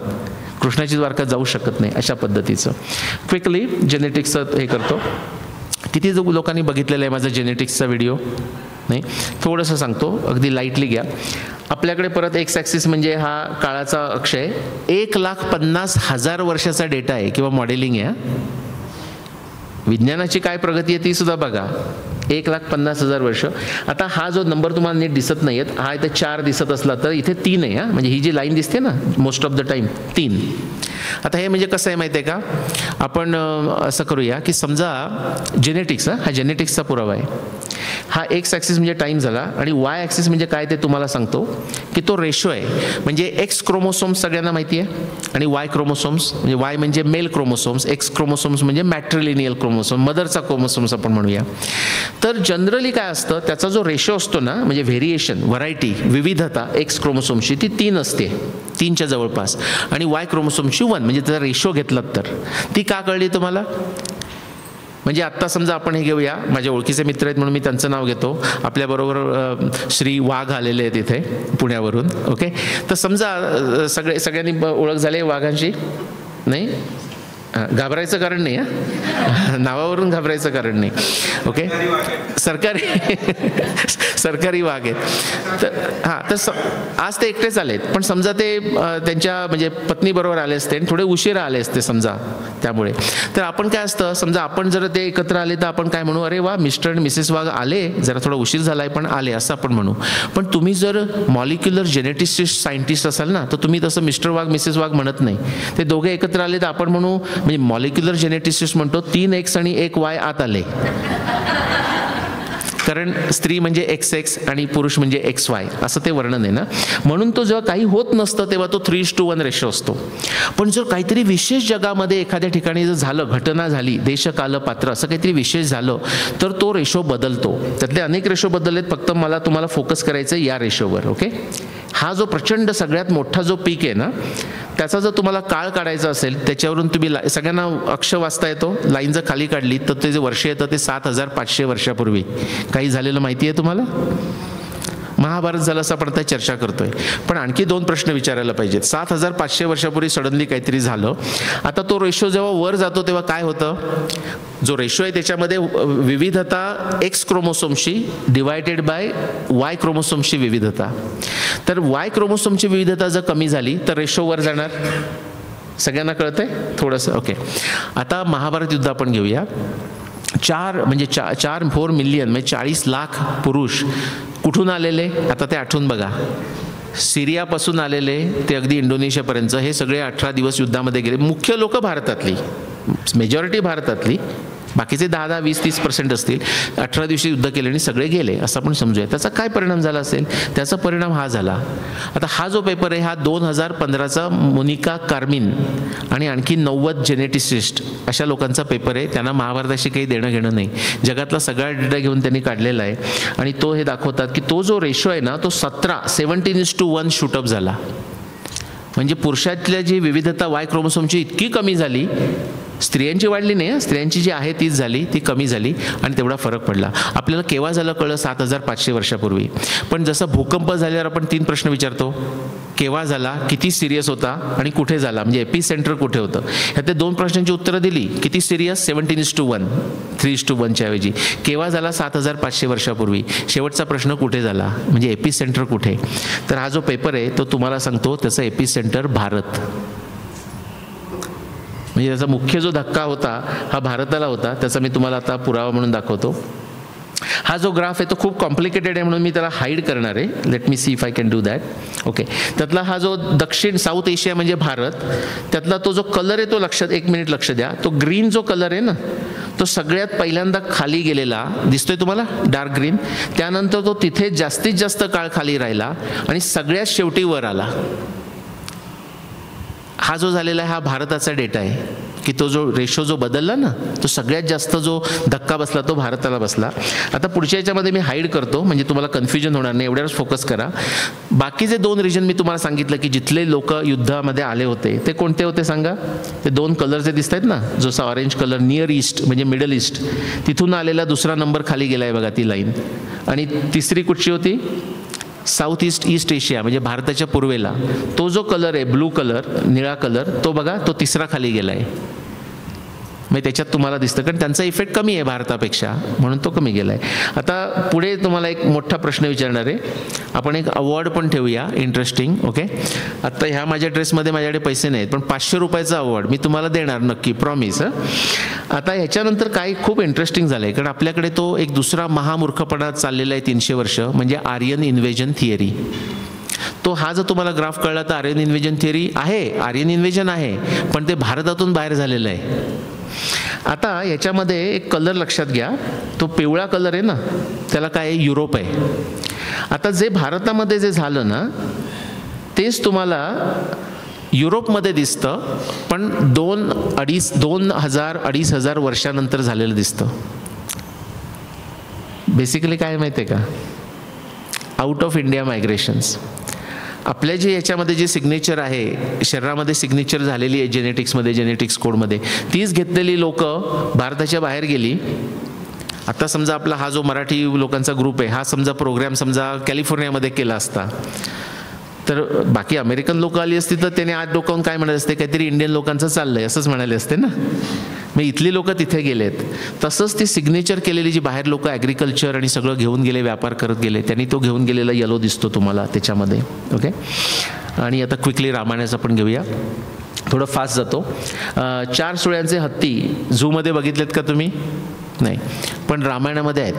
कृष्णाची द्वारका जाऊ शकत नाही, अशा पद्धतीचं. क्विकली जेनेटिक्सचं हे करतो. किती लोकांनी बघितलेलं आहे माझा जेनेटिक्सचा व्हिडिओ? नाही, थोडंसं सांगतो, अगदी लाईटली घ्या. आपल्याकडे परत एक्स ॲक्सिस म्हणजे हा काळाचा अक्ष आहे. 1,50,000 वर्षाचा डेटा आहे किंवा मॉडेलिंग आहे. विज्ञानाची काय प्रगती आहे ती सुद्धा बघा. 1,50,000 वर्ष. आता हा जो नंबर तुम्हाला नीट दिसत नाही आहेत, हा इथे 4 दिसत असला तर इथे 3 आहे. म्हणजे ही जी लाईन दिसते ना मोस्ट ऑफ द टाईम 3. आता हे म्हणजे कसं आहे माहिती आहे का, आपण असं करूया की समजा जेनेटिक्स, हा जेनेटिक्सचा पुरावा आहे. हा एक्स ॲक्सिस म्हणजे टाईम झाला आणि वाय ॲक्सिस म्हणजे काय ते तुम्हाला सांगतो की तो रेशो आहे. म्हणजे एक्स क्रोमोसोम्स सगळ्यांना माहिती आहे आणि वाय क्रोमोसोम्स, म्हणजे वाय म्हणजे मेल क्रोमोसोम्स, एक्स क्रोमोसोम्स म्हणजे मॅट्रिलिनियल क्रोमोसोम, मदरचा क्रोमोसोम्स आपण म्हणूया. तर जनरली काय असतं, त्याचा जो रेशो असतो ना, म्हणजे व्हेरिएशन, व्हरायटी, विविधता एक्स क्रोमोसोमची ती 3 असते, 3च्या जवळपास, आणि वाय क्रोमोसोमची 1. म्हणजे त्याचा रेशो घेतलात तर ती का कळली तुम्हाला? म्हणजे आत्ता समजा आपण हे घेऊया, माझ्या ओळखीचे मित्र आहेत म्हणून मी त्यांचं नाव घेतो. आपल्याबरोबर श्री वाघ आलेले आहेत इथे पुण्यावरून. ओके, तर समजा सगळ्यांनी ओळख झाली वाघांची? नाही, घाबरायचं कारण नाही, नावावरून घाबरायचं कारण नाही. ओके, सरकारी वाघ आहेत. तर तर आज ते एकटेच आलेत, पण समजा ते त्यांच्या म्हणजे पत्नीबरोबर आले असते आणि थोडे उशिरा आले असते समजा, त्यामुळे. तर आपण काय असतं, समजा आपण जर ते एकत्र आले तर आपण काय म्हणू, अरे वा मिस्टर आणि मिसेस वाघ आले, जरा थोडा उशीर झालाय पण आले, असं आपण म्हणू. पण तुम्ही जर मॉलिक्युलर जेनेटिस्ट सायंटिस्ट असाल ना, तर तुम्ही तसं मिस्टर वाघ मिसेस वाघ म्हणत नाही. ते दोघे एकत्र आले तर आपण म्हणू, म्हणजे मॉलिक्युलर जेनेटिस्ट म्हणतो 3 X आणि 1 Y आत आले, कारण स्त्री म्हणजे XX आणि पुरुष म्हणजे XY असं ते वर्णन आहे ना. म्हणून तो जेव्हा काही होत नसतं तेव्हा तो 3:1 रेशो असतो. पण जर काहीतरी विशेष जगामध्ये एखाद्या ठिकाणी जर झालं, घटना झाली, देश काल पात्र असं काहीतरी विशेष झालं, तर तो रेशो बदलतो. त्यातले अनेक रेशो बदललेत, फक्त मला तुम्हाला फोकस करायचं या रेशोवर. ओके, हा जो प्रचंड सगळ्यात मोठा जो पीक आहे ना, त्याचा जर तुम्हाला काळ काढायचा असेल, त्याच्यावरून तुम्ही सगळ्यांना अक्ष वाचता येतो, लाईन जर खाली काढली तर ते जे वर्ष येतं ते 7500 वर्षापूर्वी काही झालेलं माहिती आहे तुम्हाला? महाभारत झालं असं आपण आता चर्चा करतोय. पण आणखी 2 प्रश्न विचारायला पाहिजेत. 7500 वर्षापूर्वी सडनली काहीतरी झालं. आता तो रेशो जेव्हा वर जातो तेव्हा काय होतं? जो रेशो आहे त्याच्यामध्ये विविधता एक्स क्रोमोसोमशी डिवायडेड बाय वाय क्रोमोसोमची विविधता. तर वाय क्रोमोसोमची विविधता जर कमी झाली तर रेशो वर जाणार. सगळ्यांना कळतंय थोडंसं? ओके. आता महाभारत युद्ध आपण घेऊया. 4 मिलियन म्हणजे 40 लाख पुरुष कुठून आलेले? आता ते आठवून बघा. सिरियापासून आलेले ते अगदी इंडोनेशियापर्यंत हे सगळे 18 दिवस युद्धामध्ये गेले. मुख्य लोक भारतातली, मेजॉरिटी भारतातली, बाकीचे 10, 20, 30% असतील. 18 दिवशी युद्ध केले आणि सगळे गेले असं आपण समजूया. त्याचा काय परिणाम झाला असेल? त्याचा परिणाम हा झाला. आता हा जो पेपर आहे हा 2015चा मोनिका कार्मिन आणि आणखी 90 जेनेटिसिस्ट अशा लोकांचा पेपर आहे. त्यांना महाभारताशी काही देणं घेणं नाही. जगातला सगळा डेटा घेऊन त्यांनी काढलेला आहे आणि तो हे दाखवतात की तो जो रेशो आहे ना तो 17:1 शूटअप झाला. म्हणजे पुरुषातल्या जी विविधता वाय क्रोमोसोमची इतकी कमी झाली, स्त्रियांची वाढली नाही, स्त्रियांची जी आहे तीच झाली, ती कमी झाली आणि तेवढा फरक पडला. आपल्याला केव्हा झालं कळलं? 7500 वर्षापूर्वी. पण जसं भूकंप झाल्यावर आपण 3 प्रश्न विचारतो. केव्हा झाला, किती सिरियस होता आणि कुठे झाला, म्हणजे एपी सेंटर कुठे होतं. ह्या 2 प्रश्नांची उत्तरं दिली. किती सिरियस? 17:1, 3:1च्या ऐवजी. केव्हा झाला? 7500 वर्षापूर्वी. शेवटचा प्रश्न कुठे झाला, म्हणजे एपी सेंटर कुठे. तर हा जो पेपर आहे तो तुम्हाला सांगतो त्याचा एपी सेंटर भारत. म्हणजे त्याचा मुख्य जो धक्का होता हा भारताला होता. त्याचा मी तुम्हाला आता पुरावा म्हणून दाखवतो. हा जो ग्राफ आहे तो खूप कॉम्प्लिकेटेड आहे म्हणून मी त्याला हाईड करणार आहे. Let me see if I can do that. Okay. त्यातला हा जो साऊथ एशिया म्हणजे भारत, त्यातला तो जो कलर आहे तो लक्षात, 1 मिनिट लक्ष द्या. तो ग्रीन जो कलर आहे ना तो सगळ्यात पहिल्यांदा खाली गेलेला दिसतोय तुम्हाला, डार्क ग्रीन. त्यानंतर तो तिथे जास्तीत जास्त काळ खाली राहिला आणि सगळ्यात शेवटी वर आला. हा जो झालेला आहे हा भारताचा डेटा आहे की तो जो रेशो जो बदलला ना तो सगळ्यात जास्त जो धक्का बसला तो भारताला बसला. आता पुढच्या याच्यामध्ये मी हाईड करतो म्हणजे तुम्हाला कन्फ्युजन होणार नाही, एवढ्यावरच फोकस करा. बाकीचे 2 रिजन मी तुम्हाला सांगितलं की जिथले लोक युद्धामध्ये आले होते ते कोणते होते सांगा? ते 2 कलरचे दिसत आहेत ना, जसा ऑरेंज कलर नियर ईस्ट म्हणजे मिडल ईस्ट, तिथून आलेला दुसरा नंबर खाली गेला आहे बघा ती लाईन. आणि तिसरी कुठची होती? साऊथ ईस्ट एशिया म्हणजे भारताच्या पूर्वेला. तो जो कलर आहे ब्लू कलर, निळा कलर, तो बघा तो तिसरा खाली गेला आहे. म्हणजे त्याच्यात तुम्हाला दिसतं कारण त्यांचा इफेक्ट कमी आहे भारतापेक्षा म्हणून तो कमी गेला आहे. आता पुढे तुम्हाला एक मोठा प्रश्न विचारणार आहे. आपण एक अवॉर्ड पण ठेवूया इंटरेस्टिंग. ओके. आत्ता ह्या माझ्या ड्रेसमध्ये माझ्याकडे पैसे नाहीत पण 500 रुपयाचा अवॉर्ड मी तुम्हाला देणार नक्की, प्रॉमिस. आता ह्याच्यानंतर काही खूप इंटरेस्टिंग झालं आहे कारण आपल्याकडे तो एक दुसरा महामूर्खपणा चाललेला आहे 300 वर्ष, म्हणजे आर्यन इन्व्हेजन थिअरी. तो हा जर तुम्हाला ग्राफ कळला तर आर्यन इन्व्हेजन थिअरी आहे, आर्यन इन्व्हेजन आहे पण ते भारतातून बाहेर झालेलं आहे. आता याच्यामध्ये एक कलर लक्षात घ्या, तो पिवळा कलर आहे ना त्याला काय आहे? युरोप आहे. आता जे भारतामध्ये जे झालं ना तेच तुम्हाला युरोपमध्ये दिसतं पण 2,000-2,500 वर्षानंतर झालेलं दिसतं. बेसिकली काय माहिती आहे का? Out of India migrations. आपल्या जे याच्यामध्ये जे सिग्नेचर आहे शरीरामध्ये सिग्नेचर झालेली आहे जेनेटिक्समध्ये, जेनेटिक्स कोडमध्ये, तीच घेतलेली लोक भारताच्या बाहेर गेली. आता समजा आपला हा जो मराठी लोकांचा ग्रुप आहे हा समजा प्रोग्राम समजा कॅलिफोर्नियामध्ये केला असता तर बाकी अमेरिकन लोक आली असती तर त्याने आज डोकावून काय म्हणाले असते? काहीतरी इंडियन लोकांचं चाललंय असंच म्हणाले असते ना. मग इथली लोक तिथे गेलेत. तसंच ती सिग्नेचर केलेली जी बाहेर लोक ॲग्रिकल्चर आणि सगळं घेऊन गेले, व्यापार करत गेले, त्यांनी तो घेऊन गेलेला येलो दिसतो तुम्हाला त्याच्यामध्ये. ओके. आणि आता क्विकली रामायणाचं पण घेऊया, थोडं फास्ट जातो. 4 सुळ्यांचे हत्ती झूमध्ये बघितलेत का तुम्ही? नाही, पण रामायणामध्ये आहेत,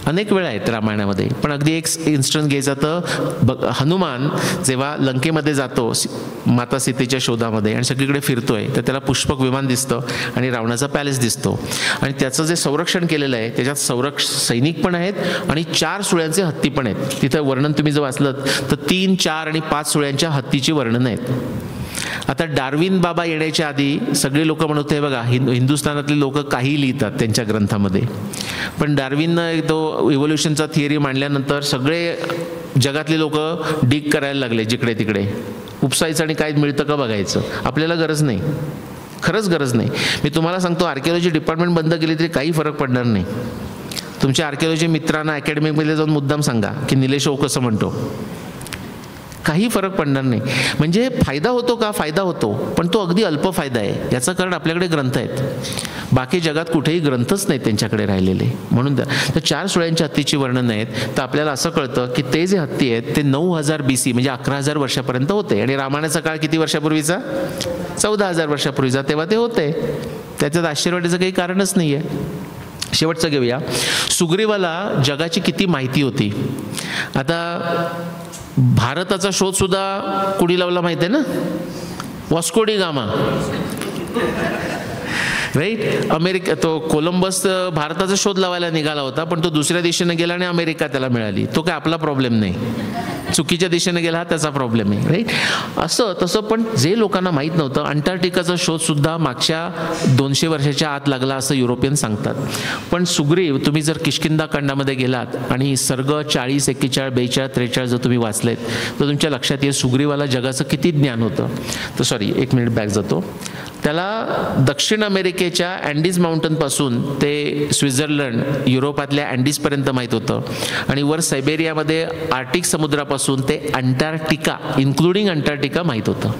अनेक वेळा आहेत रामायणामध्ये. पण अगदी एक इन्स्टन्स घ्यायचा तर हनुमान जेव्हा लंकेमध्ये जातो माता सीतेच्या शोधामध्ये आणि सगळीकडे फिरतोय तर त्याला पुष्पक विमान दिसतं आणि रावणाचा पॅलेस दिसतो आणि त्याचं जे संरक्षण केलेलं आहे त्याच्यात सैनिक पण आहेत आणि 4 सुळ्यांचे हत्ती पण आहेत. तिथं वर्णन तुम्ही जर वाचलं तर 3, 4 आणि 5 सुळ्यांच्या हत्तीची वर्णन आहेत. आता डार्विन बाबा येण्याच्या आधी सगळे लोक म्हणत होते बघा हिंदुस्थानातले लोक काही लिहितात त्यांच्या ग्रंथामध्ये, पण डार्विननं तो इव्होल्युशनचा थिअरी मांडल्यानंतर सगळे जगातले लोक डिग करायला लागले जिकडे तिकडे, उपसायचं आणि काय मिळतं का बघायचं. आपल्याला गरज नाही, खरंच गरज नाही. मी तुम्हाला सांगतो आर्किओलॉजी डिपार्टमेंट बंद केली तरी काही फरक पडणार नाही. तुमच्या आर्किओलॉजी मित्रांना अकॅडमीमध्ये जाऊन मुद्दाम सांगा की निलेश ओ कसं म्हणतो, काही फरक पडणार नाही. म्हणजे फायदा होतो का? फायदा होतो, पण तो अगदी अल्प फायदा आहे. याचं कारण आपल्याकडे ग्रंथ आहेत, बाकी जगात कुठेही ग्रंथच नाहीत त्यांच्याकडे राहिलेले. म्हणून तर 4 सुळ्यांच्या हत्तीची वर्णन आहेत. तर आपल्याला असं कळतं की ते जे हत्ती आहेत ते 9000 BC म्हणजे 11000 वर्षापर्यंत होते. आणि रामायणाचा काळ किती वर्षापूर्वीचा? 14000 वर्षापूर्वीचा. तेव्हा ते होते. त्याच्यात आश्चर्य वाटायचं काही कारणच नाही आहे. शेवटचं घेऊया. सुग्रीवाला जगाची किती माहिती होती. आता भारताचा शोध सुद्धा कुणी लावला माहिती आहे ना? Vasco da Gama, right. America, तो कोलंबस भारताचा शोध लावायला निघाला होता, पण तो दुसऱ्या दिशेने गेला आणि अमेरिका त्याला मिळाली. तो काय आपला प्रॉब्लेम नाही, चुकीच्या दिशेने गेला हा त्याचा प्रॉब्लेम आहे, राईट. असं तसं. पण जे लोकांना माहीत नव्हतं, अंटार्क्टिकाचा शोधसुद्धा मागच्या 200 वर्षाच्या आत लागला असं युरोपियन सांगतात. पण सुग्रीव, तुम्ही जर किष्किंधा खंडामध्ये गेलात आणि सर्ग 40, 41, 42, 43 जर तुम्ही वाचलेत तर तुमच्या लक्षात येईल सुग्रीवाला जगाचं किती ज्ञान होतं. तर सॉरी, 1 मिनिट बॅक जातो. त्याला दक्षिण अमेरिकेच्या अँडीज माउंटनपासून ते स्वित्झर्लंड, युरोपातल्या अँडीजपर्यंत माहीत होतं. आणि वर सायबेरियामध्ये आर्टिक समुद्रापासून ते अंटार्क्टिका, इन्क्लुडिंग अंटार्क्टिका माहीत होतं.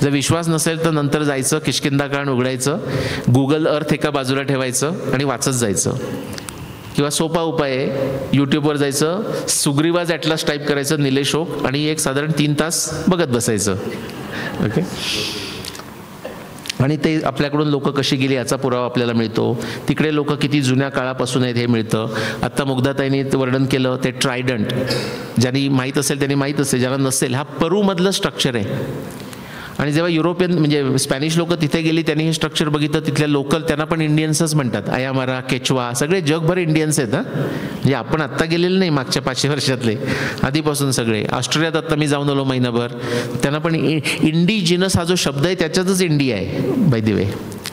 जर विश्वास नसेल तर नंतर जायचं, किष्किंधा कांड उघडायचं, गुगल अर्थ एका बाजूला ठेवायचं आणि वाचत जायचं. किंवा सोपा उपाय आहे, यूट्यूबवर जायचं, सुग्रीवाज ॲटलास टाईप करायचं, निलेश ओक, आणि एक साधारण 3 तास बघत बसायचं. ओके. आणि ते आपल्याकडून लोक कशी गेली याचा पुरावा आपल्याला मिळतो. तिकडे लोक किती जुन्या काळापासून आहेत हे मिळतं. आत्ता मुग्धाताईंनी वर्णन केलं ते ट्रायडंट. ज्यांनी माहीत असेल त्यांनी माहीत असेल, ज्यांना नसेल, हा परूमधलं स्ट्रक्चर आहे. आणि जेव्हा युरोपियन म्हणजे स्पॅनिश लोक तिथे गेली, त्यांनी हे स्ट्रक्चर बघितलं. तिथल्या लोकल त्यांना पण इंडियन्सच म्हणतात. अयामारा, केचवा, सगळे जगभर इंडियन्स आहेत. म्हणजे आपण आत्ता गेलेले नाही, मागच्या 500 वर्षातले, आधीपासून सगळे. ऑस्ट्रेलियात आत्ता मी जाऊन आलो महिनाभर, त्यांना पण इंडिजिनस हा जो शब्द आहे त्याच्यातच इंडिया आहे बाय द वे,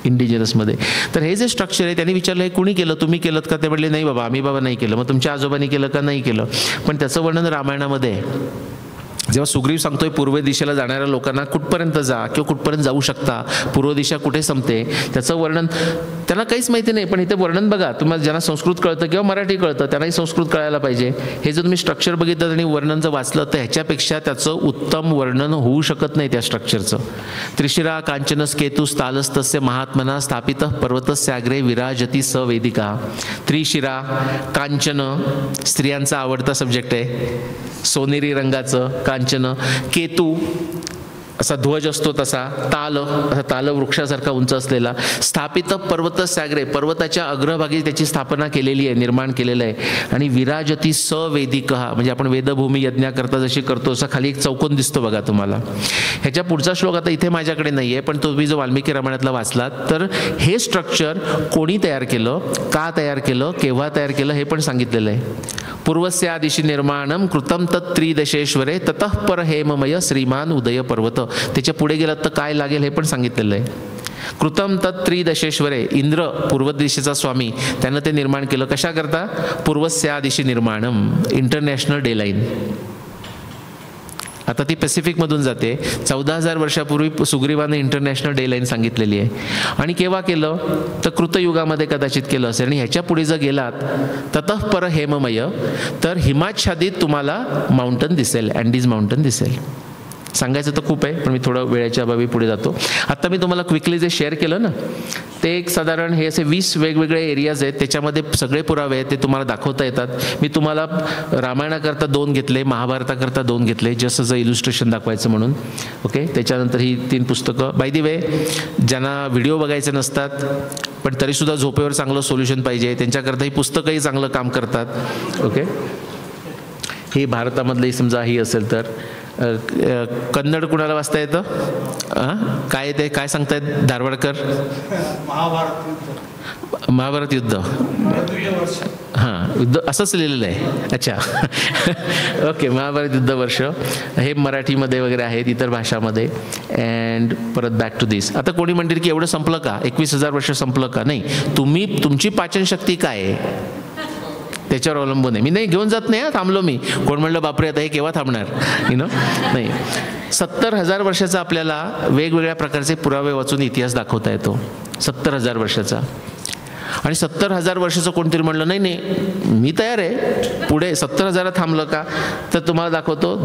इंडिजिनसमध्ये. तर हे जे स्ट्रक्चर आहे, त्यांनी विचारलं हे कुणी केलं, तुम्ही केलं का? ते म्हटले नाही बाबा, आम्ही बाबा नाही केलं. मग तुमच्या आजोबांनी केलं का? नाही केलं. पण त्याचं वर्णन रामायणामध्ये आहे. जेव्हा सुग्रीव सांगतोय पूर्व दिशेला जाणाऱ्या लोकांना कुठपर्यंत जा किंवा कुठपर्यंत जाऊ शकता, पूर्व दिशा कुठे संपते, त्याचं वर्णन त्यांना काहीच माहिती नाही. पण इथे वर्णन बघा, तुम्हाला ज्यांना संस्कृत कळतं किंवा मराठी कळतं त्यांनाही संस्कृत कळायला पाहिजे. हे जर तुम्ही स्ट्रक्चर बघितलं आणि वर्णन जर वाचलं तर ह्याच्यापेक्षा त्याचं उत्तम वर्णन होऊ शकत नाही त्या स्ट्रक्चरचं. त्रिशिरा कांचनस केतुस तालस्तस्य महात्मना स्थापित पर्वतस्याग्रे विराजती सवेदिका. त्रिशिरा, कांचन स्त्रियांचा आवडता सब्जेक्ट आहे, सोनेरी रंगाचं कांचन. केतू असा ध्वज असतो तसा. ताल, असा ताल वृक्षासारखा उंच असलेला. स्थापित पर्वतस्याग्रे, पर्वताच्या अग्रभागी त्याची स्थापना केलेली आहे, निर्माण केलेलं आहे. आणि विराजती सवेदिका, म्हणजे आपण वेदभूमी यज्ञाकरता जशी करतो असा खाली एक चौकोन दिसतो बघा तुम्हाला. ह्याच्या पुढचा श्लोक आता इथे माझ्याकडे नाही आहे, पण तुम्ही जो वाल्मिकी रामायणातला वाचलात तर हे स्ट्रक्चर कोणी तयार केलं, का तयार केलं, केव्हा तयार केलं हे पण सांगितलेलं आहे. पूर्वस्या दिशि निर्माणम कृतम तत्त्रिदशेश्वरे ततः पर हेममय श्रीमान उदय पर्वत. त्याच्या पुढे गेलात तर काय लागेल हे पण सांगितलेलं आहे. कृतम तत्त्रिदशेश्वरे, इंद्र पूर्व दिशेचा स्वामी, त्यानं ते निर्माण केलं. कशा करता? पूर्वस्या दिशि निर्माणम, इंटरनॅशनल डे लाईन. आता ती पॅसिफिकमधून जाते. 14,000 वर्षापूर्वी सुग्रीवाने इंटरनॅशनल डे लाईन सांगितलेली आहे. आणि केव्हा केलं तर कृतयुगामध्ये कदाचित केलं असेल. आणि ह्याच्या पुढे जर गेलात ततः पर हेममय, तर हिमाच्छादित तुम्हाला माउंटन दिसेल, अँडीज माउंटन दिसेल. सांगायचं तर खूप आहे, पण मी थोडं वेळेच्या अभावी पुढे जातो. आता मी तुम्हाला क्विकली जे शेअर केलं ना, ते एक साधारण हे असे 20 वेगवेगळे एरियाज आहेत. त्याच्यामध्ये सगळे पुरावे आहेत, ते तुम्हाला दाखवता येतात. मी तुम्हाला रामायणाकरता 2 घेतले, महाभारताकरता 2 घेतले, जस्ट असं इलुस्ट्रेशन दाखवायचं म्हणून. ओके. त्याच्यानंतर ही 3 पुस्तकं. बाय द वे, ज्यांना व्हिडिओ बघायचे नसतात पण तरीसुद्धा झोपेवर चांगलं सोल्युशन पाहिजे, त्यांच्याकरता ही पुस्तकंही चांगलं काम करतात. ओके. ही भारतामधली समजा ही असेल तर कन्नड कुणाला वाचता येतं? काय ते काय सांगतायत धारवाडकर? महाभारत युद्ध. हां, युद्ध असंच लिहिलेलं आहे. अच्छा. ओके. महाभारत युद्ध वर्ष हे मराठीमध्ये वगैरे आहेत, इतर भाषामध्ये. अँड परत बॅक टू दिस. आता कोणी म्हणतील की एवढं संपलं का, 21,000 वर्ष संपलं का? नाही, तुमची पाचनशक्ती काय आहे त्याच्यावर अवलंबून आहे. मी नाही घेऊन जात नाही, थांबलो मी. कोण म्हणलं बापरे आता हे केव्हा थांबणार, नाही. 70,000 वर्षाचा आपल्याला वेगवेगळ्या प्रकारचे पुरावे वाचून इतिहास दाखवता येतो. 70,000 वर्षाचा. आणि 70,000 वर्षाचं कोणतरी म्हणलं नाही नाही मी तयार आहे, पुढे 70,000 थांबलं का, तर तुम्हाला दाखवतो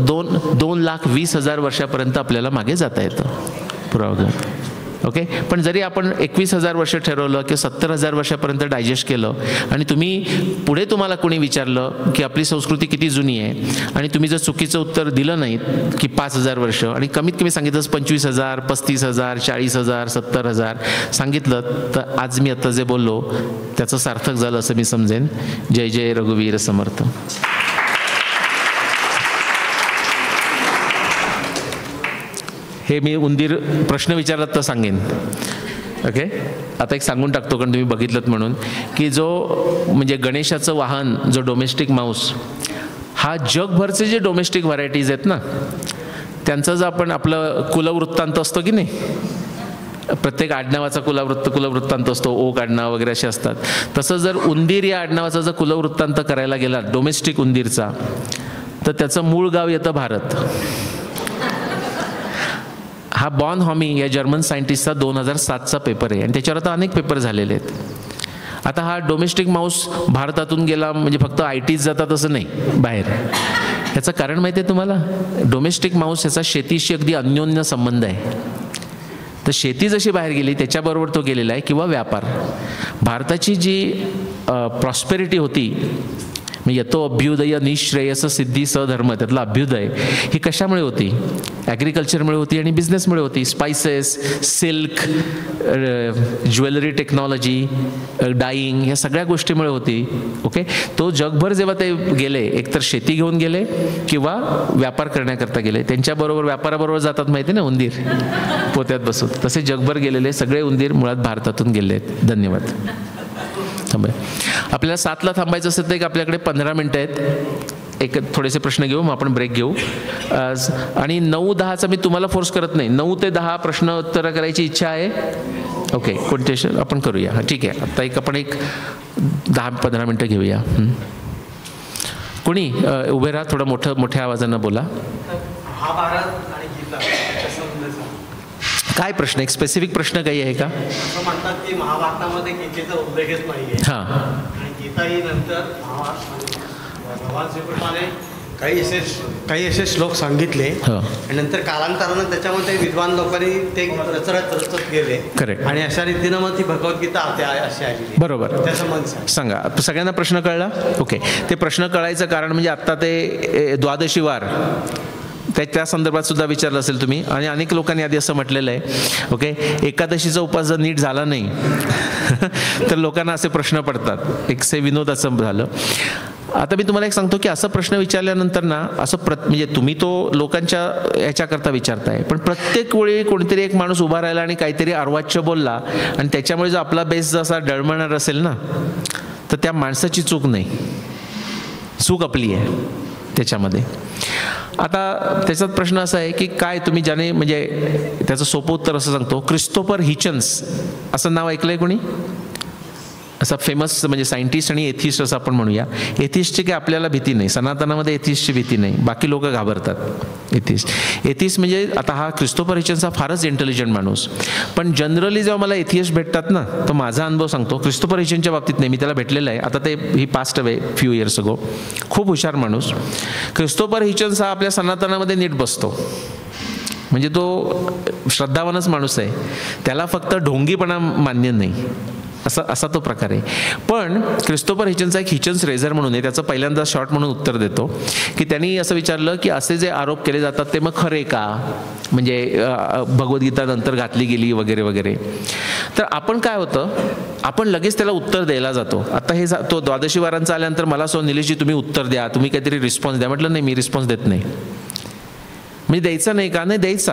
2,20,000 वर्षापर्यंत आपल्याला मागे जाता येतं पुरावा घेऊन. ओके, पण जरी आपण 21,000 वर्ष ठरवलं किंवा 70,000 वर्षापर्यंत डायजेस्ट केलं आणि तुम्ही पुढे तुम्हाला कोणी विचारलं की आपली संस्कृती किती जुनी आहे आणि तुम्ही जर चुकीचं उत्तर दिलं नाहीत की 5,000 वर्ष आणि कमीत कमी सांगितलं 25,000, 35,000, 40,000, 70,000 सांगितलं, तर आज मी आता जे बोललो त्याचं सार्थक झालं असं मी समजेन. जय जय रघुवीर समर्थ. हे मी उंदीर प्रश्न विचारलात तर सांगेन. ओके, आता एक सांगून टाकतो कारण तुम्ही बघितलं म्हणून, की जो म्हणजे गणेशाचं वाहन जो डोमेस्टिक माऊस, हा जगभरचे जे डोमेस्टिक व्हरायटीज आहेत ना त्यांचा जो आपण आपलं कुलवृत्तांत असतो की नाही, प्रत्येक आडनावाचा कुलवृत्तांत असतो, ओक आडनाव वगैरे असे असतात, तसं जर उंदीर या आडनावाचा जर कुलवृत्तांत करायला गेला डोमेस्टिक उंदीरचा, तर त्याचं मूळ गाव येतं भारत. हा बॉर्न हॉमी या जर्मन सायंटिस्टचा 2007चा पेपर आहे आणि त्याच्यावर आता अनेक पेपर झालेले आहेत. आता हा डोमेस्टिक माऊस भारतातून गेला म्हणजे फक्त ITs जातात असं नाही बाहेर. याचं कारण माहिती आहे तुम्हाला, डोमेस्टिक माऊस याचा शेतीशी अगदी अन्योन्य संबंध आहे. तर शेती जशी बाहेर गेली त्याच्याबरोबर तो गेलेला आहे, किंवा व्यापार. भारताची जी प्रॉस्पेरिटी होती, यतो अभ्युदय निश्रेयस सिद्धी सधर्म, त्यातला अभ्युदय ही कशामुळे होती? ॲग्रिकल्चरमुळे होती आणि बिझनेसमुळे होती. Spices, silk, jewellery technology, dyeing, ह्या सगळ्या गोष्टीमुळे होती. ओके, तो जगभर जेव्हा ते गेले, एकतर शेती घेऊन गेले किंवा व्यापार करण्याकरता गेले. त्यांच्याबरोबर व्यापाराबरोबर जातात माहिती ना उंदीर पोत्यात बसून, तसे जगभर गेलेले सगळे उंदीर मुळात भारतातून गेले आहेत. धन्यवाद. आपल्याला 7ला थांबायचं असेल तर एक आपल्याकडे 15 मिनटं आहेत. एक थोडेसे प्रश्न घेऊ, मग आपण ब्रेक घेऊ. आणि 9-10चा मी तुम्हाला फोर्स करत नाही, 9 ते 10 प्रश्न उत्तरं करायची इच्छा आहे. ओके, कोणते आपण करूया. हां ठीक आहे, आता आपण एक 10-15 मिनटं घेऊया. कोणी उभे राहा, थोडं मोठ्या आवाजानं बोला. काय प्रश्न, एक स्पेसिफिक प्रश्न काही आहे का? असं म्हणतात की महाभारतामध्ये गीतेचा उल्लेखच नाहीये. हां, आणि गीता ही नंतर भगवान श्रीकृष्णाने काही असे श्लोक सांगितले आणि नंतर कालांतरानं त्याच्यामध्ये विद्वान लोकांनी ते रचत गेले. करेक्ट. आणि अशा रीतीनं मग ती भगवद्गीता अशी आली. बरोबर. त्याचं मन सांगा, सगळ्यांना प्रश्न कळला? ओके, ते प्रश्न कळायचं कारण म्हणजे आत्ता ते द्वादशी वार त्या संदर्भात सुद्धा विचारलं असेल तुम्ही, आणि अनेक लोकांनी आधी असं म्हटलेलं आहे. ओके, एकादशीचा उपास जर नीट झाला नाही तर लोकांना असे प्रश्न पडतात. एक से विनोदाचं झालं. आता मी तुम्हाला एक सांगतो की असं प्रश्न विचारल्यानंतर ना असं म्हणजे तुम्ही तो लोकांच्या ह्याच्याकरता विचारताय, पण प्रत्येक वेळी कोणीतरी एक माणूस उभा राहिला आणि काहीतरी अर्वाच्य बोलला आणि त्याच्यामुळे जर आपला बेस जसा डळमळणार असेल ना, तर त्या माणसाची चूक नाही, चूक आपली आहे त्याच्यामध्ये. आता त्याचाच प्रश्न असा आहे की काय तुम्ही ज्याने, म्हणजे त्याचं सोपं उत्तर असं सांगतो, क्रिस्तोफर हिचन्स असं नाव ऐकलंय कोणी? असा फेमस म्हणजे सायंटिस्ट आणि एथिस्ट असं आपण म्हणूया. एथिस्टची काही आपल्याला भीती नाही, सनातनामध्ये एथिस्टची भीती नाही, बाकी लोक घाबरतात एथिस्ट म्हणजे. आता हा क्रिस्तोफर हिचन्स हा फारच इंटेलिजंट माणूस, पण जनरली जेव्हा मला एथिस्ट भेटतात ना, तर माझा अनुभव सांगतो, क्रिस्तोफर हिचन्सच्या बाबतीत नाही, मी त्याला भेटलेला आहे, आता ते ही passed away few years ago. खूप हुशार माणूस. क्रिस्तोफर हिचन्स हा आपल्या सनातनामध्ये नीट बसतो, म्हणजे तो श्रद्धावानच माणूस आहे, त्याला फक्त ढोंगीपणा मान्य नाही, असा तो प्रकार आहे. पण क्रिस्तोफर हिचन्सचा एक हिचन्स रेझर म्हणून आहे, त्याचं पहिल्यांदा शॉर्ट म्हणून उत्तर देतो की त्यांनी असं विचारलं की असे जे आरोप केले जातात ते मग खरे का, म्हणजे भगवद्गीता नंतर घातली गेली वगैरे वगैरे. तर आपण काय होतं, आपण लगेच त्याला उत्तर द्यायला जातो. आता हे तो द्वादशी वारांचा आल्यानंतर मला असं, निलेशजी तुम्ही उत्तर द्या, तुम्ही काहीतरी रिस्पॉन्स द्या. म्हटलं नाही, मी रिस्पॉन्स देत नाही. म्हणजे द्यायचा नाही का? नाही द्यायचा.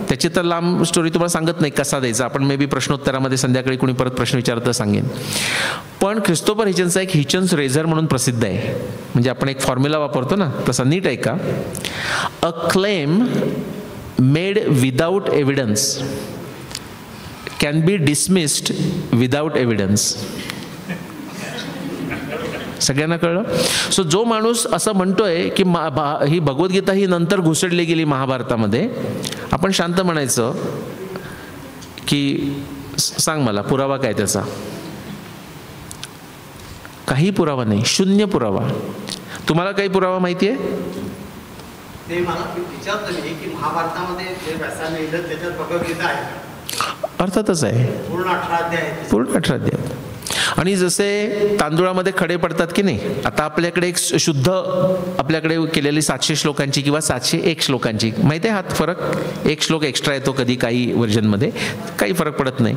त्याची तर लांब स्टोरी तुम्हाला सांगत नाही कसा द्यायचा, आपण मे बी प्रश्नोत्तरामध्ये संध्याकाळी कोणी परत प्रश्न विचारत सांगेन. पण क्रिस्तोफर हिचन्सचा एक हिचन्स रेझर म्हणून प्रसिद्ध आहे, म्हणजे आपण एक फॉर्म्युला वापरतो ना तसा. नीट आहे का? A claim made without evidence can be dismissed without evidence. सगळ्यांना कळलं? सो जो माणूस असं म्हणतोय की ही भगवद्गीता ही नंतर घुसडली गेली महाभारतामध्ये, आपण शांत म्हणायचं की सांग मला पुरावा काय त्याचा. काही पुरावा नाही, शून्य पुरावा. तुम्हाला काही पुरावा माहिती आहे? ते मला विचारलं मी की महाभारतामध्ये जे व्यासाने लिहिलं त्याच्यात भगवद्गीता आहे का? अर्थातच आहे, पूर्ण 18 अध्याय आहेत. पूर्ण 18 अध्याय. आणि जसे तांदूळामध्ये खडे पडतात की नाही, आता आपल्याकडे एक शुद्ध आपल्याकडे केलेली 700 श्लोकांची किंवा 701 श्लोकांची, माहिती आहे हा फरक? एक श्लोक एक्स्ट्रा येतो कधी काही व्हर्जनमध्ये, काही फरक पडत नाही.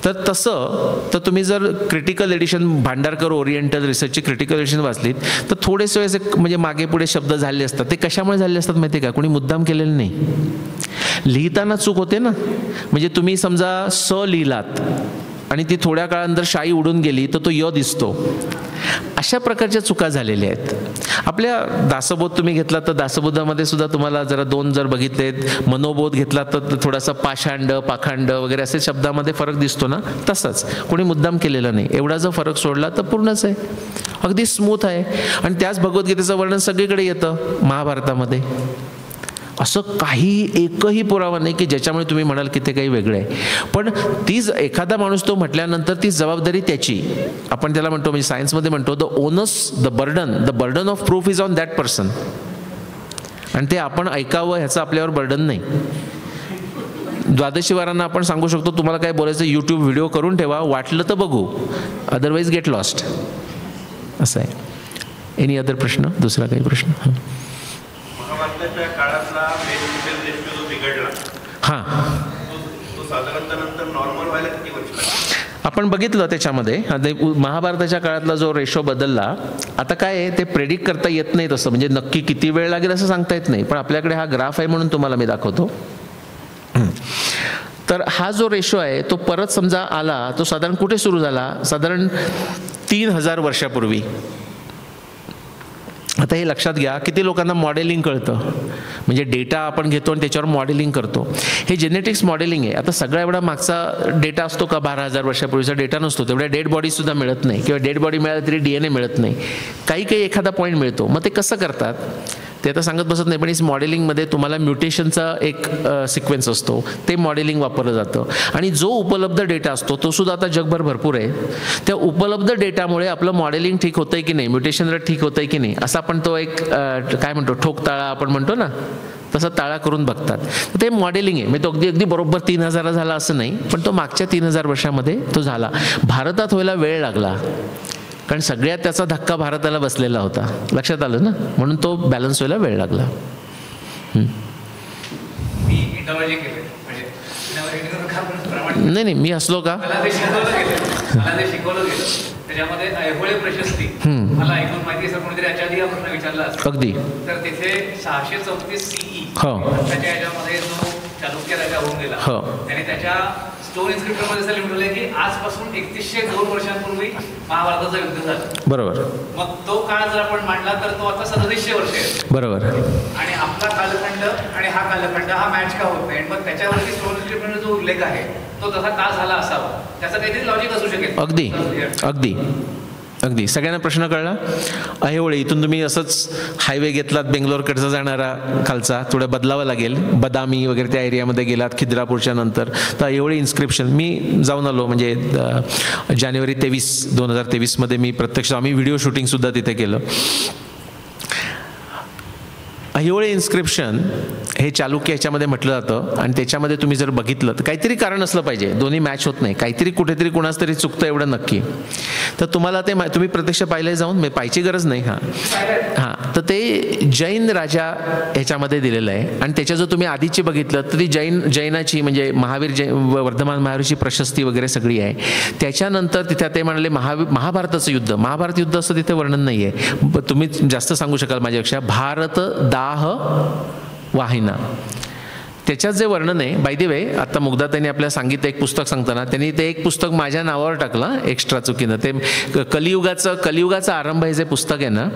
तर तसं तर तुम्ही जर क्रिटिकल एडिशन भांडारकर ओरिएंटल रिसर्चची क्रिटिकल एडिशन वाचलीत तर थोडेसे असे म्हणजे मागे पुढे शब्द झाले असतात. ते कशामुळे झाले असतात माहिती आहे का? कोणी मुद्दाम केलेलं नाही, लिहिताना चूक होते ना. म्हणजे तुम्ही समजा स लिहिलात आणि ती थोड्या काळानंतर शाई उडून गेली तर तो य दिसतो. अशा प्रकारच्या चुका झालेल्या आहेत. आपल्या दासबोध तुम्ही घेतला तर दासबोधामध्ये सुद्धा तुम्हाला जरा 2 जर बघितलेत, मनोबोध घेतला तर थोडासा पाषांड पाखंड वगैरे असे शब्दामध्ये फरक दिसतो ना, तसंच कोणी मुद्दाम केलेला नाही. एवढा जर फरक सोडला तर पूर्णच आहे, अगदी स्मूथ आहे. आणि त्याच भगवद्गीतेचं वर्णन सगळीकडे येतं महाभारतामध्ये. असं काही एकही पुरावा नाही की ज्याच्यामुळे तुम्ही म्हणाल की ते काही वेगळं आहे. पण तीच एखादा माणूस तो म्हटल्यानंतर ती जबाबदारी त्याची, आपण त्याला म्हणतो म्हणजे सायन्समध्ये म्हणतो the onus the burden of proof is on that person. आणि ते आपण ऐकावं ह्याचं आपल्यावर बर्डन नाही. द्वादशीवारांना आपण सांगू शकतो तुम्हाला काय बोलायचं यूट्यूब व्हिडिओ करून ठेवा, वाटलं तर बघू, अदरवाईज गेट लॉस्ट. असं आहे. एनी अदर प्रश्न? दुसरा काही प्रश्न? महाभारताच्या काळातला रेशो जो बिघडला, हां, तो साधारणतः नंतर नॉर्मल व्हायला किती वर्ष लागली? आपण बघितलं त्याच्यामध्ये महाभारताच्या काळातला जो रेशो बदलला. आता काय आहे ते प्रेडिक्ट करता येत नाही तसं, म्हणजे नक्की किती वेळ लागेल असं सांगता येत नाही. पण आपल्याकडे हा ग्राफ आहे म्हणून तुम्हाला मी दाखवतो. तर हा जो रेशो आहे तो परत समजा आला, तो साधारण कुठे सुरू झाला? साधारण 3000 वर्षापूर्वी. आता हे लक्षात घ्या, किती लोकांना मॉडेलिंग कळतं, म्हणजे डेटा आपण घेतो आणि त्याच्यावर मॉडेलिंग करतो. हे जेनेटिक्स मॉडेलिंग आहे. आता सगळा एवढा मागचा डेटा असतो का? 12000 वर्षापूर्वीचा डेटा नसतो. तेवढ्या डेड बॉडीसुद्धा मिळत नाही, किंवा डेड बॉडी मिळाली तरी DNA मिळत नाही. काही एखादा पॉईंट मिळतो. मग ते कसं करतात ते आता सांगत बसत नाही. पण इस मॉडेलिंगमध्ये तुम्हाला म्युटेशनचा एक सिक्वेन्स असतो, ते मॉडेलिंग वापरलं जातं. आणि जो उपलब्ध डेटा असतो तो सुद्धा आता जगभर भरपूर आहे. त्या उपलब्ध डेटामुळे आपलं मॉडेलिंग ठीक होतंय की नाही, म्युटेशन रेट ठीक होतंय की नाही, असा आपण तो एक काय म्हणतो ठोकताळा आपण म्हणतो ना, तसं ताळा करून बघतात. तर ते मॉडेलिंग आहे. म्हणजे तो अगदी बरोबर 3000 झाला असं नाही, पण तो मागच्या 3000 वर्षामध्ये तो झाला. भारतात व्हायला वेळ लागला, कारण सगळ्यात त्याचा धक्का भारताला बसलेला होता. लक्षात आलं ना, म्हणून तो बॅलन्स व्हायला वेळ लागला. नाही मी हसलो का? त्याच्यामध्ये ऐहोळे प्रशस्ती मला ऐकून माहिती आहे, कोणीतरी याच्या आधी आपण विचारला अगदी. तर तिथे 634 CE त्याच्या याच्यामध्ये जो चालुक्य राजा होऊन गेला, त्याने त्याच्या स्टोन इन्स्क्रिप्शन मध्ये असं लिहिलेलं आहे की आजपासून 3102 वर्षांपूर्वी महाभारताचं युद्ध झालं. बरोबर. मग तो काळ जर आपण मांडला तर तो आता 3700 वर्ष आहे. बरोबर. आणि आपला कालखंड आणि हा कालखंड हा मॅच का होत नाही? मग त्याच्यावरती स्टोन इन्स्क्रिप्शन जो उल्लेख आहे तो तसा का झाला असावा, त्याचं काहीतरी लॉजिक असू शकेल. अगदी अगदी अगदी. सगळ्यांना प्रश्न कळला? ऐहोळे इथून तुम्ही असंच हायवे घेतलात बेंगलोरकडचा जाणारा खालचा, थोडं बदलावं लागेल, बदामी वगैरे त्या एरियामध्ये गेलात खिद्रापूरच्या नंतर तर ऐहोळे इन्स्क्रिप्शन मी जाऊन आलो. म्हणजे जानेवारी 2023 मी प्रत्यक्ष आम्ही व्हिडिओ शूटिंगसुद्धा तिथे केलं. ऐहोळे इन्स्क्रिप्शन हे चालुक्य ह्याच्यामध्ये म्हटलं जातं. आणि त्याच्यामध्ये तुम्ही जर बघितलं तर काहीतरी कारण असलं पाहिजे, दोन्ही मॅच होत नाही, काहीतरी कुठेतरी कुणाच तरी चुकतं एवढं नक्की. तर तुम्हाला ते तुम्ही प्रत्यक्ष पाहिलं जाऊन, पाहायची गरज नाही. हां तर ते जैन राजा ह्याच्यामध्ये दिलेलं आहे. आणि त्याच्या जर तुम्ही आधीची बघितलं तर ती जैनाची म्हणजे वर्धमान महावीरची प्रशस्ती वगैरे सगळी आहे. त्याच्यानंतर तिथे ते म्हणाले महाभारताचं युद्ध, महाभारत युद्ध असं तिथे वर्णन नाही आहे. तुम्ही जास्त सांगू शकाल माझ्यापेक्षा. भारत दाह वाहिना त्याच्यात जे वर्णन आहे. बाय द वे आता मुग्धाताईंनी आपल्याला सांगितलं एक पुस्तक सांगताना त्यांनी ते एक पुस्तक माझ्या नावावर टाकलं एक्स्ट्रा चुकीनं. ते कलियुगाचा आरंभ हे जे पुस्तक आहे ना,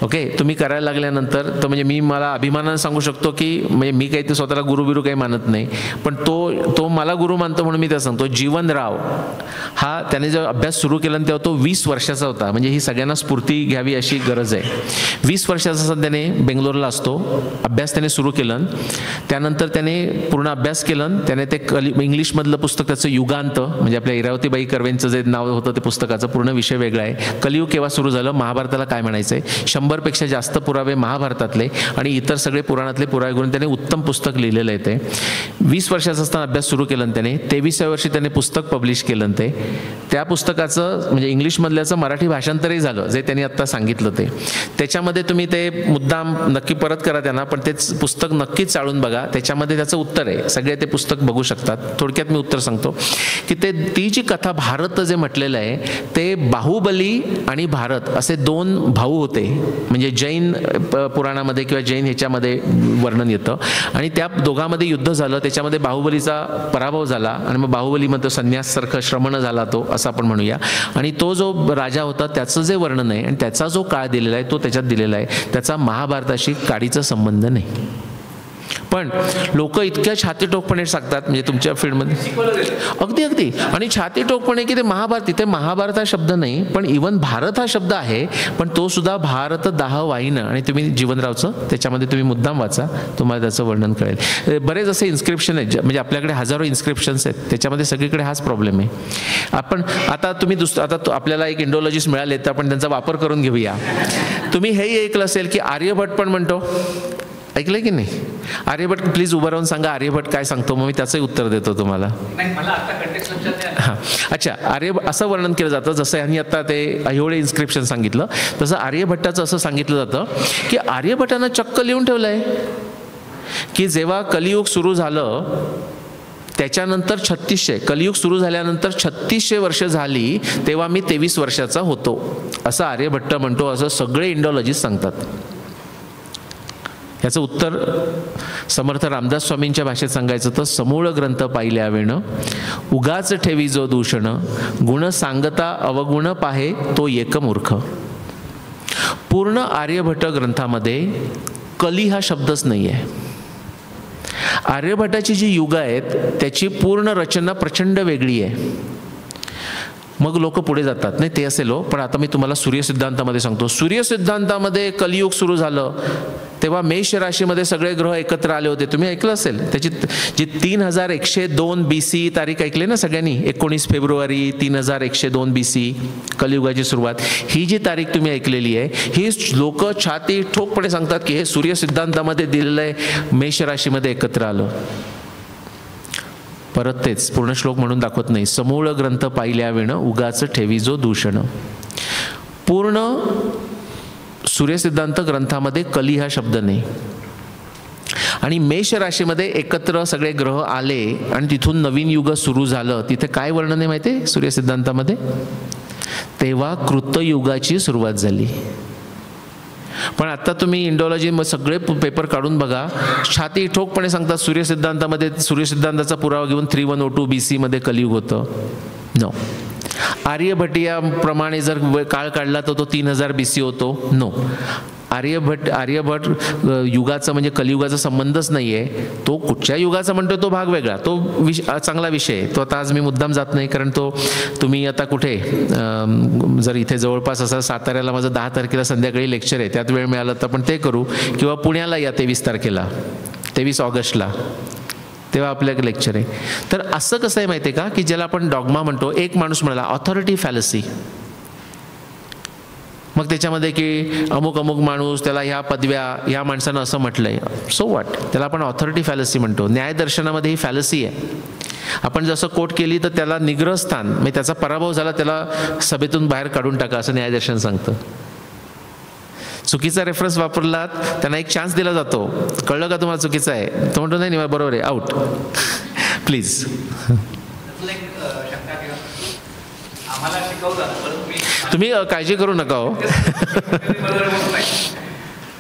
ओके, तुम्ही करायला लागल्यानंतर तर म्हणजे मी मला अभिमानानं सांगू शकतो की म्हणजे मी काही ते स्वतःला गुरु काही मानत नाही, पण तो मला गुरु मानतो म्हणून मी त्या सांगतो. जीवनराव हा त्याने जेव्हा अभ्यास सुरू केला तेव्हा तो 20 वर्षाचा होता. म्हणजे ही सगळ्यांना स्फूर्ती घ्यावी अशी गरज आहे. 20 वर्षाचा त्याने बेंगलोरला असतो, अभ्यास त्याने सुरू केलं. त्यानंतर त्याने पूर्ण अभ्यास केलं. त्याने ते इंग्लिशमधलं पुस्तक त्याचं युगांत, म्हणजे आपल्या इरावतीबाई कर्वेंचं जे नाव होतं ते पुस्तकाचा पूर्ण विषय वेगळा आहे. कलियुग केव्हा सुरू झालं, महाभारताला काय म्हणायचं आहे, 100पेक्षा जास्त पुरावे महाभारतातले आणि इतर सगळे पुराणातले पुरावे करून त्याने उत्तम पुस्तक लिहिलेलं आहे. ते 20 वर्षाचा असताना अभ्यास सुरू केलं त्याने. 23व्या वर्षी त्याने पुस्तक पब्लिश केलं. ते त्या पुस्तकाचं म्हणजे इंग्लिशमधल्याचं मराठी भाषांतरही झालं, जे त्यांनी आत्ता सांगितलं ते. त्याच्यामध्ये तुम्ही ते मुद्दाम नक्की परत करा त्यांना, पण तेच पुस्तक नक्कीच चाळून बघा. त्याच्यामध्ये त्याचं उत्तर आहे. सगळे ते पुस्तक बघू शकतात. थोडक्यात मी उत्तर सांगतो की ती जी कथा भारत जे म्हटलेलं आहे ते बाहुबली आणि भारत असे 2 भाऊ होते. म्हणजे जैन पुराणामध्ये किंवा जैन ह्याच्यामध्ये वर्णन येतं. आणि त्या दोघांमध्ये युद्ध झालं, त्याच्यामध्ये बाहुबलीचा पराभव झाला आणि मग बाहुबलीमध्ये संन्यासारखं श्रमण झाला तो, असं आपण म्हणूया. आणि तो जो राजा होता त्याचं जे वर्णन आहे आणि त्याचा जो काळ दिलेला आहे तो त्याच्यात दिलेला आहे. त्याचा महाभारताशी काडीचा संबंध नाही. पण लोक इतक्या छातीटोकपणे सांगतात म्हणजे तुमच्या फील्डमध्ये अगदी आणि छातीटोकपणे की ते महाभारत, तिथे महाभारत हा शब्द नाही पण इवन भारत हा शब्द आहे, पण तो सुद्धा भारत दाह वाहिनं. आणि तुम्ही जीवनरावचं त्याच्यामध्ये तुम्ही मुद्दाम वाचा, तुम्हाला त्याचं वर्णन कळेल. बरेच असे इन्स्क्रिप्शन आहेत, म्हणजे आपल्याकडे हजारो इन्स्क्रिप्शन्स आहेत, त्याच्यामध्ये सगळीकडे हाच प्रॉब्लेम आहे. आपण आता तुम्ही आता आपल्याला एक इंडोलॉजिस्ट मिळाले तर आपण त्यांचा वापर करून घेऊया. तुम्ही हेही ऐकलं असेल की आर्यभट्ट पण म्हणतो, ऐकलंय की नाही? आर्यभट्ट प्लीज उभं राहून सांगा आर्यभट्ट काय सांगतो, मग मी त्याचंही उत्तर देतो तुम्हाला. हां, अच्छा. असं वर्णन केलं जातं, जसं यांनी आता ते अहिवळे इन्स्क्रिप्शन सांगितलं तसं आर्यभट्टाचं असं सांगितलं जातं की आर्यभट्टानं चक्क लिहून ठेवलंय की जेव्हा कलियुग सुरू झालं त्याच्यानंतर 3600 कलियुग सुरू झाल्यानंतर 3600 वर्ष झाली तेव्हा मी 23 वर्षाचा होतो, असं आर्यभट्ट म्हणतो, असं सगळे इंडोलॉजिस्ट सांगतात. याचं उत्तर समर्थ रामदास स्वामींच्या भाषेत सांगायचं तर समूळ ग्रंथ पाहिल्या वेणं उगाच ठेवी जो दूषण गुण सांगता अवगुण पाहे तो एक मूर्ख. पूर्ण आर्यभट्ट ग्रंथामध्ये कली हा शब्दच नाही आहे. आर्यभट्टाची जी युग आहेत त्याची पूर्ण रचना प्रचंड वेगळी आहे. मग लोक पुढे जातात, नाही ते असेल हो, पण आता मी तुम्हाला सूर्यसिद्धांतामध्ये सांगतो. सूर्यसिद्धांतामध्ये कलियुग सुरू झालं तेव्हा मेष राशीमध्ये सगळे ग्रह एकत्र आले होते. तुम्ही ऐकलं असेल त्याची जी 3102 BC तारीख ऐकली ना सगळ्यांनी, 19 फेब्रुवारी 3102 BC कलियुगाची सुरुवात. ही जी तारीख तुम्ही ऐकलेली आहे ही लोक छाती ठोकपणे सांगतात की हे सूर्यसिद्धांतामध्ये दिलेलं आहे, मेष राशीमध्ये एकत्र आलं. परत तेच पूर्ण श्लोक म्हणून दाखवत नाही. समूळ ग्रंथ पाहिल्या वेणं उगाच ठेवी जो दूषण. पूर्ण सूर्यसिद्धांत ग्रंथामध्ये कली हा शब्द नाही. आणि मेष राशीमध्ये एकत्र सगळे ग्रह आले आणि तिथून नवीन युग सुरू झालं. तिथे काय वर्णन आहे माहिती आहे सूर्यसिद्धांतामध्ये? तेव्हा कृतयुगाची सुरुवात झाली. पण आता तुम्ही इंडोलॉजी सगळे पेपर काढून बघा, छाती ठोकपणे सांगतात सूर्यसिद्धांतामध्ये, सूर्यसिद्धांताचा पुरावा घेऊन 3102 BC मध्ये कलियुग होतं. नो. आर्यभट्टीयाप्रमाणे जर काळ काढला तर तो 3000 BC होतो. नो. आर्यभट्ट युगाचा म्हणजे कलियुगाचा संबंधच नाही आहे. तो कुठच्या युगाचा म्हणतो तो भाग वेगळा, तो चांगला विषय आहे. तो आता आज मी मुद्दाम जात नाही, कारण तो तुम्ही आता कुठे जर इथे जवळपास असा साताऱ्याला माझं 10 तारखेला संध्याकाळी लेक्चर आहे, त्यात वेळ मिळाला तर आपण ते करू, किंवा पुण्याला या 23 तारखेला 23 ऑगस्टला, तेव्हा आपल्याकडे लेक्चर आहे. तर असं कसं आहे माहिती आहे का की ज्याला आपण डॉग्मा म्हणतो. एक माणूस म्हणाला ऑथॉरिटी फॅलसी, मग त्याच्यामध्ये की अमुक अमुक माणूस त्याला ह्या पदव्या, ह्या माणसानं असं म्हटलंय, सो व्हॉट, त्याला आपण ऑथॉरिटी फॅलसी म्हणतो. न्यायदर्शनामध्ये ही फॅलसी आहे. आपण जसं कोर्ट केली तर त्याला निग्रहस्थान, म्हणजे त्याचा पराभव झाला त्याला सभेतून बाहेर काढून टाका असं न्यायदर्शन सांगतं. चुकीचा रेफरन्स वापरलात त्यांना एक चान्स दिला जातो, कळलं का तुम्हाला चुकीचं आहे, तो म्हणतो नाही नाही बरोबर आहे, आउट. प्लीज. तुम्ही काळजी करू नका हो.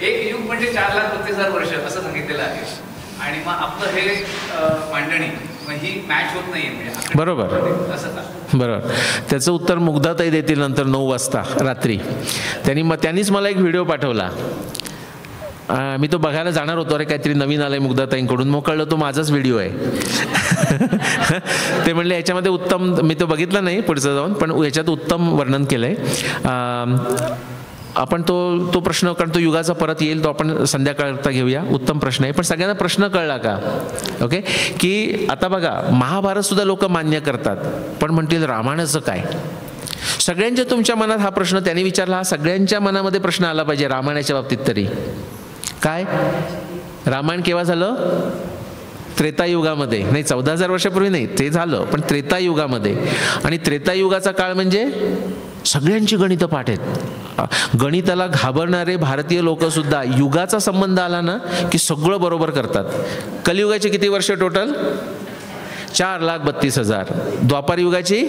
एक युग म्हणजे 4,32,000 वर्ष असं सांगितलेलं आहे. आणि मग आपलं हे मांडणी ही मॅच होत नाहीये म्हणजे बरोबर असं का? बरोबर. त्याचं उत्तर मुग्धाताई देतील नंतर 9 वाजता रात्री. त्यांनीच मला एक व्हिडिओ पाठवला. मी तो बघायला जाणार होतो, अरे काहीतरी नवीन आलं आहे मुग्धाताईंकडून, मग कळलं तो माझाच व्हिडिओ आहे. ते म्हणले याच्यामध्ये उत्तम, मी तो बघितला नाही पुढचं जाऊन, पण याच्यात उत्तम वर्णन केलं आहे. आपण तो प्रश्न, कारण तो युगाचा परत येईल, तो आपण संध्याकाळचा घेऊया. उत्तम प्रश्न आहे, पण सगळ्यांना प्रश्न कळला का? ओके, की आता बघा महाभारत सुद्धा लोक मान्य करतात, पण म्हणतील रामायणाचं काय? सगळ्यांच्या तुमच्या मनात हा प्रश्न त्यांनी विचारला, हा सगळ्यांच्या मनामध्ये प्रश्न आला पाहिजे रामायणाच्या बाबतीत तरी. काय रामायण केव्हा झालं? त्रेतायुगामध्ये. नाही, 14,000 वर्षापूर्वी नाही, ते झालं, पण त्रेतायुगामध्ये. आणि त्रेतायुगाचा काळ म्हणजे सगळ्यांची गणितं पाठ आहेत. गणिताला घाबरणारे भारतीय लोक सुद्धा युगाचा संबंध आला ना की सगळं बरोबर करतात. कलियुगाचे किती वर्ष टोटल? 4,32,000. द्वापार युगाची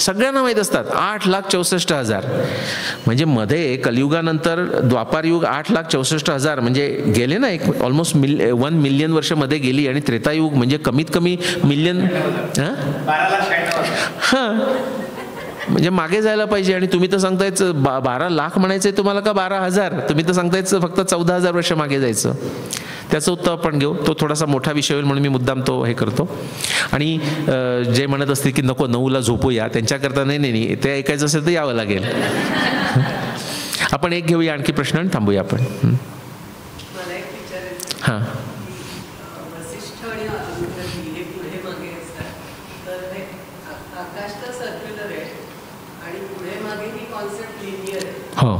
सगळ्यांना माहीत असतात 8,64,000. म्हणजे मध्ये कलियुगानंतर द्वापार युग 8,64,000 म्हणजे गेले ना, एक ऑलमोस्ट 1 मिलियन वर्ष मध्ये गेली. आणि त्रेतायुग म्हणजे कमीत कमी मिलियन. हां, म्हणजे मागे जायला पाहिजे. आणि तुम्ही तर सांगतायच 12 लाख म्हणायचंय तुम्हाला का 12,000? तुम्ही तर सांगतायच फक्त 14,000 वर्ष मागे जायचं. त्याचं उत्तर आपण घेऊ. तो थोडासा मोठा विषय होईल म्हणून मी मुद्दाम तो हे करतो. आणि जे म्हणत असतील की नको 9ला झोपूया, त्यांच्याकरता नाही, ते ऐकायचं असेल तर यावं लागेल. आपण एक घेऊया आणखी प्रश्न आणि थांबूया आपण. हां, हो,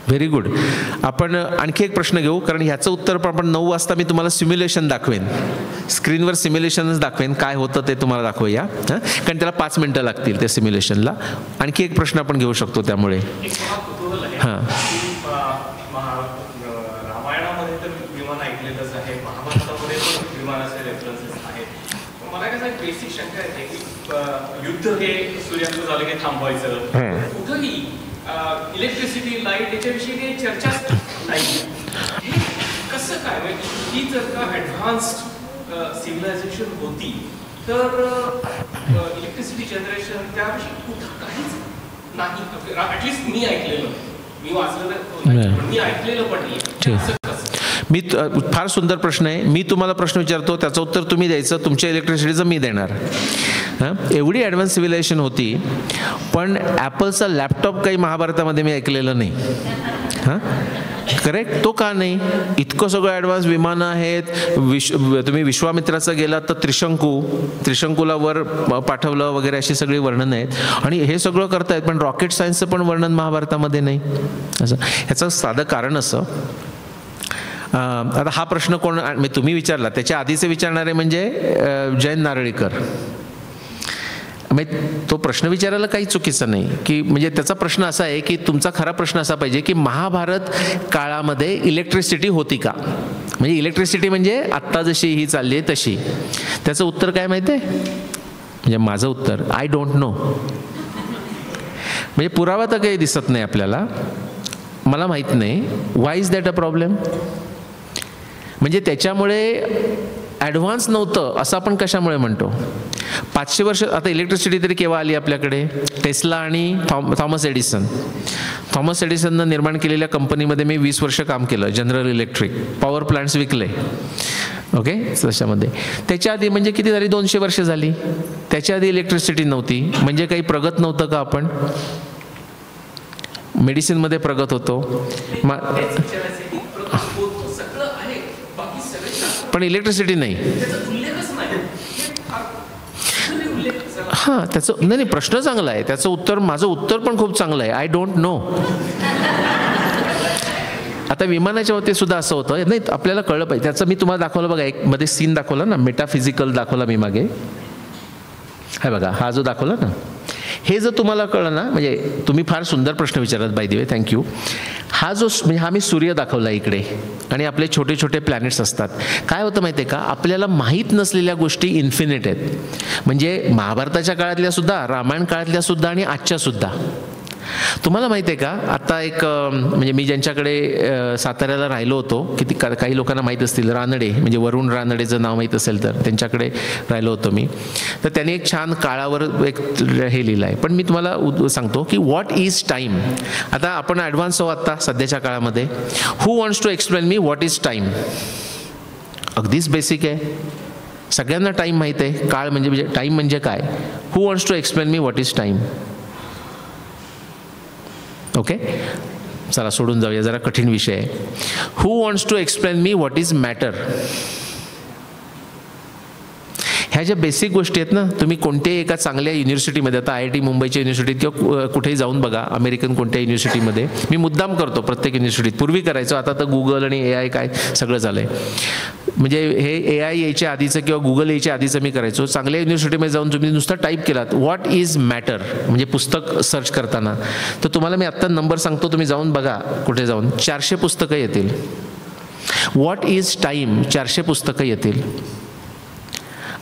व्हेरी गुड. आपण आणखी एक प्रश्न घेऊ, कारण ह्याचं उत्तर पण आपण 9 वाजता मी तुम्हाला सिम्युलेशन दाखवेन, स्क्रीनवर सिम्युलेशनच दाखवेन, काय होतं ते तुम्हाला दाखवूया. हां, कारण त्याला 5 मिनटं लागतील त्या सिम्युलेशनला. आणखी एक प्रश्न आपण घेऊ शकतो त्यामुळे. हां, रामायणामध्ये तर विमान ऐकलेलंच आहे, महाभारतामध्ये पण विमानाचे रेफरन्सेस आहेत. मला काय बेसिक शंका आहे की युद्ध हे सूर्यास्त झालं की थांबवायचं, कुठंही इलेक्ट्रिसिटी, लाईट याच्याविषयी काही चर्चाच नाही. कसं काय म्हणजे ही जर का ॲडव्हान्स्ड सिव्हिलायझेशन होती तर इलेक्ट्रिसिटी जनरेशन त्याविषयी कुठं काहीच नाही. ॲटलिस्ट मी ऐकलेलं, मी वाचलेलं, मी ऐकलेलं पण नाही. मी फार सुंदर प्रश्न आहे. मी तुम्हाला प्रश्न विचारतो, त्याचं उत्तर तुम्ही द्यायचं, तुमच्या इलेक्ट्रिसिटीचं मी देणार. हां, एवढी ॲडव्हान्स सिव्हिलायझेशन होती, पण ॲपलचा लॅपटॉप काही महाभारतामध्ये मी ऐकलेलं नाही. हां, करेक्ट. तो का नाही? इतकं सगळं ॲडव्हान्स विमानं आहेत. तुम्ही विश्वामित्राचं गेलात तर त्रिशंकूला वर पाठवलं वगैरे अशी सगळी वर्णनं आहेत. आणि हे सगळं करतायत, पण रॉकेट सायन्सचं पण वर्णन महाभारतामध्ये नाही. असं ह्याचं साधं कारण असं. आता हा प्रश्न कोण तुम्ही विचारला, त्याच्या आधीचे विचारणारे म्हणजे जयंत नारळीकर. तो प्रश्न विचारायला काही चुकीचं नाही, की म्हणजे त्याचा प्रश्न असा आहे की तुमचा खरा प्रश्न असा पाहिजे की महाभारत काळामध्ये इलेक्ट्रिसिटी होती का? म्हणजे इलेक्ट्रिसिटी म्हणजे आत्ता जशी ही चालली आहे तशी. त्याचं उत्तर काय माहिती आहे? म्हणजे माझं उत्तर आय डोंट नो. म्हणजे पुरावा तर काही दिसत नाही आपल्याला, मला माहीत नाही. व्हाय इज दॅट अ प्रॉब्लेम? म्हणजे त्याच्यामुळे ॲडव्हान्स नव्हतं असं आपण कशामुळे म्हणतो? 500 वर्ष आता इलेक्ट्रिसिटी तरी केव्हा आली आपल्याकडे? टेस्ला आणि थॉमस एडिसननं निर्माण केलेल्या कंपनीमध्ये मी 20 वर्ष काम केलं. जनरल इलेक्ट्रिक पॉवर प्लांट्स विकले. ओके, त्याच्यामध्ये त्याच्या आधी म्हणजे किती झाली? 200 वर्ष झाली. त्याच्या आधी इलेक्ट्रिसिटी नव्हती. म्हणजे काही प्रगत नव्हतं का आपण? मेडिसिनमध्ये प्रगत होतो, पण इलेक्ट्रिसिटी नाही. हां, त्याचं नाही, प्रश्न चांगला आहे. त्याचं उत्तर, माझं उत्तर पण खूप चांगलं आहे. I don't know. आता विमानाच्या बाबतीत सुद्धा असं होतं नाही, आपल्याला कळलं पाहिजे. त्याचं मी तुम्हाला दाखवलं बघा, एक मध्ये सीन दाखवला ना, मेटाफिजिकल दाखवला मी मागे. हा बघा, हा जो दाखवला ना, हे जर तुम्हाला कळलं ना, म्हणजे तुम्ही फार सुंदर प्रश्न विचारत, बाय द वे, थँक्यू. हा जो म्हणजे हा मी सूर्य दाखवला इकडे, आणि आपले छोटे छोटे प्लॅनेट्स असतात. काय होतं माहिती आहे का? आपल्याला माहीत नसलेल्या गोष्टी इन्फिनिट आहेत. म्हणजे महाभारताच्या काळातल्या सुद्धा, रामायण काळातल्या सुद्धा आणि आजच्या सुद्धा. तुम्हाला माहिती आहे का, आता एक म्हणजे मी ज्यांच्याकडे साताऱ्याला राहिलो होतो, काही लोकांना माहीत असतील, रानडे म्हणजे वरुण रानडेचं नाव माहीत असेल तर, त्यांच्याकडे राहिलो होतो मी. तर त्यांनी एक छान काळावर एक हे लिहिलं आहे. पण मी तुम्हाला सांगतो की व्हॉट इज टाईम. आता आपण ॲडव्हान्स आहोत आता सध्याच्या काळामध्ये. Who wants to explain me what is time. अगदीच बेसिक आहे, सगळ्यांना टाईम माहीत आहे. काळ म्हणजे टाईम म्हणजे काय. Who wants to explain me what is time. Okay, चला सोडून जाऊया, जरा कठीण विषय आहे. Who wants to explain me what is matter. ह्या ज्या बेसिक गोष्टी आहेत ना, तुम्ही कोणत्याही एका चांगल्या युनिव्हर्सिटीमध्ये, आता IIT मुंबईच्या युनिव्हर्सिटीत किंवा कुठेही जाऊन बघा, अमेरिकन कोणत्या युनिव्हर्सिटीमध्ये, मी मुद्दाम करतो प्रत्येक युनिव्हर्सिटीत, पूर्वी करायचो, आता तर गुगल आणि AI काय सगळं झालं आहे. म्हणजे हे AI यायच्या आधीचं किंवा गुगल यायच्या आधीचं मी करायचो. चांगल्या युनिव्हर्सिटीमध्ये जाऊन तुम्ही नुसतं टाईप केलात व्हॉट इज मॅटर म्हणजे पुस्तक सर्च करताना, तर तुम्हाला मी आत्ता नंबर सांगतो, तुम्ही जाऊन बघा, कुठे जाऊन 400 पुस्तकं येतील. व्हॉट इज टाईम 400 पुस्तकं येतील.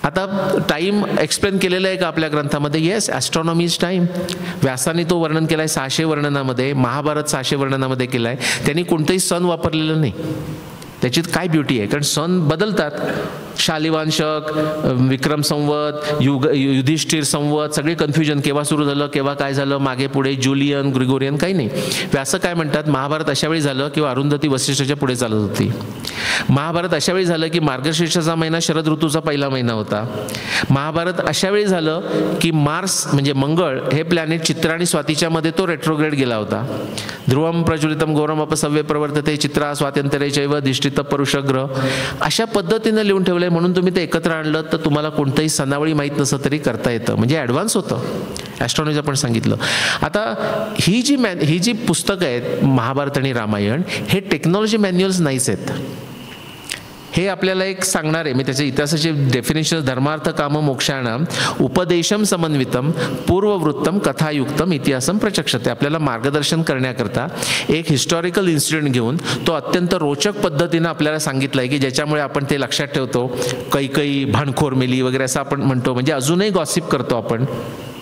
आता टाईम एक्सप्लेन केलेलं आहे का आपल्या ग्रंथामध्ये. Yes, astronomy is time. व्यासाने तो वर्णन केला आहे 600 वर्णनामध्ये. महाभारत 600 वर्णनामध्ये केला आहे. त्यांनी कोणतंही सण वापरलेलं नाही. त्याच्यात काय ब्युटी आहे, कारण सण बदलतात. शालिवान शक, विक्रम संवत, युधिष्ठिर संवत, सगळे कन्फ्युजन, केव्हा सुरू झालं, केव्हा काय झालं, मागे पुढे, जुलियन, ग्रिगोरियन, काही नाही. व्यास काय म्हणतात, महाभारत अशा वेळी झालं किंवा अरुंधती वसिष्ठाच्या पुढे चालत होती. महाभारत अशा वेळी झालं की मार्गशीर्षाचा महिना शरद ऋतूचा पहिला महिना होता. महाभारत अशा वेळी झालं की मार्स म्हणजे मंगळ हे प्लॅनेट चित्र आणि स्वातीच्या मध्ये तो रेट्रोग्रेड गेला होता. ध्रुवम प्रज्वलितम गौरम अपसव्य प्रवर्तते चित्रा स्वातंत्र्यचैव धिष्ठित परुषग्रह, अशा पद्धतीनं लिहून ठेवलंय. म्हणून तुम्ही ते एकत्र आणलं तर तुम्हाला कोणतंही सणावळी माहीत नसलं तरी करता येतं. म्हणजे ॲडव्हान्स होतं. ॲस्ट्रॉनॉमीचं पण सांगितलं. आता ही जी पुस्तकं आहेत महाभारत आणि रामायण, हे टेक्नॉलॉजी मॅन्युअल्स नाहीच आहेत. हे आपल्याला एक सांगणार आहे. मी त्याच्या इतिहासाचे डेफिनेशन, धर्मार्थ काम मोक्षाणाम उपदेशम समन्वितम पूर्ववृत्तम कथायुक्तम इतिहासम प्रचक्षते. आपल्याला मार्गदर्शन करण्याकरता एक हिस्टॉरिकल इन्सिडेंट घेऊन तो अत्यंत रोचक पद्धतीनं आपल्याला सांगितलं आहे की ज्याच्यामुळे आपण ते लक्षात ठेवतो. कैकई भांडखोर मेली वगैरे असं आपण म्हणतो, म्हणजे अजूनही गॉसिप करतो आपण.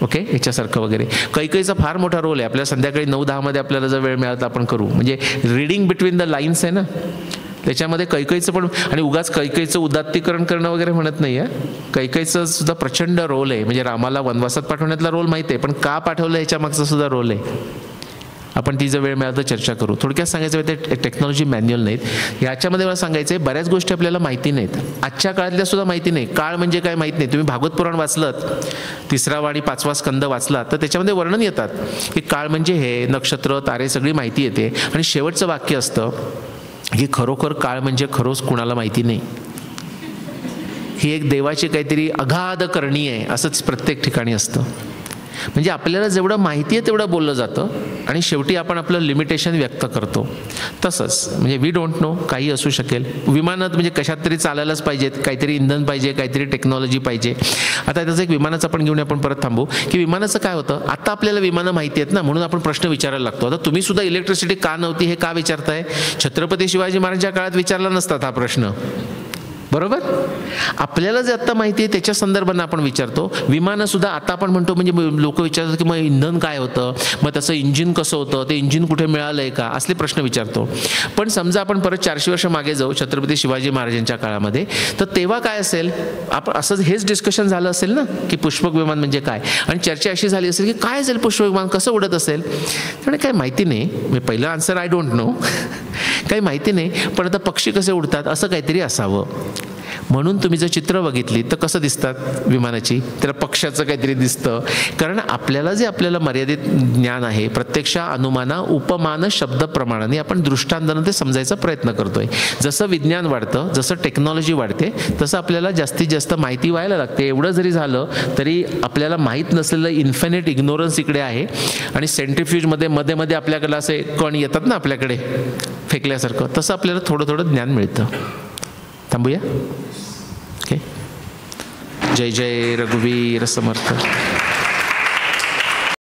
ओके, याच्यासारखं वगैरे. कैकईचा फार मोठा रोल आहे. आपल्या संध्याकाळी 9-10 मध्ये आपल्याला जर वेळ मिळाला तर आपण करू. म्हणजे रीडिंग बिटवीन द लाईन्स आहे ना, त्याच्यामध्ये कैकईचं पण, आणि उगाच कैकईचं उदात्तीकरण करणं वगैरे म्हणत नाही आहे. कैकईचं सुद्धा प्रचंड रोल आहे. म्हणजे रामाला वनवासात पाठवण्यातला रोल माहिती आहे, पण का पाठवलं ह्याच्या मागचा सुद्धा रोल आहे. आपण ती जर वेळ मिळाला तर चर्चा करू. थोडक्यात सांगायचं ते टेक्नॉलॉजी मॅन्युअल नाहीत. याच्यामध्ये मला सांगायचं आहे, बऱ्याच गोष्टी आपल्याला माहिती नाहीत. आजच्या काळातल्या सुद्धा माहिती नाही. काळ म्हणजे काय माहीत नाही. तुम्ही भागवत पुराण वाचलं, 3वा आणि 5वा स्कंद वाचला तर त्याच्यामध्ये वर्णन येतात की काळ म्हणजे हे नक्षत्र तारे सगळी माहिती येते. आणि शेवटचं वाक्य असतं की खरोखर काळ म्हणजे खरोच कुणाला माहिती नाही. ही एक देवाची काहीतरी अगाध करणी आहे असंच प्रत्येक ठिकाणी असतं. म्हणजे आपल्याला जेवढं माहिती आहे तेवढं बोललं जातं आणि शेवटी आपण आपलं लिमिटेशन व्यक्त करतो. तसंच म्हणजे वी डोंट नो, काही असू शकेल. विमानात म्हणजे कशात तरी चालायलाच पाहिजेत, काहीतरी इंधन पाहिजे, काहीतरी टेक्नॉलॉजी पाहिजे. आता त्याचं एक विमानाचं आपण घेऊन आपण परत थांबू की विमानाचं काय होतं. आता आपल्याला विमानं माहिती आहेत ना, म्हणून आपण प्रश्न विचारायला लागतो. आता तुम्ही सुद्धा इलेक्ट्रिसिटी का नव्हती हे का विचारताय. छत्रपती शिवाजी महाराजांच्या काळात विचारला नसतात हा प्रश्न, बरोबर. आपल्याला जे आत्ता माहिती आहे त्याच्या संदर्भानं आपण विचारतो. विमानं सुद्धा आता आपण म्हणतो, म्हणजे लोक विचारतात की मग इंधन काय होतं, मग त्याचं इंजिन कसं होतं, ते इंजिन कुठे मिळालंय का, असले प्रश्न विचारतो. पण समजा आपण परत 400 वर्ष मागे जाऊ छत्रपती शिवाजी महाराजांच्या काळामध्ये, तर तेव्हा काय असेल, आपण असं हेच डिस्कशन झालं असेल ना की पुष्पक विमान म्हणजे काय, आणि चर्चा अशी झाली असेल की काय असेल पुष्पक विमान, कसं उडत असेल. त्यामुळे काही माहिती नाही. म्हणजे पहिलं आन्सर आय डोंट नो, काही माहिती नाही. पण आता पक्षी कसे उडतात असं काहीतरी असावं. म्हणून तुम्ही जर चित्र बघितली तर कसं दिसतात विमानाची, त्याला पक्षाचं काहीतरी दिसतं. कारण आपल्याला जे आपल्याला मर्यादित ज्ञान आहे, प्रत्यक्ष अनुमाना उपमान शब्द प्रमाणाने आपण दृष्टांतानं ते समजायचा प्रयत्न करतोय. जसं विज्ञान वाढतं, जसं टेक्नॉलॉजी वाढते, तसं आपल्याला जास्तीत जास्त माहिती व्हायला लागते. एवढं जरी झालं तरी आपल्याला माहीत नसलेलं इन्फिनिट इग्नोरन्स इकडे आहे. आणि सेंट्रिफ्यूजमध्ये मध्ये मध्ये आपल्याकडे असे कण येतात ना आपल्याकडे फेकल्यासारखं, तसं आपल्याला थोडं थोडं ज्ञान मिळतं. थांबूया. ओके. जय जय रघुवीर समर्थ.